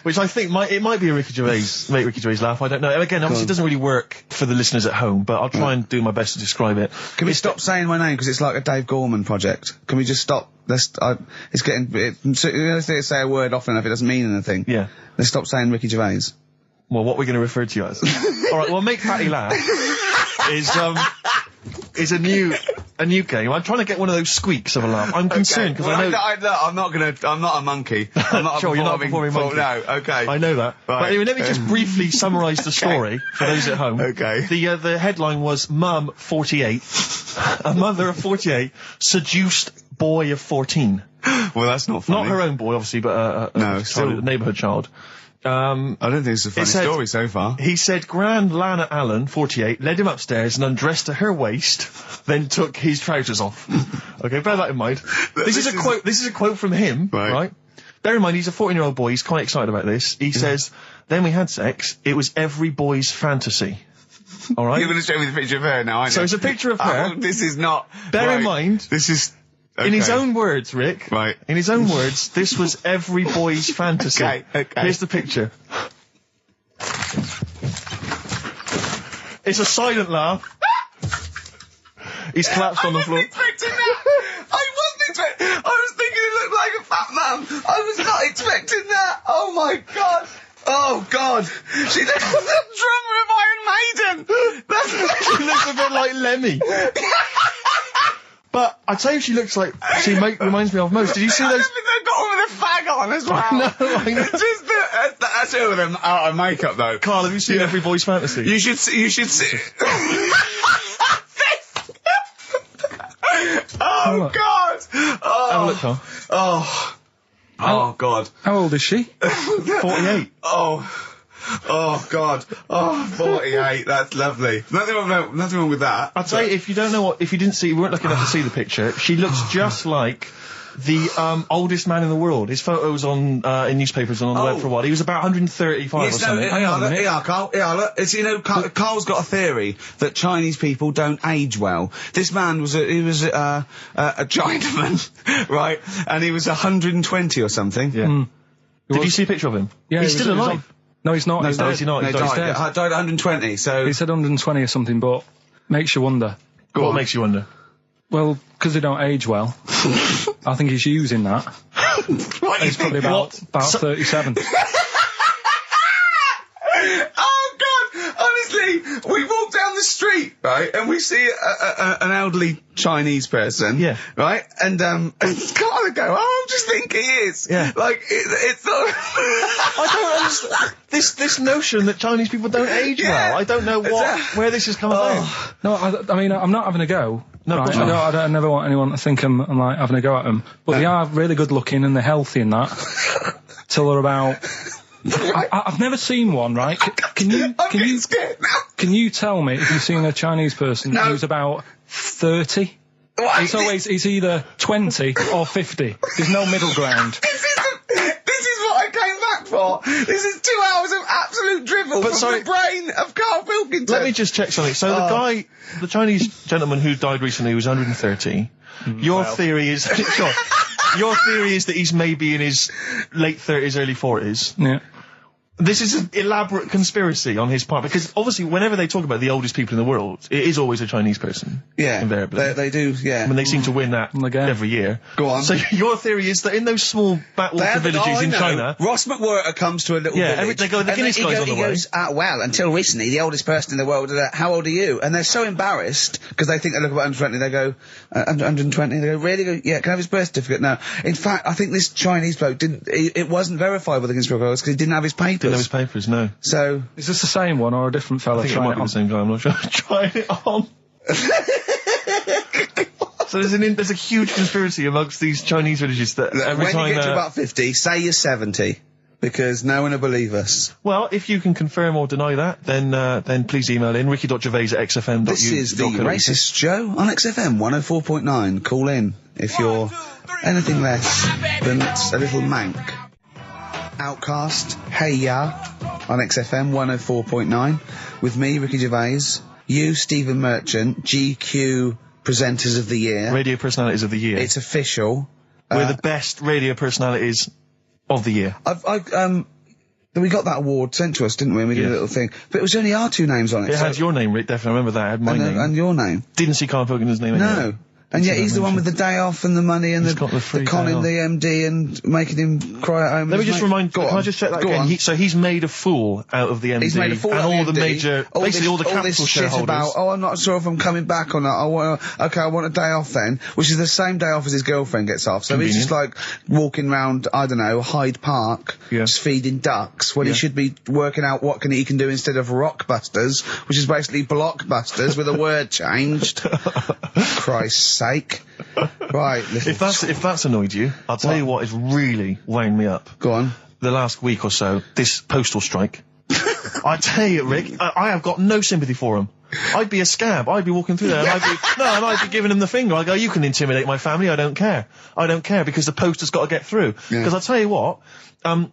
which I think might be a Ricky Gervais, Make Ricky Gervais Laugh, I don't know. And again, obviously it doesn't really work for the listeners at home, but I'll try and do my best to describe it. Can we stop saying my name, because it's like a Dave Gorman project? Can we just stop? It's getting, let's say a word often enough, it doesn't mean anything. Yeah. Let's stop saying Ricky Gervais. Well, what we're going to refer to you as. Alright, well, Make Patty Laugh is a new game. I'm trying to get one of those squeaks of a laugh. I'm concerned because I know. I'm not a monkey. I'm not sure, you're not a performing monkey. No, okay. I know that. Right. But anyway, let me just briefly summarise the story for those at home. Okay. The headline was Mum 48, a mother of 48 seduced boy of 14. Well, that's not funny. Not her own boy, obviously, but a neighbourhood child. I don't think it's a funny story so far. He said Grand Lana Allen, 48, led him upstairs and undressed to her waist, then took his trousers off. Okay, bear that in mind. This is a quote from him, right? Bear in mind, he's a 14-year-old boy, he's quite excited about this. He says, then we had sex, it was every boy's fantasy. Alright? You're going to show me the picture of her now, aren't you? So it's a picture of her. Oh, this is not... Bear in mind... This is... Okay. In his own words, Rick. Right. In his own words, this was every boy's fantasy. Okay. Here's the picture. It's a silent laugh. He's collapsed on the floor. I wasn't expecting that. I was thinking it looked like a fat man. I was not expecting that. Oh my god. Oh god. She looks like the drummer of Iron Maiden. She looks a bit like Lemmy. But I tell you, she looks like reminds me of most. Did you see those? I think they've got her with a fag on as well. No, I know. That's her with them out of makeup though. Carl, have you seen Every Boy's Fantasy? You should see. Oh god! Oh. Have a look, Carl. Oh god. How old is she? 48. Oh god. Oh, 48. That's lovely. Nothing wrong with that. I'll tell you, if you weren't lucky enough to see the picture, she looks just like the oldest man in the world. His photos in newspapers and on the web for a while. He was about 135 or something. Carl. Look. It's, Carl's got a theory that Chinese people don't age well. This man was a Chinaman, right? And he was 120 or something. Yeah. Did you see a picture of him? Yeah, he's still alive. No, he's not. No, he's not. He died at 120, so... He said 120 or something, but makes you wonder. What makes you wonder? Well, because they don't age well. I think he's using that. What He's probably about 37. Oh, God! Honestly, we walked down the street, right? And we see an elderly Chinese person, right? And Carl would go, "Oh, I'm just thinking he is." Yeah. Like it's not. I don't understand this notion that Chinese people don't age well. I don't know where this has come about. No, I mean, I'm not having a go. No, right? I never want anyone to think I'm like having a go at them. But they are really good looking and they're healthy and that. Till they're about. I've never seen one, right? Can you tell me if you've seen a Chinese person who's about 30? It's either 20 or 50. There's no middle ground. This is what I came back for. This is 2 hours of absolute drivel from the brain of Karl Pilkington. Let me just check something. So the Chinese gentleman who died recently was 130. Your theory is your theory is that he's maybe in his late 30s, early 40s. Yeah. This is an elaborate conspiracy on his part, because obviously whenever they talk about the oldest people in the world, it is always a Chinese person. Yeah. Invariably. They do, yeah. I mean, they seem to win that every year. Go on. So your theory is that in those small backwater villages in China... Ross McWhirter comes to a little village. They go, the Guinness guy's on the way. He goes, well, until recently, the oldest person in the world, how old are you? And they're so embarrassed, because they think they look about 120, they go, 120, they go, really? They go, yeah, can I have his birth certificate? No. In fact, I think this Chinese bloke it wasn't verified with the conspiracy because he didn't have his papers. Didn't have his papers, no. So is this the same one or a different fella? I think it might be the same guy. I'm not sure. Try it on. So there's a huge conspiracy amongst these Chinese villages that every time when you get to about 50, say you're 70, because no one will believe us. Well, if you can confirm or deny that, then please email in ricky.gervais@xfm.uk. This is the Racist Show on XFM 104.9. Call in if you're anything less than a little mank. Outcast, Hey Ya, on XFM 104.9, with me, Ricky Gervais, you, Stephen Merchant, GQ Presenters of the Year. Radio Personalities of the Year. It's official. We're the best radio personalities of the year. We got that award sent to us, didn't we? And we did a little thing. But it was only our two names on it. It had your name, Rick, definitely. I remember that. It had my name. And your name. Didn't see Karl Pilkington's name anyway. No. And yet he's the one with the day off and the money and the conning the MD and making him cry at home. Let me just remind. Can I just check that again? So he's made a fool out of the MD. He's made a fool out of the MD. And all the major, basically all the capital shareholders. About, I'm not sure if I'm coming back or not. I want a day off then, which is the same day off as his girlfriend gets off. So Convenient. he's just like walking around, I don't know, Hyde Park, just feeding ducks when he should be working out what he can do instead of Rockbusters, which is basically Blockbusters with a word changed. Christ's sake. Right. If that's annoyed you, I'll tell you what has really wound me up. Go on. The last week or so, this postal strike. I tell you, Rick, I have got no sympathy for him. I'd be a scab. I'd be walking through there and I'd be giving him the finger. I go, you can intimidate my family. I don't care. I don't care because the post has got to get through. Because I'll tell you what,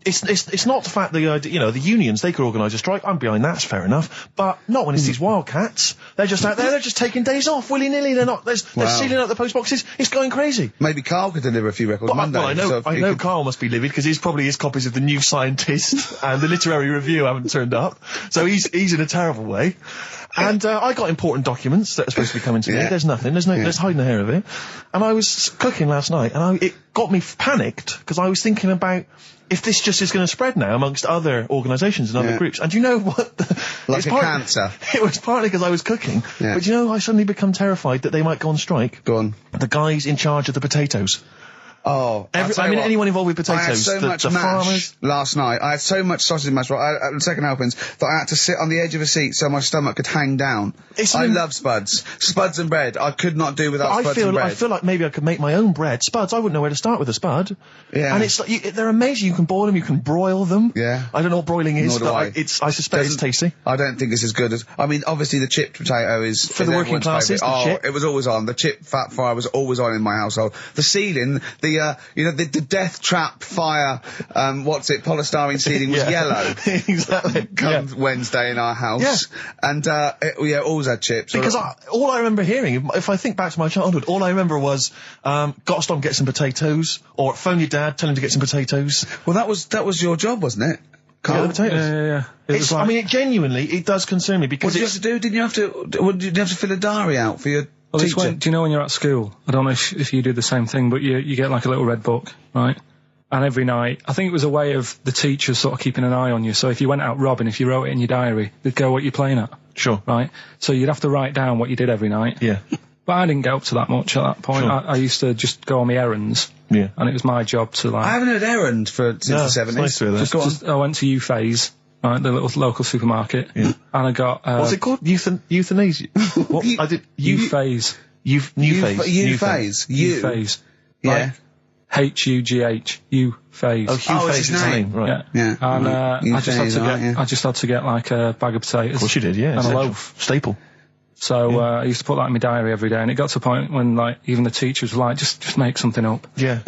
it's not the fact that, the unions, they could organise a strike. I'm behind that, it's fair enough. But not when it's these wildcats. They're just out there, they're just taking days off willy-nilly. They're sealing out the post boxes. It's going crazy. Maybe Carl could deliver a few records Monday. Well, I know Carl must be livid because probably his copies of The New Scientist and the Literary Review haven't turned up. So he's in a terrible way. And I got important documents that are supposed to be coming to me. There's nothing. There's hiding the hair of it. And I was cooking last night, and it got me panicked because I was thinking about if this just is going to spread now amongst other organisations and other groups. And do you know what? Like a cancer. It was partly because I was cooking. Yeah. But I suddenly become terrified that they might go on strike. Go on. The guys in charge of the potatoes. Oh, anyone involved with potatoes. I had so much mash farmers. Last night. I had so much sausage mash, the second helpings, that I had to sit on the edge of a seat so my stomach could hang down. I love spuds. Spuds and bread. I could not do without spuds and bread. I feel like maybe I could make my own bread. Spuds, I wouldn't know where to start with a spud. Yeah. And it's like, they're amazing. You can boil them, you can broil them. Yeah. I don't know what broiling is, but I suspect it's tasty. I don't think it's as good as, obviously the chipped potato is... For the working classes, it was always on. The chip fat fire was always on in my household. The ceiling, the death trap fire, polystyrene ceiling was yellow. Exactly. Come Wednesday in our house. Yeah. And, always had chips. Because all I remember hearing, if I think back to my childhood, all I remember was, gotta stop and get some potatoes, or phone your dad, tell him to get some potatoes. Well, that was your job, wasn't it? Carl? Yeah. It genuinely, it does concern me because what did you have to do? Didn't you have to fill a diary out for your teacher? Do you know when you're at school? I don't know if you do the same thing, but you get like a little red book, right? And every night, I think it was a way of the teachers sort of keeping an eye on you. So if you went out robbing, if you wrote it in your diary, they'd go, what are you playing at? Sure. Right? So you'd have to write down what you did every night. Yeah. But I didn't get up to that much at that point. Sure. I used to just go on my errands. Yeah. And it was my job to, like... I haven't heard errand since the 70s. It's nice to hear that. I went to U-Phase, right, the little local supermarket. Yeah. And I got... What's it called? Euthanasia? What? I did... U-Phase. New phase. U-Phase. U-Phase. Yeah. H-U-G-H. U-Phase. Oh, Hugh Phase his is his name. name, right. Yeah. And I just had to get like a bag of potatoes. Of course you did, yeah. And a loaf. Staple. So I used to put that in my diary every day, and it got to a point when, like, even the teachers were like, just make something up. Yeah.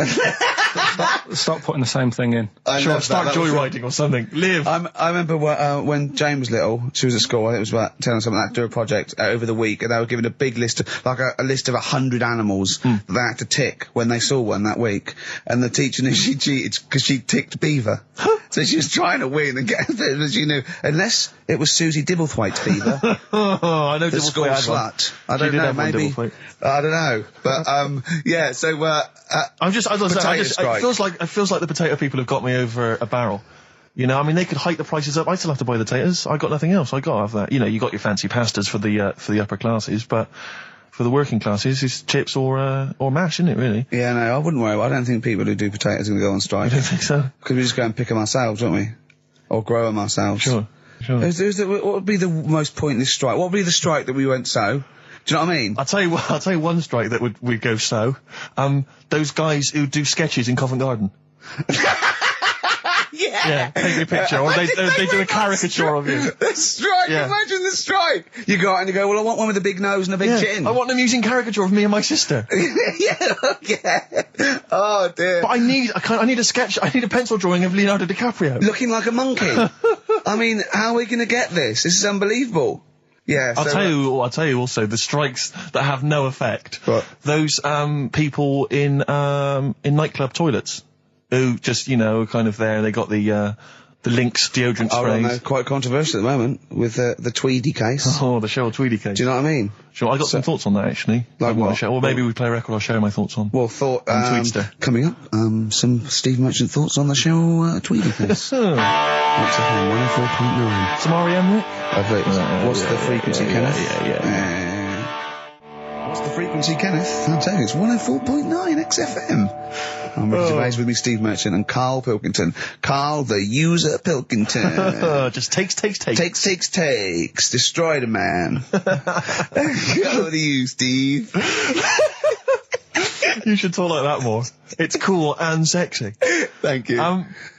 Stop putting the same thing in. Sure, start joyriding or something. Live. I remember when Jane was little, she was at school, I think it was about telling something like that, do a project over the week, and they were given a big list of, like a list of 100 animals that they had to tick when they saw one that week. And the teacher knew she cheated because she ticked beaver. So she was trying to win and get it, but she knew, unless it was Susie Dibblethwaite's beaver. I know the school slut. I don't know, maybe. I don't know. But, yeah, so, it feels like the potato people have got me over a barrel. You know, I mean, they could hike the prices up. I still have to buy the potatoes. I got nothing else. I got to have that. You know, you got your fancy pastas for the upper classes, but for the working classes, it's chips or mash, isn't it, really? Yeah, no, I wouldn't worry. I don't think people who do potatoes are going to go on strike. I don't think so. Because we just go and pick them ourselves, don't we? Or grow them ourselves. Sure. What would be the most pointless strike? What would be the strike that we went so? Do you know what I mean? I'll tell you one strike that would go so. Those guys who do sketches in Covent Garden. Yeah, take a picture, or they do a caricature of you. The strike, imagine the strike! You go out and you go, well, I want one with a big nose and a big chin. I want an amusing caricature of me and my sister. yeah. Oh, dear. But I need a sketch, I need a pencil drawing of Leonardo DiCaprio. Looking like a monkey. I mean, how are we going to get this? This is unbelievable. Yeah, I'll tell you also, the strikes that have no effect. What? Those, people in nightclub toilets. Who just, you know, kind of there, they got the Lynx deodorant sprays. Oh, no, quite controversial at the moment, with the Tweedy case. Oh, the Cheryl Tweedy case. Do you know what I mean? Sure, I got some thoughts on that, actually. Like what? Or maybe we play a record, I'll share my thoughts on. Well, coming up, some Steve Merchant thoughts on the Cheryl Tweedy case. XFM 104.9. Some R.E.M., Rick? What's the frequency, Kenneth? What's the frequency, Kenneth? I'll tell you, it's 104.9 XFM. I'm Ricky Gervais, with me, Steve Merchant and Karl Pilkington. Karl, the user Pilkington. Just takes. Takes. Destroy the man. Go to you, Steve. You should talk like that more. It's cool and sexy. Thank you.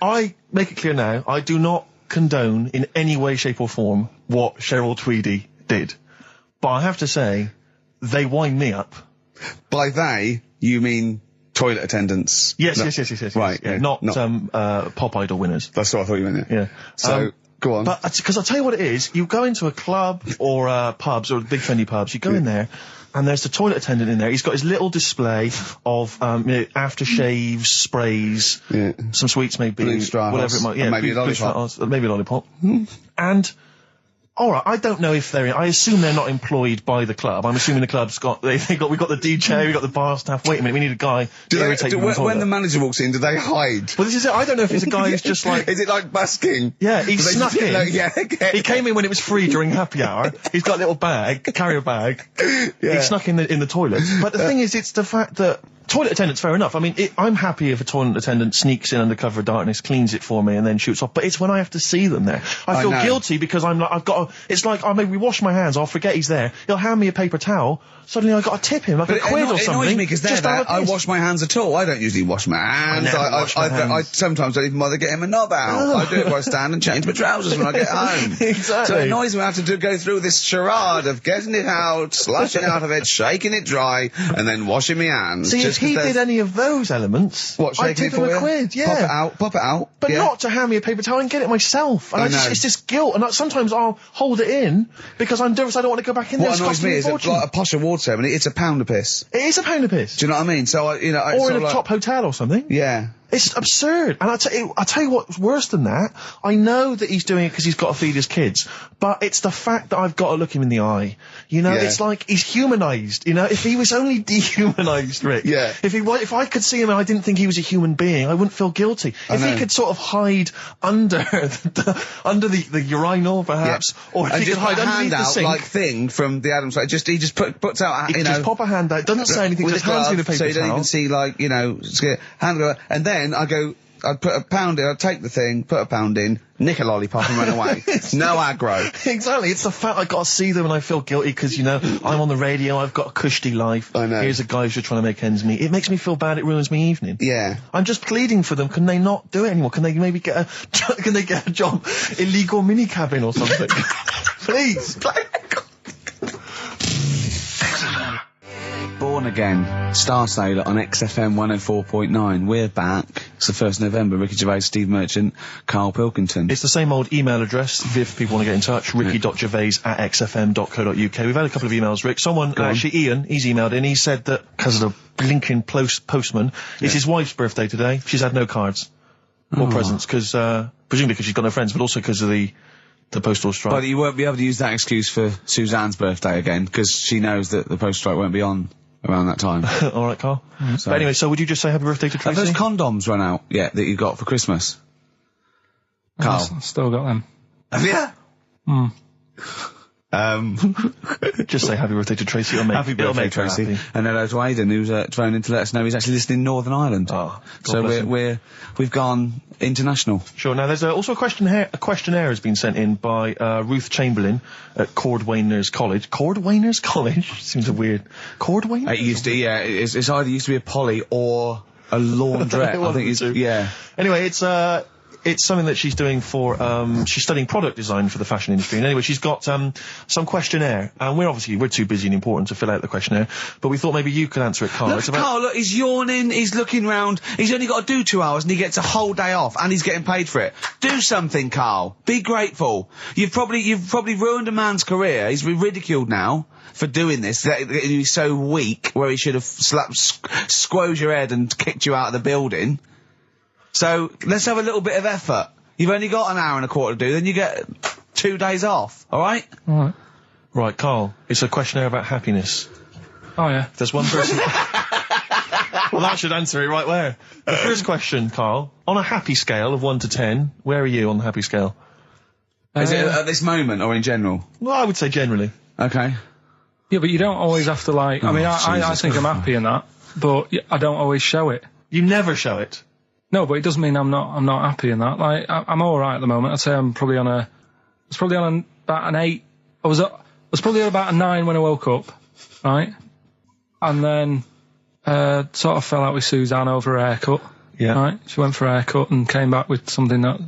I make it clear now, I do not condone in any way, shape or form what Cheryl Tweedy did. But I have to say, they wind me up. By they, you mean toilet attendants? Yes. Right. Yeah, not pop idol winners. That's what I thought you meant. Yeah. So, go on. But, because I'll tell you what it is, you go into a club or pubs or big trendy pubs, you go in there, and there's the toilet attendant in there. He's got his little display of aftershaves, sprays, some sweets maybe, whatever it might be. Yeah, maybe a lollipop. Maybe a lollipop. And alright, I don't know if I assume they're not employed by the club. I'm assuming the club's we've got the DJ, we've got the bar staff. Wait a minute, we need a guy. When the manager walks in, do they hide? Well, this is it. I don't know if it's a guy who's just like... Is it like busking? Yeah, he snuck in. He came in when it was free during happy hour. He's got a little carrier bag. He snuck in the toilet. But the thing is, it's the fact that toilet attendants, fair enough. I mean, I'm happy if a toilet attendant sneaks in under cover of darkness, cleans it for me, and then shoots off. But it's when I have to see them there. I feel guilty because it's like, I maybe wash my hands, I'll forget he's there. He'll hand me a paper towel. Suddenly I got to tip him like a quid or something. It annoys me because I wash my hands at all. I don't usually wash my hands. I sometimes don't even bother getting my knob out. I do it where I stand and change my trousers when I get home. Exactly. So it annoys me I have to go through this charade of getting it out, slushing out of it, shaking it dry, and then washing my hands. See, if he did any of those elements, I'd tip him a quid, Pop it out. But not to hand me a paper towel and get it myself. And it's this guilt, and sometimes I'll hold it in because I'm nervous I don't want to go back in there. What annoys me is like a posh award ceremony, it's a pound of piss. It is a pound of piss. Do you know what I mean? So, or in a top hotel or something. Yeah. It's absurd. And I'll tell you what's worse than that. I know that he's doing it because he's got to feed his kids, but it's the fact that I've got to look him in the eye. You know, it's like he's humanised. You know, if he was only dehumanised, Rick. Yeah. If I could see him and I didn't think he was a human being, I wouldn't feel guilty. If he could sort of hide under the urinal, perhaps, or if he could hide underneath the sink. Like Thing from the Addams Family. He just puts out, you know, just pop a hand out. Doesn't say anything. Just hands me the paper so you don't towel. even see, like, you know, hand go, and then I'd put a pound in, I'd take the thing, put a pound in, nick a lollipop and run away. No aggro. Exactly. It's the fact I got to see them and I feel guilty because, you know, I'm on the radio, I've got a cushy life. I know. Here's a guy who's just trying to make ends meet. It makes me feel bad, it ruins my evening. Yeah. I'm just pleading for them. Can they not do it anymore? Can they maybe get a job? Illegal mini cabin or something? Please. Born Again, Star Sailor on XFM 104.9. We're back. It's the 1st of November. Ricky Gervais, Steve Merchant, Karl Pilkington. It's the same old email address if people want to get in touch. ricky.gervais@xfm.co.uk. We've had a couple of emails, Rick. Someone, actually Ian, he's emailed in. He said that because of the blinking postman, it's his wife's birthday today. She's had no cards or presents because, presumably because she's got no friends, but also because of the postal strike. But you won't be able to use that excuse for Suzanne's birthday again because she knows that the postal strike won't be on around that time. All right, Carl. But anyway, so would you just say happy birthday to Tracy? Have those condoms run out yet that you got for Christmas? Carl? I've still got them. Have you? Just say happy birthday to Tracy. Happy birthday, Tracy. Happy. And hello to Aidan, who's phoned in to let us know he's actually listening in Northern Ireland. Oh, so we've gone international. Sure. Now there's also a questionnaire has been sent in by Ruth Chamberlain at Cordwainers College. Cordwainers College seems a weird. Cordwainers. It used to, yeah. It's either used to be a poly or a laundrette. I think it's yeah. Anyway, it's something that she's doing for, she's studying product design for the fashion industry. And anyway, she's got, some questionnaire. And we're too busy and important to fill out the questionnaire. But we thought maybe you could answer it, Carl. Carl, he's yawning, he's looking round, he's only got to do 2 hours and he gets a whole day off and he's getting paid for it. Do something, Carl. Be grateful. You've probably ruined a man's career. He's ridiculed now for doing this. He's so weak where he should have squoze your head and kicked you out of the building. So, let's have a little bit of effort. You've only got an hour and a quarter to do, then you get 2 days off, alright? Alright. Right, Carl, it's a questionnaire about happiness. Oh, yeah. There's one person... Well, that should answer it right where. The first question, Carl, on a happy scale of 1 to 10, where are you on the happy scale? Is it at this moment or in general? Well, I would say generally. Okay. Yeah, but you don't always have to, like... I mean, I think I'm happy in that, but I don't always show it. You never show it? No, but it doesn't mean I'm not happy in that. Like, I'm alright at the moment. I'd say I'm probably on about an 8. I was probably on about a 9 when I woke up, right? And then, sort of fell out with Suzanne over her haircut. Yeah. Right? She went for a haircut and came back with something that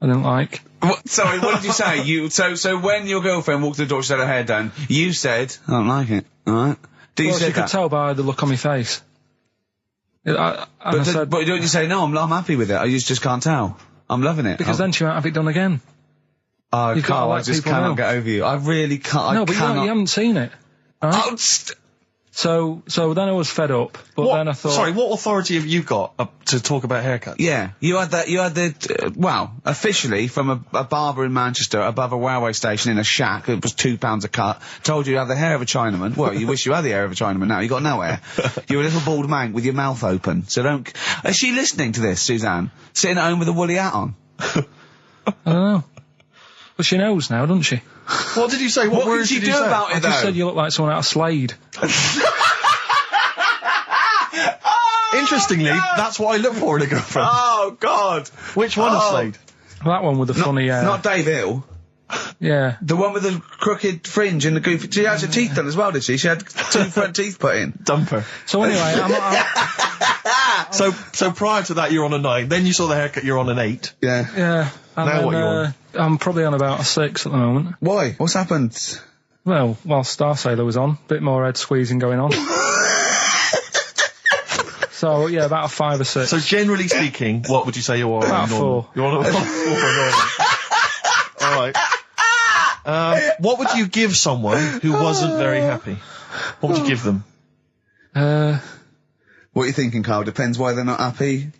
I didn't like. Sorry, what did you say? So when your girlfriend walked through the door, she had her hair done, you said, I don't like it, alright? She could tell by the look on my face. But don't you say, no, I'm happy with it, I just can't tell. I'm loving it. Because then she won't have it done again. Oh, Carl, I just cannot get over you. I really can't. No, but you haven't seen it. Right? Oh, So then I was fed up, but then I thought... Sorry, what authority have you got to talk about haircuts? Yeah, you had officially from a barber in Manchester above a railway station in a shack, it was £2 a cut, told you had the hair of a Chinaman. Well, you wish you had the hair of a Chinaman now, you got no hair. You're a little bald man with your mouth open, so don't... Is she listening to this, Suzanne? Sitting at home with a woolly hat on? I don't know. But she knows now, doesn't she? What did you say? What words did you do about it, though? I just said you look like someone out of Slade. Interestingly, that's what I look for in a girlfriend. Oh, God. Which one of Slade? That one with the funny... Not Dave Hill. Yeah. The one with the crooked fringe and the goofy... She had her teeth done as well, did she? She had 2 front teeth put in. Dumper. So anyway, So prior to that, you're on a 9. Then you saw the haircut, you're on an 8. Yeah. Yeah. And now then, what you're on? I'm probably on about a 6 at the moment. Why? What's happened? Well, while Star Sailor was on, bit more head squeezing going on. So, yeah, about a 5 or 6. So generally speaking, what would you say you're on? About 4. You're on a 4. Alright. What would you give someone who wasn't very happy? What would you give them? What are you thinking, Carl? Depends why they're not happy?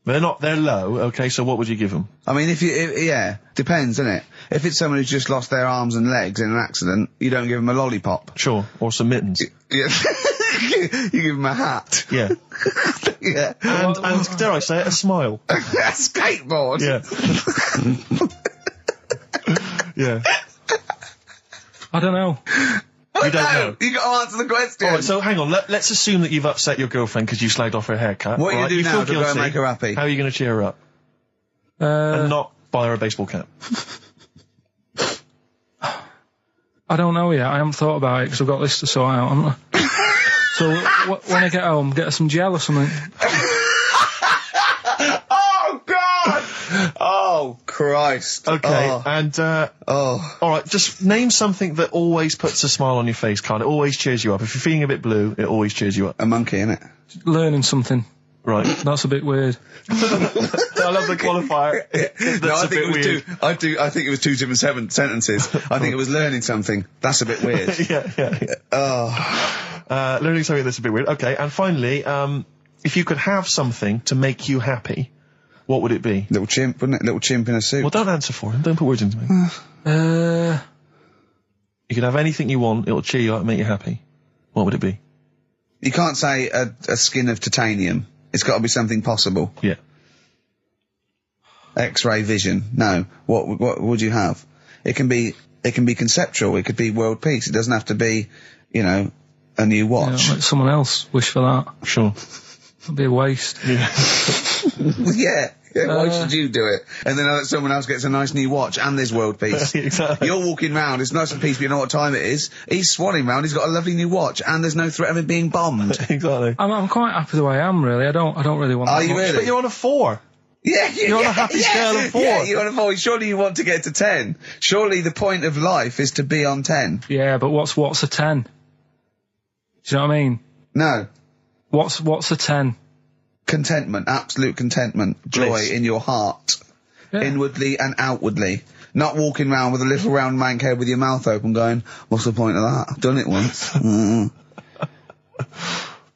They're low, okay, so what would you give them? I mean, depends, doesn't it? If it's someone who's just lost their arms and legs in an accident, you don't give them a lollipop. Sure, or some mittens. Yeah. You give them a hat. Yeah. Yeah. And dare I say it, a smile. A skateboard. Yeah. Yeah. I don't know. You don't know. You got to answer the question. All right, so hang on. Let's assume that you've upset your girlfriend because you slagged off her haircut. What are you right? going to do now feel to go and guilty. make her happy? How are you going to cheer her up? And not buy her a baseball cap. I don't know yet. I haven't thought about it because I've got this to sort out, haven't I? So when I get home, get her some gel or something. Oh, God! Oh, Christ. Okay, Oh. and, all right, just name something that always puts a smile on your face, Carl. It always cheers you up. If you're feeling a bit blue, it always cheers you up. A monkey, innit? Learning something. Right. That's a bit weird. I love the qualifier. That's a bit weird. I think it was two different sentences. I think it was learning something. That's a bit weird. Yeah. Oh. Learning something that's a bit weird. Okay, and finally, if you could have something to make you happy, what would it be? Little chimp, wouldn't it? Little chimp in a suit. Well, don't answer for him. Don't put words into me. You could have anything you want. It'll cheer you up and make you happy. What would it be? You can't say a skin of titanium. It's got to be something possible. Yeah. X-ray vision. No. What would you have? It can be conceptual. It could be world peace. It doesn't have to be, a new watch. Yeah, let someone else wish for that. Sure. It'd be a waste. Yeah. Why should you do it? And then someone else gets a nice new watch and there's world peace. Exactly. You're walking round, it's nice and peaceful, you know what time it is. He's swanning round, he's got a lovely new watch and there's no threat of him being bombed. Exactly. I'm quite happy the way I am, really. I don't really want Are that you much. really? But you're on a 4. Yeah, you're on a happy scale of 4. Yeah, you're on a 4. Surely you want to get to 10. Surely the point of life is to be on 10. Yeah, but what's a 10? Do you know what I mean? No. What's a 10? Contentment, absolute contentment, joy in your heart, inwardly and outwardly. Not walking around with a little round mank head with your mouth open going, what's the point of that? I've done it once.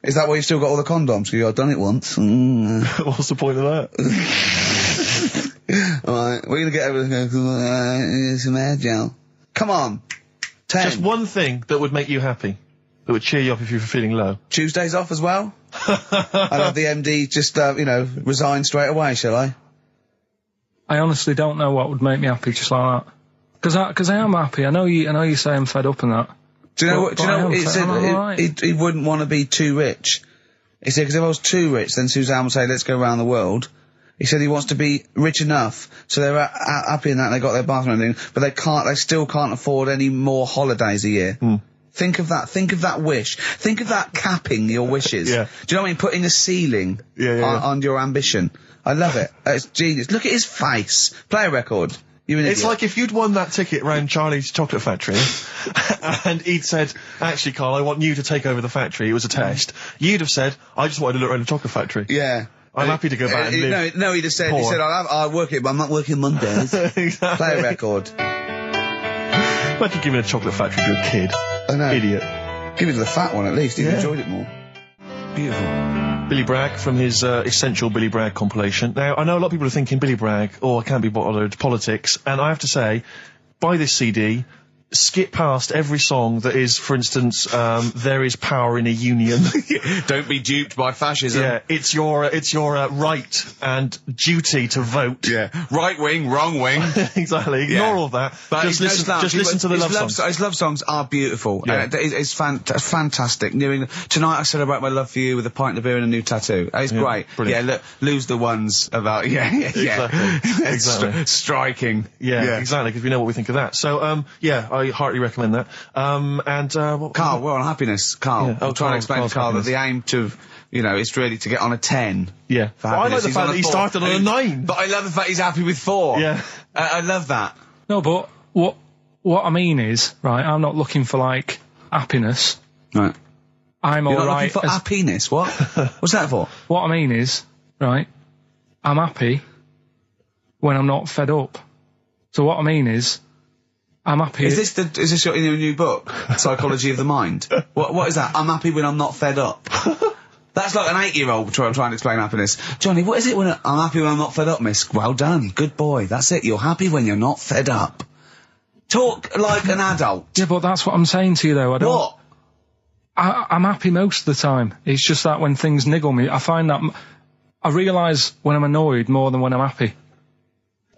Is that why you've still got all the condoms? Because I've done it once. What's the point of that? Alright, we're going to get over some air gel. Come on. 10. Just one thing that would make you happy. That would cheer you up if you were feeling low. Tuesdays off as well? I'll have the MD just, resign straight away, shall I? I honestly don't know what would make me happy just like that. Because I am happy. I know you say I'm fed up and that. Do you know what? He wouldn't want to be too rich. He said, because if I was too rich, then Suzanne would say, let's go around the world. He said he wants to be rich enough, so they're happy in that, they got their bathroom and everything, but they still can't afford any more holidays a year. Think of that wish. Think of that capping your wishes. Yeah. Do you know what I mean? Putting a ceiling on your ambition. I love it. It's genius. Look at his face. Play a record. It's like if you'd won that ticket round Charlie's Chocolate Factory and he'd said, actually, Carl, I want you to take over the factory. It was a test. You'd have said, I just wanted to look around the chocolate factory. Yeah. I'm happy to go back and live. No, he'd have said, I'll work it, but I'm not working Mondays. Exactly. Play a record. Imagine giving a chocolate factory to a kid. I know. Idiot. Give it to the fat one at least. He enjoyed it more. Beautiful. Billy Bragg from his Essential Billy Bragg compilation. Now, I know a lot of people are thinking Billy Bragg, I can't be bothered, politics, and I have to say, buy this CD, skip past every song that is, for instance, there is power in a union. Don't be duped by fascism. Yeah, it's your right and duty to vote. Yeah. Right wing, wrong wing. Exactly. Ignore all that. But just listen to the love songs. His love songs are beautiful. Yeah. It's fantastic. Tonight I celebrate my love for you with a pint of beer and a new tattoo. It's great. Brilliant. Yeah, look, lose the ones about, Exactly. Striking. Yeah, exactly, because we know what we think of that. So, I heartily recommend that. Carl, we're on happiness. Carl, Yeah. I'm trying to explain to Carl that the aim to, it's really to get on a 10. Yeah. I like the fact that he started on a 9. But I love the fact he's happy with 4. Yeah. I love that. No, but what I mean is, right, I'm not looking for, like, happiness. Right. I'm You're all not right. looking for happiness? What? What's that for? What I mean is, right, I'm happy when I'm not fed up. So what I mean is, I'm happy. Is this in your new book, Psychology of the Mind? What is that? I'm happy when I'm not fed up. That's like an 8-year-old trying to explain happiness. Johnny, what is it when I'm happy when I'm not fed up, miss? Well done. Good boy. That's it. You're happy when you're not fed up. Talk like an adult. Yeah, but that's what I'm saying to you, though. What? I'm happy most of the time. It's just that when things niggle me, I find that I realise when I'm annoyed more than when I'm happy.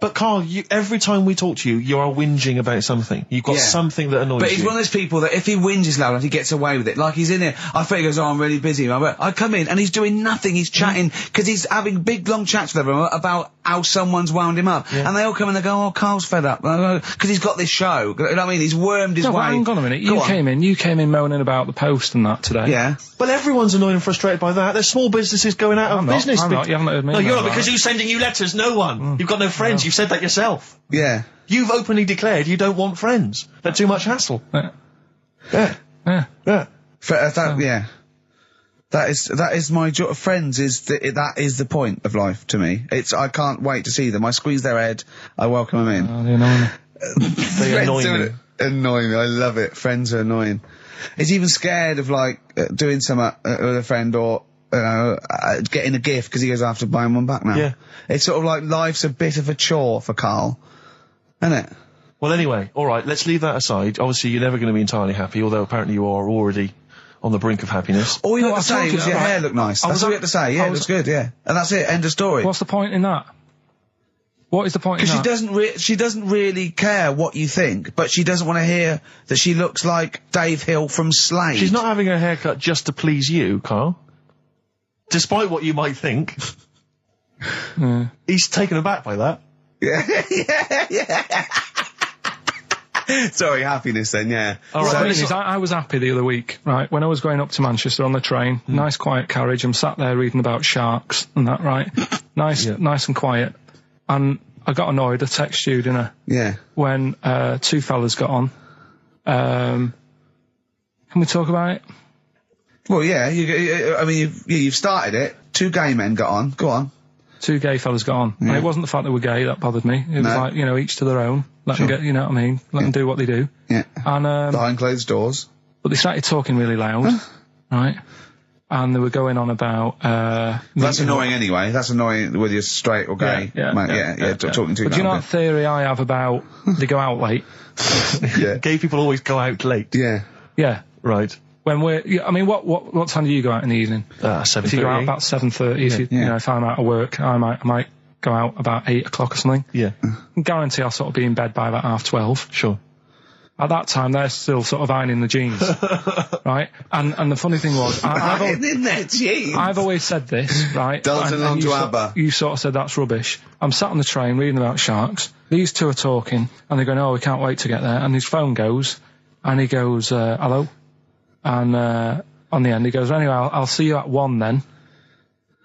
But Carl, every time we talk to you, you are whinging about something. You've got something that annoys you. But he's one of those people that if he whinges loud, he gets away with it. Like he's in here, I think he goes, oh, I'm really busy. I come in and he's doing nothing. He's chatting, because he's having big, long chats with everyone about how someone's wound him up. Yeah. And they all come and they go, oh, Carl's fed up. Because he's got this show. You know what I mean? He's wormed his way. But hang on a minute. You came in moaning about the Post and that today. Yeah. Well, everyone's annoyed and frustrated by that. There's small businesses going out of business. I'm not. You haven't heard me. No, you're not, because who's sending you letters? No one. You've got no friends. You've said that yourself. Yeah. You've openly declared you don't want friends. They're too much hassle. Yeah. That is my joy. Friends that is the point of life to me. I can't wait to see them. I squeeze their head. I welcome them in. Oh, they annoy me. They annoy me. I love it. Friends are annoying. He's even scared of doing something with a friend or getting a gift because he goes after buying one back now. Yeah. It's sort of like life's a bit of a chore for Carl, isn't it? Well, anyway, all right, let's leave that aside. Obviously, you're never going to be entirely happy, although apparently you are already on the brink of happiness. All you had to say was your hair looked nice. That's all you had to say. Yeah, it looks good, yeah. And that's it, end of story. What's the point in that? What is the point in that? Because she doesn't really care what you think, but she doesn't want to hear that she looks like Dave Hill from Slade. She's not having her haircut just to please you, Carl. Despite what you might think. He's taken aback by that. Yeah. Sorry, happiness then, yeah. All right, I was happy the other week, right, when I was going up to Manchester on the train, nice quiet carriage, I'm sat there reading about sharks and that, right? Nice and quiet. And I got annoyed, I texted you, didn't I? Yeah. When two fellas got on. Can we talk about it? Well, yeah, you've started it. Two gay men got on. Go on. Two gay fellas got on. Yeah. And it wasn't the fact they were gay that bothered me. It was like, each to their own. Let them get, you know what I mean? Let them do what they do. Yeah. And, behind closed doors. But they started talking really loud. Right? And they were going on about, that's annoying anyway. That's annoying whether you're straight or gay. Talking to you. But do you know that theory I have about they go out late? Yeah. Gay people always go out late. Yeah. Yeah. Right. When what time do you go out in the evening? 7:30. If you go out about 7:30, if I'm out of work, I might go out about 8 o'clock or something. Yeah. I guarantee I'll sort of be in bed by about 12:30. Sure. At that time, they're still sort of ironing the jeans, right? And the funny thing was, ironing their jeans. I've always said this, right? Dancing along to ABBA. You sort of said that's rubbish. I'm sat on the train reading about sharks. These two are talking, and they're going, "Oh, we can't wait to get there." And his phone goes, and he goes, "Hello." And on the end, he goes, anyway, I'll see you at 1 then.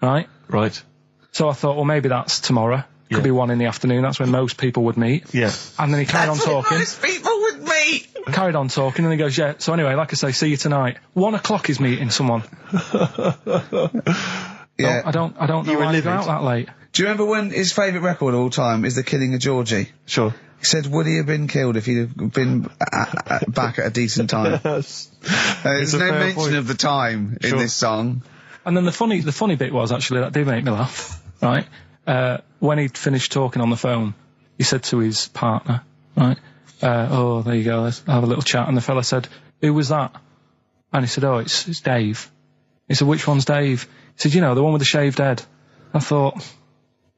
Right? Right. So I thought, well, maybe that's tomorrow. Could be 1 in the afternoon. That's when most people would meet. Yeah. And then he carried on talking. Most people would meet. Carried on talking, and he goes, yeah. So anyway, like I say, see you tonight. 1 o'clock is meeting someone. Yeah. I don't know why you go out that late. Do you remember when his favourite record of all time is The Killing of Georgie? Sure. He said, would he have been killed if he'd have been back at a decent time? Yes. There's no mention of the time in this song. And then the funny bit was, actually, that did make me laugh, right? When he'd finished talking on the phone, he said to his partner, right, oh, there you go, let's have a little chat. And the fella said, who was that? And he said, oh, it's Dave. He said, which one's Dave? He said, the one with the shaved head. I thought,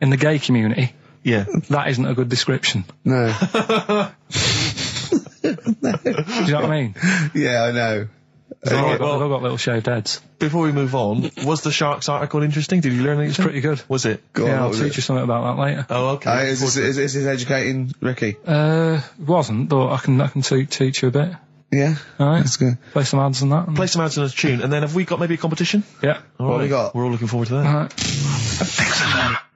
in the gay community, that isn't a good description. No. Do you know what I mean? Yeah, I know. They've all got little shaved heads. Before we move on, was the Sharks article interesting? Did you learn anything? It's pretty good. Was it? I'll teach you something about that later. Oh, okay. Is this educating Ricky? It wasn't, but I can teach you a bit. Yeah. All right. That's good. Play some ads and that. Play some ads and a tune, and then have we got maybe a competition? Yeah. All what right. have we got? We're all looking forward to that. All right.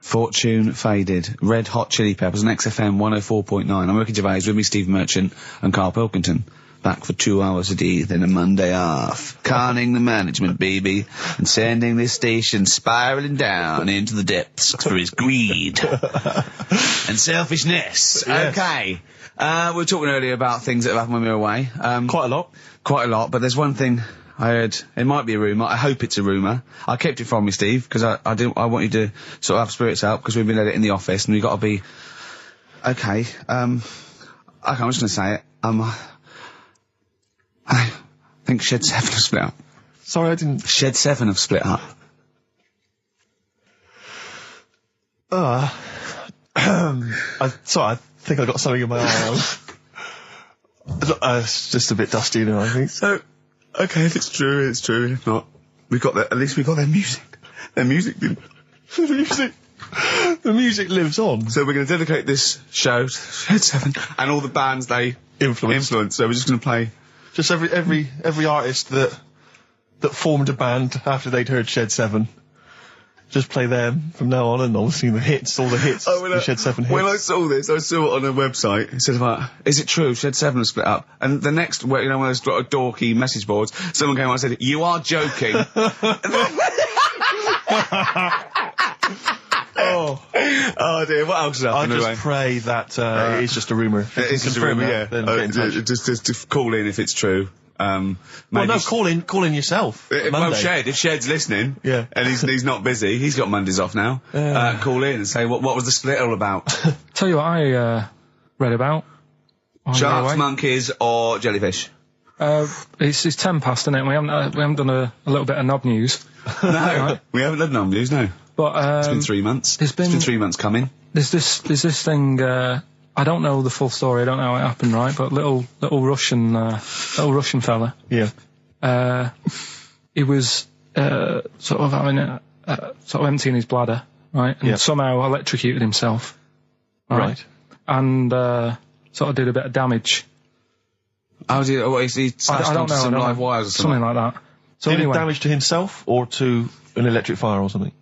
Fortune Faded, Red Hot Chili Peppers on XFM 104.9. I'm Ricky Gervais, with me Steve Merchant and Karl Pilkington. Back for 2 hours a day, then a Monday off. Carning the management, baby, and sending this station spiralling down into the depths for his greed and selfishness. Yes. Okay. We were talking earlier about things that have happened when we were away. Quite a lot. But there's one thing I heard it might be a rumour. I hope it's a rumour. I kept it from you, Steve, because I want you to sort of have spirits out, because we've been at it in the office, and we've got to be... Okay, I'm just going to say it. I think Shed 7 have split up. Sorry, I didn't... Shed 7 have split up. Sorry, I think I got something in my eye. It's just a bit dusty, you know, I think. So, okay, if it's true, it's true. If not, at least we got their music. Their music didn't... The music lives on. So we're going to dedicate this show to Shed 7 and all the bands they influence. So we're just going to play... Just every artist that formed a band after they'd heard Shed 7. Just play them from now on, and obviously all the hits, the Shed 7 hits. When I saw this, I saw it on a website. It said about, is it true Shed 7 has split up? And the next, you know, one of those dorky message boards, someone came on and said, you are joking. Oh dear, what else is happening? I just pray that it is just a rumour. It's just a rumour, yeah. Just call in if it's true. Well, no, call in yourself. Well, if Shed's listening, yeah, and he's not busy, he's got Mondays off now. Call in and say what was the split all about? Tell you what I read about. Sharks, monkeys, or jellyfish? It's 10 past, isn't it? We haven't done a little bit of knob news. No, right? We haven't done knob news, no. But it's been 3 months. It's been 3 months coming. There's this thing. I don't know the full story. I don't know how it happened, right? But little Russian fella. Yeah. He was sort of having sort of emptying his bladder, right? And somehow electrocuted himself. Right. And sort of did a bit of damage. How did he slashed onto some live wires or something like that? So did anyway, damage to himself or to an electric fire or something?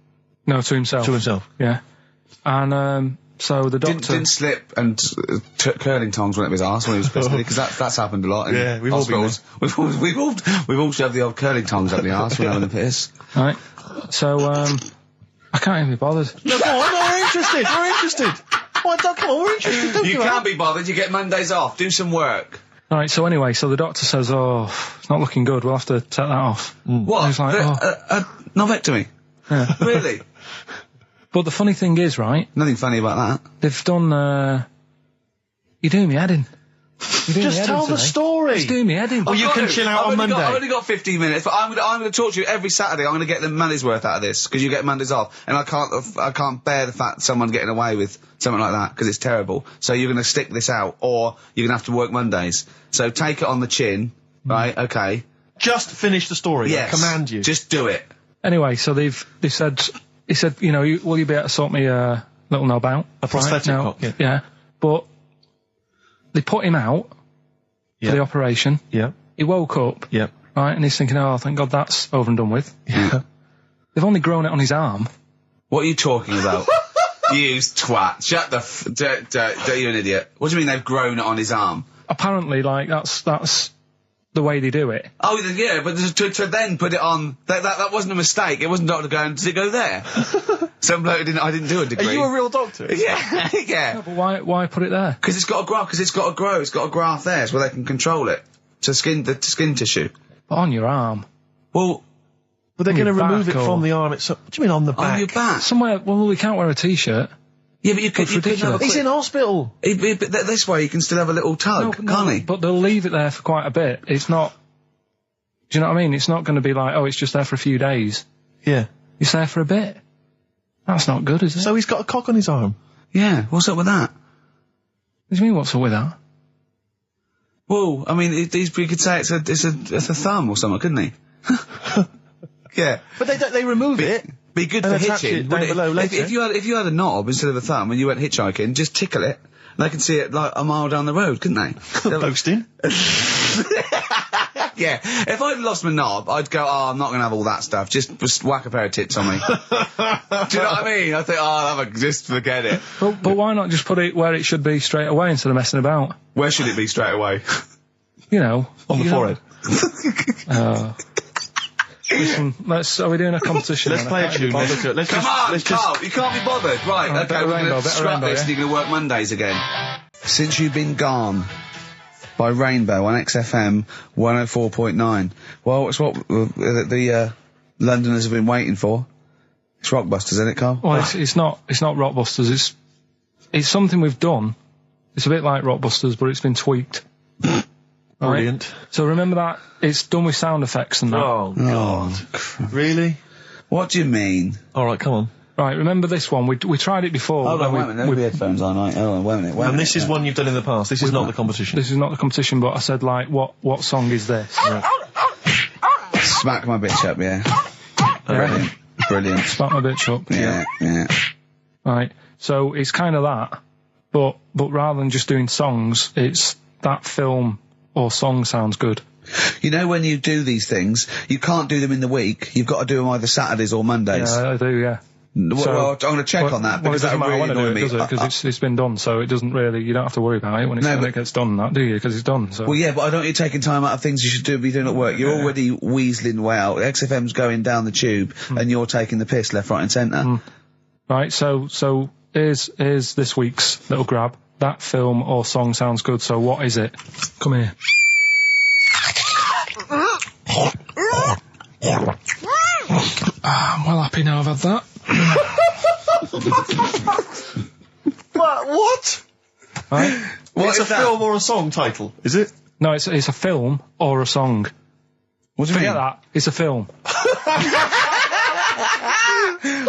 No, to himself. To himself. Yeah. And so the doctor didn't slip and curling tongs went up his arse when he was pissed, because that's happened a lot. Yeah, we've all been there. We've all shoved the old curling tongs up the arse when having a piss. Right. So I can't even be bothered. No, come on, we're interested. Come on, we're interested. You can't be bothered. You get Mondays off. Do some work. All right. So anyway, the doctor says, "Oh, it's not looking good. We'll have to take that off." What? He's like, Novectomy. Yeah. Really? But the funny thing is, right? Nothing funny about that. They've done. You're doing me head in. Just tell the story. Just doing me head in. Oh, you can chill out on Monday. I've only got 15 minutes, but I'm going to talk to you every Saturday. I'm going to get the money's worth out of this, because you get Mondays off, and I can't bear the fact that someone's getting away with something like that, because it's terrible. So you're going to stick this out, or you're going to have to work Mondays. So take it on the chin, right? Okay. Just finish the story. Yes. I command you. Just do it. Anyway, so they said, he said, you know, will you be able to sort me a little knob out? A prosthetic cock, yeah. But they put him out for the operation. Yeah. He woke up. Yeah. Right, and he's thinking, oh, thank God that's over and done with. Yeah. They've only grown it on his arm. What are you talking about? You twat. Shut the you're an idiot. What do you mean they've grown it on his arm? Apparently, like, that's the way they do it. Oh, yeah, but to then put it on, that wasn't a mistake. It wasn't doctor going, does it go there? Some bloke I didn't do a degree. Are you a real doctor? Yeah, yeah. No, but why put it there? Because it's got to grow, it's got a graft there, so they can control it. To skin tissue. But on your arm. Well, but they're going to remove it from the arm itself. What do you mean on the back? On your back? Somewhere, well, we can't wear a t-shirt. Yeah, but you could have He's in hospital. But this way you can still have a little tug, can't he? But they'll leave it there for quite a bit. It's not... Do you know what I mean? It's not going to be like, oh, it's just there for a few days. Yeah. It's there for a bit. That's not good, is it? So he's got a cock on his arm? Yeah, what's up with that? What do you mean, what's up with that? Well, I mean, he could say it's a thumb or something, couldn't he? Yeah. But they remove it. Be good for hitching. If you had a knob instead of a thumb and you went hitchhiking, just tickle it. And they can see it like a mile down the road, couldn't they? Posting. Yeah. If I'd lost my knob, I'd go, oh, I'm not going to have all that stuff. Just whack a pair of tits on me. Do you know what I mean? I think, oh, just forget it. But why not just put it where it should be straight away instead of messing about? Where should it be straight away? You know. On the forehead. Listen, are we doing a competition? Let's play a tune. Carl, you can't be bothered. Right, okay, we're going to scrap this and you're going to work Mondays again. Since you've been gone, by Rainbow on XFM 104.9. Well, it's what the Londoners have been waiting for. It's Rockbusters, isn't it, Carl? Well, it's not Rockbusters. It's something we've done. It's a bit like Rockbusters, but it's been tweaked. Brilliant. Right? So remember that it's done with sound effects and that. Oh God! Really? What do you mean? All right, come on. Right, remember this one? We tried it before. Hold on, wait a minute. No headphones on, right? Hold on, wait a minute. And this is one you've done in the past. This is not the competition. This is not the competition, but I said, like, what song is this? Smack my bitch up, yeah. Brilliant. Smack my bitch up. Yeah. Right. So it's kind of that, but rather than just doing songs, it's that film or song sounds good. You know, when you do these things, you can't do them in the week. You've got to do them either Saturdays or Mondays. Yeah, I do, yeah. Well, I'm going to check on that because that really annoys me. Because it's been done, so it doesn't really, you don't have to worry about it when it gets done, that, do you? Because it's done, so. Well, yeah, but I don't want you taking time out of things you should be doing at work. You're already weaseling way out. XFM's going down the tube, and you're taking the piss left, right and centre. Right, so here's this week's little grab. That film or song sounds good, so what is it? Come here. I'm well happy now I've had that. What? Right? It's a film or a song title, is it? No, it's a film or a song. What do you mean? Forget that. It's a film.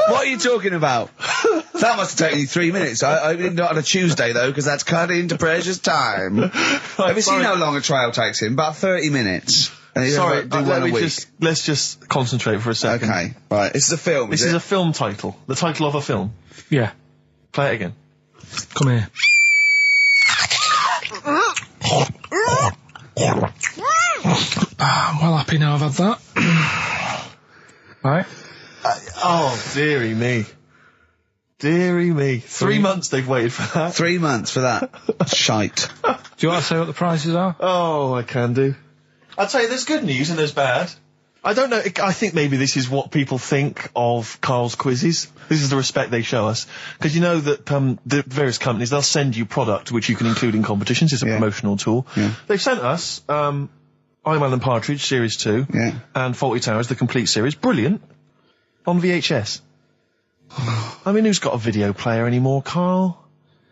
What are you talking about? That must have taken you 3 minutes. I didn't do it on a Tuesday, though, because that's cut into precious time. Have you seen how long a trial takes him? About 30 minutes. Sorry, let's just concentrate for a second. Okay, right. This is a film, This is a film title. The title of a film. Yeah. Play it again. Come here. I'm well happy now I've had that. Right? Oh, dearie me. Dearie me. 3 months they've waited for that. 3 months for that. Shite. Do you want to say what the prices are? Oh, I can do. I'll tell you, there's good news and there's bad. I don't know, I think maybe this is what people think of Carl's quizzes. This is the respect they show us. Because you know that the various companies, they'll send you product which you can include in competitions. It's a promotional tool. Yeah. They've sent us I'm Alan Partridge, Series 2, and Fawlty Towers, the complete series. Brilliant. On VHS. I mean, who's got a video player anymore, Carl?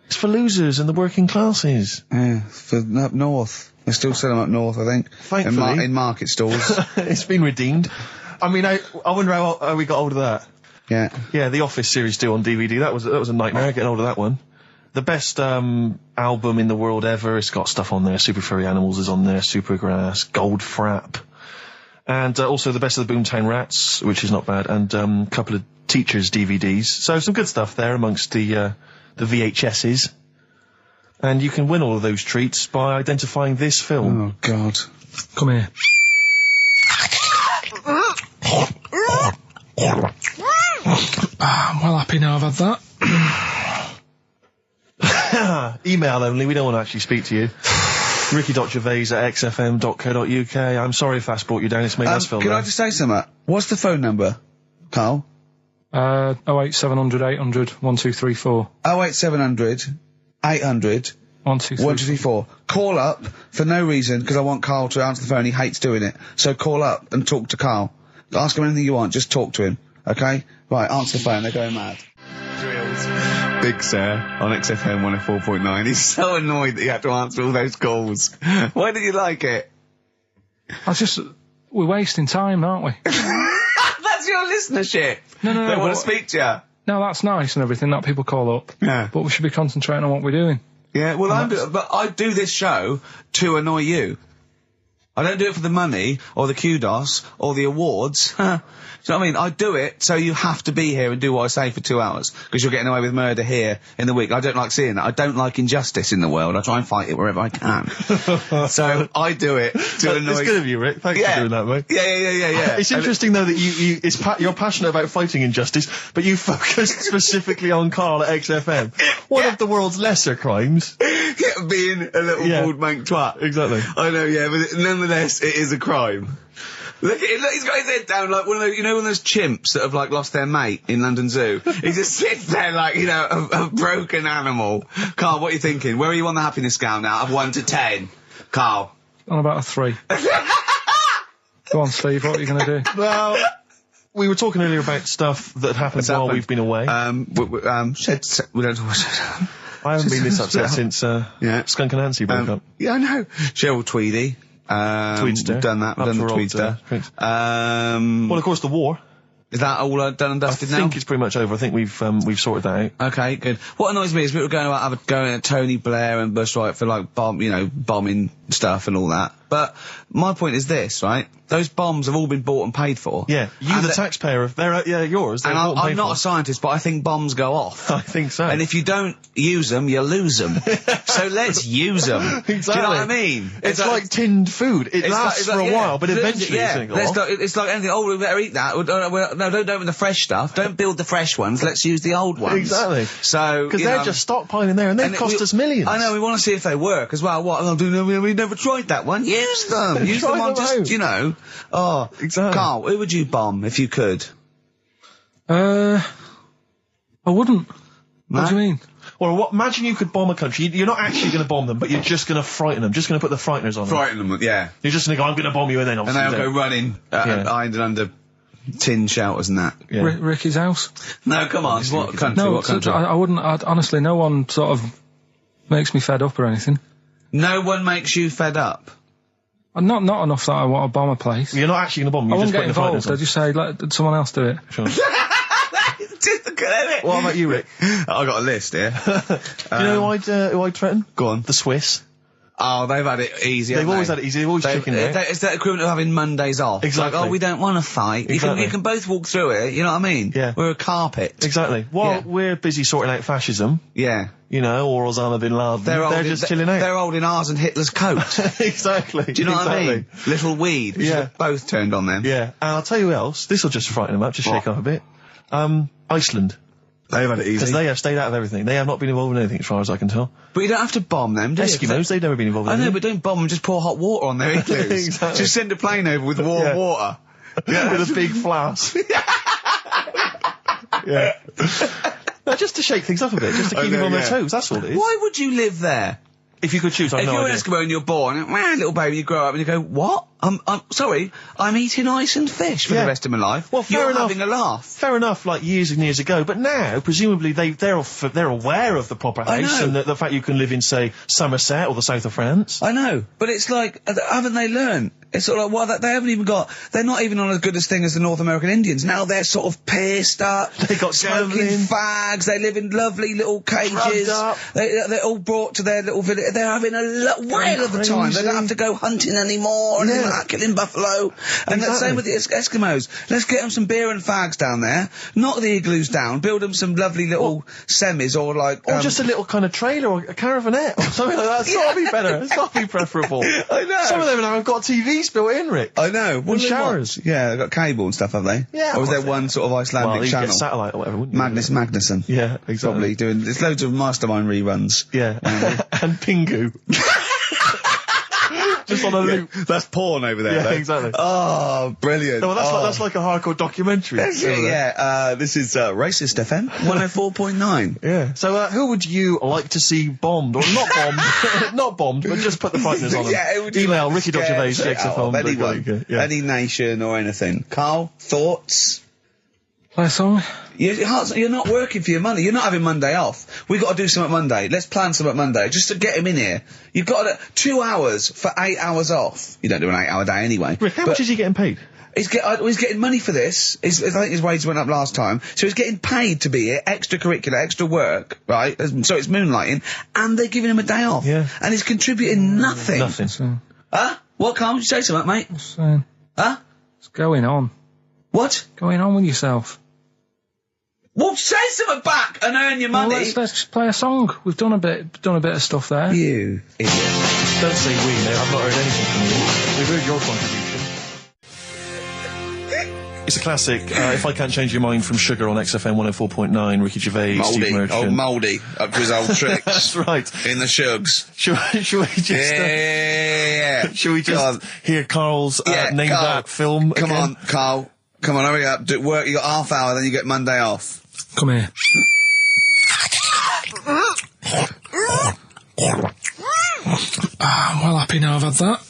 It's for losers and the working classes. Yeah, for up north. They still sell them up north, I think. Thankfully. In market stalls. It's been redeemed. I mean, I wonder how we got hold of that. Yeah. Yeah, The Office Series 2 on DVD. That was a nightmare getting hold of that one. The best album in the world ever. It's got stuff on there. Super Furry Animals is on there. Supergrass, Gold Frap. And also the best of the Boomtown Rats, which is not bad. And a couple of Teachers DVDs. So some good stuff there amongst the VHSs. And you can win all of those treats by identifying this film. Oh, God. Come here. I'm well happy now I've had that. Email only, we don't want to actually speak to you. Ricky.gervais@xfm.co.uk. I'm sorry if that's brought you down, it's made us feel Can I just say something? What's the phone number, Carl? 08700 800 1234. 08700 800 1234. Call up for no reason, because I want Carl to answer the phone. He hates doing it. So call up and talk to Carl. Ask him anything you want, just talk to him. Okay? Right, answer the phone, they're going mad. Big Sir on XFM 104.9. He's so annoyed that he had to answer all those calls. Why did you like it? We're wasting time, aren't we? That's your listenership. No. They want to speak to you. No, that's nice and everything that people call up. Yeah. But we should be concentrating on what we're doing. Yeah, well, but I do this show to annoy you. I don't do it for the money, or the kudos, or the awards. Do you know what I mean? I do it so you have to be here and do what I say for 2 hours, because you're getting away with murder here in the week. I don't like seeing that. I don't like injustice in the world. I try and fight it wherever I can. So I do it to annoy... It's good of you, Rick. Thanks for doing that, mate. Yeah. It's interesting, though, that you're passionate about fighting injustice, but you focus specifically on Carl at XFM. One of the world's lesser crimes. Being a little bald mank twat. Exactly. I know, yeah, but nonetheless, it is a crime. Look, he's got his head down like one of those, one of those chimps that have, like, lost their mate in London Zoo. He just sits there like, a broken animal. Carl, what are you thinking? Where are you on the happiness scale now? Of 1 to 10? Carl. On about a 3. Go on, Steve, what are you going to do? Well, we were talking earlier about stuff that happened while we've been away. We don't know what I haven't been this upset since Skunk and Nancy broke up. Yeah, I know. Cheryl Tweedy. Tweedster. We've done that. We've done the Tweedster. Well, of course, the war. Is that all done and dusted now? I think it's pretty much over. I think we've sorted that out. Okay, good. What annoys me is we were going at Tony Blair and Bush, right, for like bombing stuff and all that. But my point is this, right? Those bombs have all been bought and paid for. Yeah, the taxpayer, they're yours. They're and I'm not a scientist, but I think bombs go off. I think so. And if you don't use them, you lose them. So let's use them. Exactly. Do you know what I mean? It's like tinned food. It lasts for a while, but eventually it's going to go off. It's like anything. Oh, we better eat that. No, don't open the fresh stuff. Don't build the fresh ones. Let's use the old ones. Exactly. So because they're just stockpiling there, and they cost us millions. I know. We want to see if they work as well. What? We've never tried that one. Use them. Use them on just, Oh, exactly. Carl, who would you bomb if you could? I wouldn't. No? What do you mean? Well, imagine you could bomb a country. You're not actually going to bomb them, but you're just going to frighten them. Just going to put the frighteners on them. Frighten them, yeah. You're just going to go, I'm going to bomb you, and then obviously... And they'll go running, hiding under tin shelters and that. Yeah. Ricky's house? No, come on. What country? No, what country? I wouldn't. Honestly, no one sort of makes me fed up or anything. No one makes you fed up? Not enough that I want to bomb a place. You're not actually going to bomb. You're I just wouldn't get involved. I just say, let someone else do it. Sure. What about you, Rick? I got a list here. You know who I'd threaten? Go on. The Swiss. Oh, they've had it easy. They've always had it easy. They've always chickened it. It's the equivalent of having Mondays off. Exactly. Like, we don't want to fight. Exactly. You can both walk through it. You know what I mean? Yeah. We're a carpet. Exactly. While we're busy sorting out fascism. Yeah. Or Osama bin Laden. They're just chilling out. They're holding ours and Hitler's coat. Exactly. Do you know what I mean? Little weed. We should have both turned on them. Yeah. And I'll tell you who else. This will just frighten them up. Just shake them up a bit. Iceland. They've had it easy. Because they have stayed out of everything. They have not been involved in anything, as far as I can tell. But you don't have to bomb them, do you? Eskimos, they've never been involved in anything. I know, but don't bomb them, just pour hot water on their igloos. Exactly. Just send a plane over with warm water. Yeah, with a big flask. Yeah. No, just to shake things up a bit, just to keep them on their toes, that's all it is. Why would you live there? If you could choose, I've no idea. If you're an Eskimo and you're born, little baby, you grow up and you go, what? I'm sorry, I'm eating ice and fish for the rest of my life. Well, fair enough. Having a laugh. Fair enough, like years and years ago. But now, presumably, they're aware of the proper house and the fact you can live in, say, Somerset or the south of France. I know, but it's like, haven't they learned? It's sort of like, they haven't even got, they're not even on as good a thing as the North American Indians. Now they're sort of pierced up. They got smoking fags. They live in lovely little cages. They're all brought to their little village. They're having a whale of the time. They don't have to go hunting anymore and killing buffalo. And the same with the Eskimos. Let's get them some beer and fags down there. Knock the igloos down. Build them some lovely little semis or just a little kind of trailer or a caravanette or something like that. It's got to be better. It's got to be preferable. I know. Some of them haven't got TVs built in, Rick. I know. And showers. Yeah, they've got cable and stuff, have they? Yeah. Or is there one sort of Icelandic channel? Get satellite or whatever, wouldn't you? Magnus Magnusson. Yeah, exactly. Probably doing. There's loads of Mastermind reruns. Yeah. And Pingu. Just on a loop. That's porn over there, Yeah, though. Exactly. Oh, brilliant. No, that's like a hardcore documentary. This is Racist FM 104.9. Yeah. So, who would you like to see bombed? Or not bombed. Not bombed, but just put the frighteners on them. Email Ricky.Gervais, XFM. Anyone. Any nation or anything. Carl, thoughts? Play a song? You're not working for your money. You're not having Monday off. We've got to do something Monday. Let's plan something Monday, just to get him in here. You've got 2 hours for 8 hours off. You don't do an 8-hour day anyway. Rick, how much is he getting paid? He's getting money for this. I think his wage went up last time. So he's getting paid to be here, extracurricular, extra work, right? So it's moonlighting, and they're giving him a day off. Yeah. And he's contributing nothing. Nothing. Huh? What, Carl? You say something, mate? Huh? What's going on? What? Going on with yourself? Well, say something back and earn your money. Well, let's just play a song. We've done a bit of stuff there. You idiot. Don't say we, mate. I've not heard anything from you. We've heard your contribution. It's a classic. If I Can't Change Your Mind from Sugar on XFM 104.9. Ricky Gervais, Steve Merchant. Old Mouldy, up to his old tricks. That's right. In the shugs. Should we just... Yeah. Should we just hear Carl's name Carl, that film Come again? on, Carl. Come on, hurry up. Do work. You got half hour, then you get Monday off. Come here. I'm well happy now I've had that.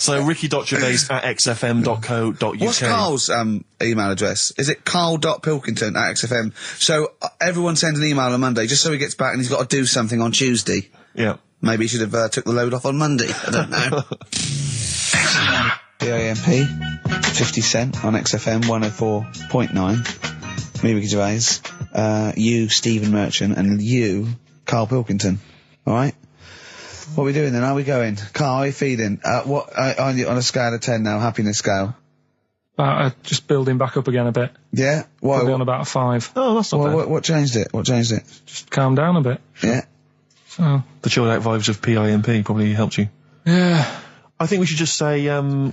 So ricky.gervais@xfm.co.uk. What's Carl's email address? Is it carl.pilkington@xfm? So everyone sends an email on Monday, just so he gets back and he's got to do something on Tuesday. Yeah. Maybe he should have took the load off on Monday. I don't know. PIMP, 50 Cent on XFM 104.9. Me, Ricky Gervais. You, Stephen Merchant, and you, Karl Pilkington. Alright? What are we doing then? How are we going? Karl, how are you feeling? On a scale of 10 now, happiness scale? Just building back up again a bit. Yeah? Why? Probably on about a 5. Oh, that's not bad. What changed it? What changed it? Just calm down a bit. Yeah. So. The chilled out vibes of PIMP probably helped you. Yeah. I think we should just say,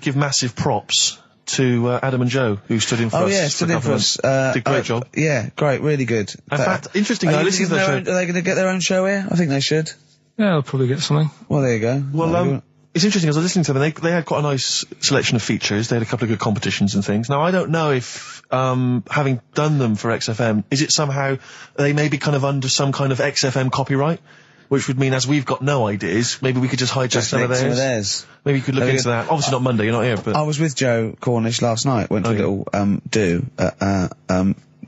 give massive props to Adam and Joe, who stood in for us. Oh yeah, stood in for us. Did a great job. Yeah, great, really good. In fact, interestingly, I listened to their show. Are they going to get their own show here? I think they should. Yeah, they'll probably get something. Well, there you go. Well, it's interesting, as I was listening to them, they had quite a nice selection of features. They had a couple of good competitions and things. Now, I don't know if, having done them for XFM, is it somehow they may be kind of under some kind of XFM copyright? Which would mean, as we've got no ideas, maybe we could just hijack some of theirs. Maybe you could look into that. Obviously not Monday, you're not here, but... I was with Joe Cornish last night, went to a little do at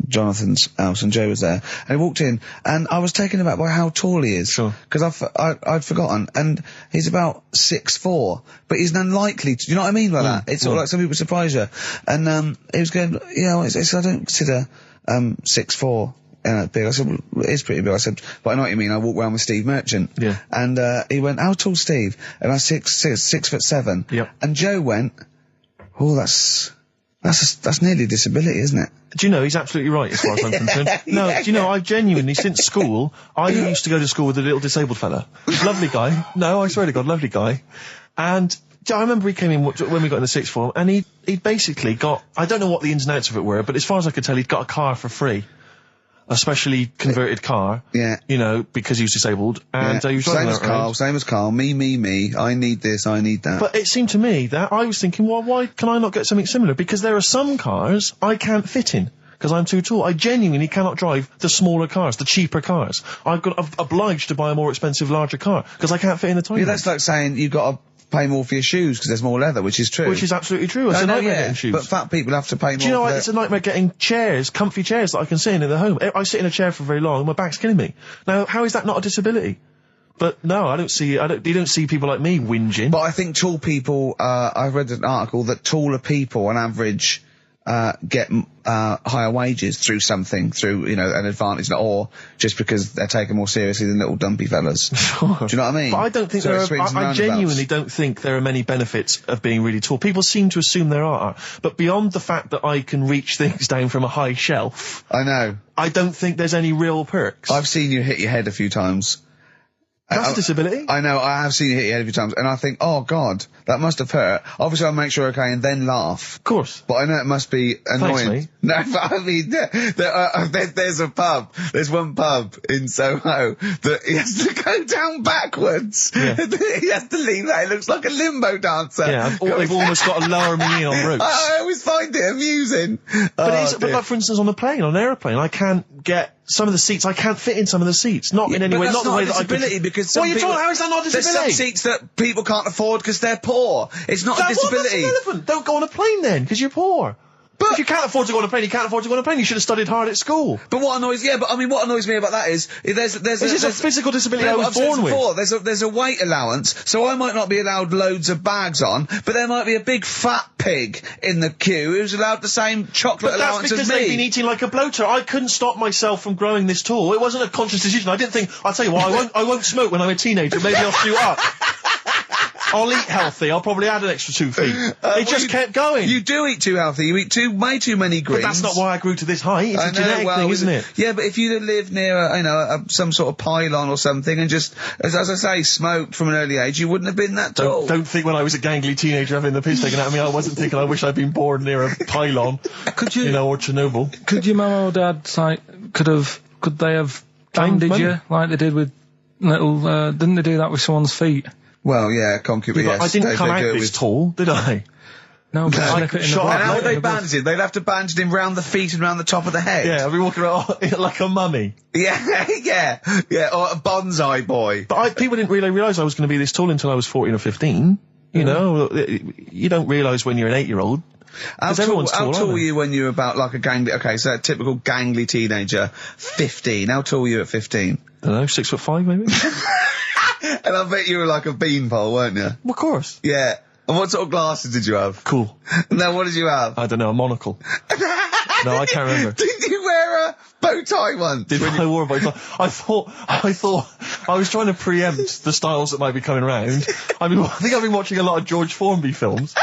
Jonathan's house, and Joe was there. And he walked in, and I was taken aback by how tall he is. Sure. Because I'd forgotten. And he's about 6'4", but he's unlikely to... Do you know what I mean by that? It's sort of like some people surprise you. And he was going, yeah, I don't consider 6'4", big. I said, well, it is pretty big. I said, but I know what you mean. I walk around with Steve Merchant. Yeah. And he went, how tall's Steve? And I said, 6'7". Yep. And Joe went, oh, that's nearly a disability, isn't it? Do you know, he's absolutely right as far as I'm concerned. No, do you know, I've genuinely, since school, I used to go to school with a little disabled fella. Lovely guy. No, I swear to God, lovely guy. And I remember he came in when we got in the sixth form, and he'd basically got, I don't know what the ins and outs of it were, but as far as I could tell, he'd got a car for free. A specially converted car. Yeah. You know, because he was disabled. And he was driving same as Carl. Me. I need this, I need that. But it seemed to me that I was thinking, well, why can I not get something similar? Because there are some cars I can't fit in. Because I'm too tall. I genuinely cannot drive the smaller cars, the cheaper cars. I'm obliged to buy a more expensive, larger car. Because I can't fit in the toilet. Yeah, that's like saying you've got to pay more for your shoes because there's more leather, which is true. Which is absolutely true. It's a nightmare getting shoes. But fat people have to pay more. Do you know what? It's a nightmare getting chairs, comfy chairs that I can sit in the home. I sit in a chair for very long and my back's killing me. Now, how is that not a disability? But no, you don't see people like me whinging. But I think tall people, I read an article that taller people on average get higher wages through an advantage, or just because they're taken more seriously than little dumpy fellas. Sure. Do you know what I mean? But I don't think I genuinely don't think there are many benefits of being really tall. People seem to assume there are, but beyond the fact that I can reach things down from a high shelf, I know. I don't think there's any real perks. I've seen you hit your head a few times. That's a disability. I know, I have seen you hit your head a few times, and I think, oh God, that must have hurt. Obviously I'll make sure okay and then laugh. Of course. But I know it must be annoying. Thanks, No, but I mean, there's a pub, there's one pub in Soho that he has to go down backwards. Yeah. He has to leave that, it looks like a limbo dancer. Yeah, they've almost got to lower me in on ropes. I always find it amusing. But like, for instance, on an aeroplane, I can't get some of the seats, I can't fit in some of the seats. Not in any way, not the way that I could. Because how is that not a disability? There's some seats that people can't afford because they're poor. It's not a disability. That's irrelevant. Don't go on a plane then, because you're poor. But if you can't afford to go on a plane, you can't afford to go on a plane. You should have studied hard at school. But what annoys me about that is there's a physical disability I was born with. There's a weight allowance, so I might not be allowed loads of bags on, but there might be a big fat pig in the queue who's allowed the same chocolate allowance as me. That's because they've been eating like a bloater. I couldn't stop myself from growing this tall. It wasn't a conscious decision. I didn't think, I'll tell you what, I won't smoke when I'm a teenager. Maybe I'll shoot up. I'll eat healthy. I'll probably add an extra 2 feet. It just kept going. You do eat too healthy. You eat way too many greens. But that's not why I grew to this height. It's a genetic thing, isn't it? Yeah, but if you'd have lived near some sort of pylon or something and just, as I say, smoked from an early age, you wouldn't have been that tall. Don't think when I was a gangly teenager having the piss taken out of me, I wasn't thinking I wish I'd been born near a pylon. Could you? Or Chernobyl. Could your mum or dad, could they have bandaged you like they did with little, didn't they do that with someone's feet? Well, yeah, concubine, yes. I didn't come out this tall, did I? No, but snip it in the butt. And how would they In the bandage him? They'd have to bandage him round the feet and round the top of the head. Yeah, I'd be walking around like a mummy. Yeah, or a bonsai boy. But people didn't really realise I was going to be this tall until I was 14 or 15. You know, you don't realise when you're an 8-year-old. How tall were you when you were about like a gangly... Okay, so a typical gangly teenager, 15. How tall were you at 15? I don't know, 6'5" maybe? And I bet you were like a beanpole, weren't you? Of course. Yeah. And what sort of glasses did you have? Cool. No, what did you have? I don't know, a monocle. No, I can't remember. Did you wear a bow tie once? I wore a bow tie? I thought I was trying to preempt the styles that might be coming around. I think I've been watching a lot of George Formby films.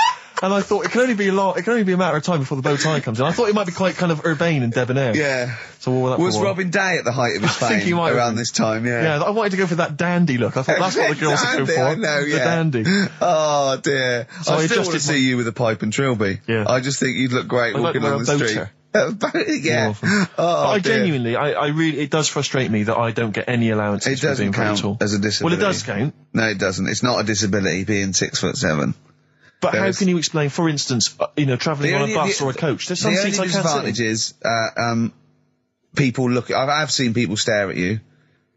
And I thought it can only be a matter of time before the bow tie comes in. I thought it might be quite kind of urbane and debonair. Yeah. So what was Robin Day at the height of his fame? I think he might around this time, yeah. Yeah, I wanted to go for that dandy look. I thought that's what the girls are going for. I know, yeah. The dandy. Oh, dear. So I still want to see you with a pipe and trilby. Yeah. I just think you'd look great walking on the street. Yeah. I genuinely, I really, it does frustrate me that I don't get any allowances for being very tall. It doesn't count as a disability. Well, it does count. No, it doesn't. It's not a disability being 6'7". But how can you explain, for instance, travelling on a bus or a coach? There's some seats I can't sit in. The only disadvantage is, people look. I've seen people stare at you,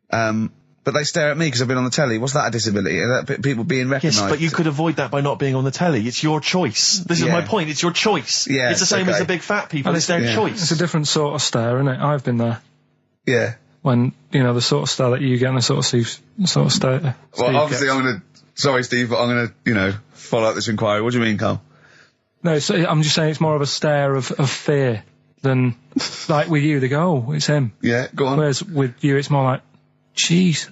but they stare at me because I've been on the telly. What's that a disability? People being recognised. Yes, but you could avoid that by not being on the telly. It's your choice. This is my point. It's your choice. Yeah, it's the same as the big fat people. It's their choice. It's a different sort of stare, isn't it? I've been there. Yeah. When the sort of stare that you get and the sort of stare. Well, obviously, sorry, Steve, but I'm gonna, follow up this inquiry. What do you mean, Carl? No, I'm just saying it's more of a stare of fear than, like with you, they go, oh, it's him. Yeah, go on. Whereas with you, it's more like, jeez.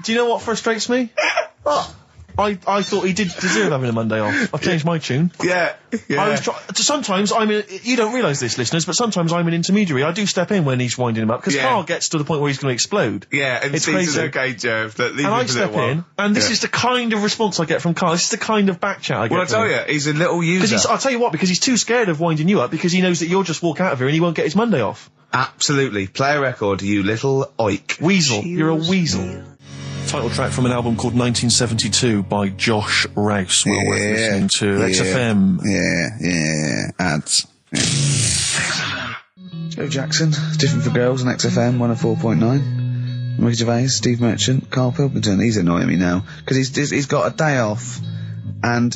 Do you know what frustrates me? I thought he did deserve having a Monday off. I've changed my tune. Yeah. Sometimes you don't realise this, listeners, but sometimes I'm an intermediary. I do step in when he's winding him up, because Carl gets to the point where he's going to explode. Yeah, and it's crazy. Okay, Jeff, and I step in, and this is the kind of response I get from Carl. This is the kind of back chat I get. Well, I tell you, he's a little user. I'll tell you what, because he's too scared of winding you up, because he knows that you'll just walk out of here and he won't get his Monday off. Absolutely. Play a record, you little oik. Weasel. You're a weasel. Title track from an album called 1972 by Josh Rouse. Well worth listening to. XFM. Yeah. Ads. Yeah. Joe Jackson, Different for Girls on XFM 104.9. Ricky Gervais, Steve Merchant, Karl Pilkington. He's annoying me now because he's got a day off and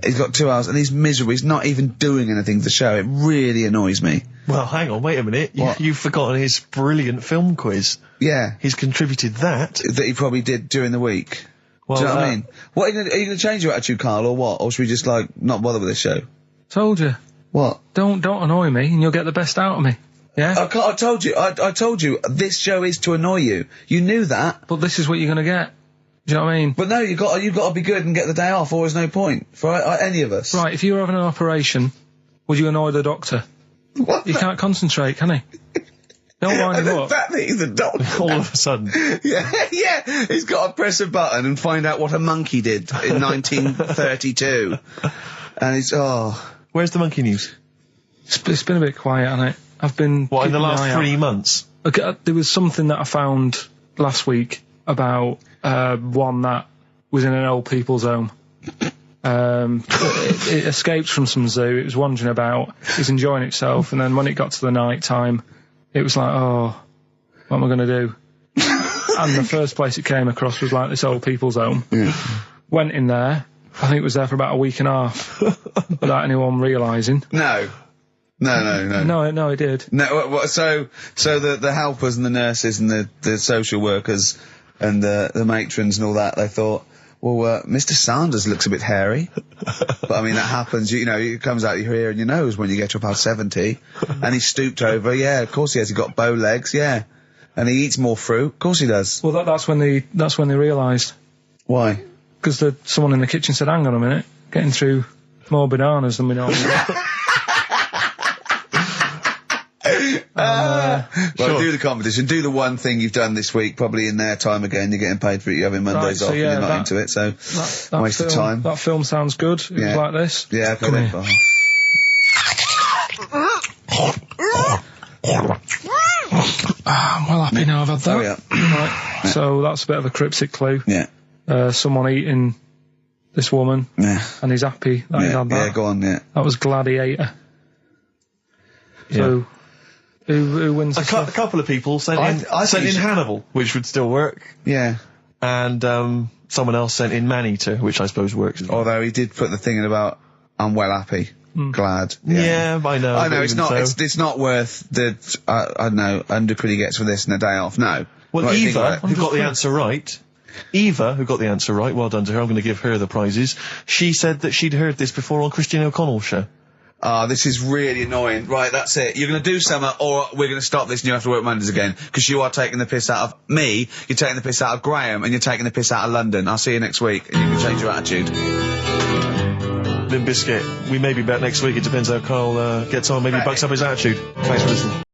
he's got 2 hours and he's miserable. He's not even doing anything to the show. It really annoys me. Well, hang on, wait a minute. You've forgotten his brilliant film quiz. Yeah. He's contributed that. That he probably did during the week. Well, do you know what I mean? What, are you going to change your attitude, Carl, or what? Or should we just, not bother with this show? Told you. What? Don't annoy me and you'll get the best out of me. Yeah? I told you. I told you. This show is to annoy you. You knew that. But this is what you're going to get. Do you know what I mean? But no, you've got to be good and get the day off, or there's no point for any of us. Right, if you were having an operation, would you annoy the doctor? What? You can't concentrate, can he? Don't wind him up. The fact that he's a doctor. All of a sudden. Yeah. He's got to press a button and find out what a monkey did in 1932. And he's, Where's the monkey news? It's been a bit quiet, hasn't it? I've been... What, in the last 3 months? Okay, there was something that I found last week about one that was in an old people's home. It escaped from some zoo. It was wandering about. It was enjoying itself, and then when it got to the night time, it was like, oh, what am I going to do? And the first place it came across was this old people's home. Yeah. Went in there. I think it was there for about a week and a half without anyone realising. No, it did. No, so the helpers and the nurses and the social workers and the matrons and all that, they thought, well, Mr. Sanders looks a bit hairy. But I mean, that happens, it comes out your ear and your nose when you get to about 70. And he's stooped over, yeah, of course he has. He's got bow legs, yeah. And he eats more fruit, of course he does. Well, that's when they realised. Why? Because someone in the kitchen said, hang on a minute, getting through more bananas than we normally get. Do the competition. Do the one thing you've done this week, probably in their time again. You're getting paid for it. You're having Mondays off. And you're not into it, so that waste of time. That film sounds good. It was like this. Yeah, come here. I'm well happy now I've had that. Oh, yeah. Right. So that's a bit of a cryptic clue. Yeah. Someone eating this woman. Yeah. And he's happy that he had that. Yeah, go on, yeah. That was Gladiator. So, who wins a couple of people sent in Hannibal, which would still work. Yeah. And someone else sent in Maneater, which I suppose works. Although he did put the thing in about, I'm well happy. Glad. Yeah, I know. I know, it's not worth the, I don't know, undercrud he gets for this and a day off. No. Well, Eva, who got the answer right, well done to her, I'm going to give her the prizes. She said that she'd heard this before on Christine O'Connell's show. This is really annoying. Right, that's it. You're going to do something, or we're going to stop this and you have to work Mondays again, because you are taking the piss out of me, you're taking the piss out of Graham, and you're taking the piss out of London. I'll see you next week, and you can change your attitude. Limp Bizkit, we may be back next week. It depends how Carl gets on. Maybe he bucks up his attitude. Thanks for listening.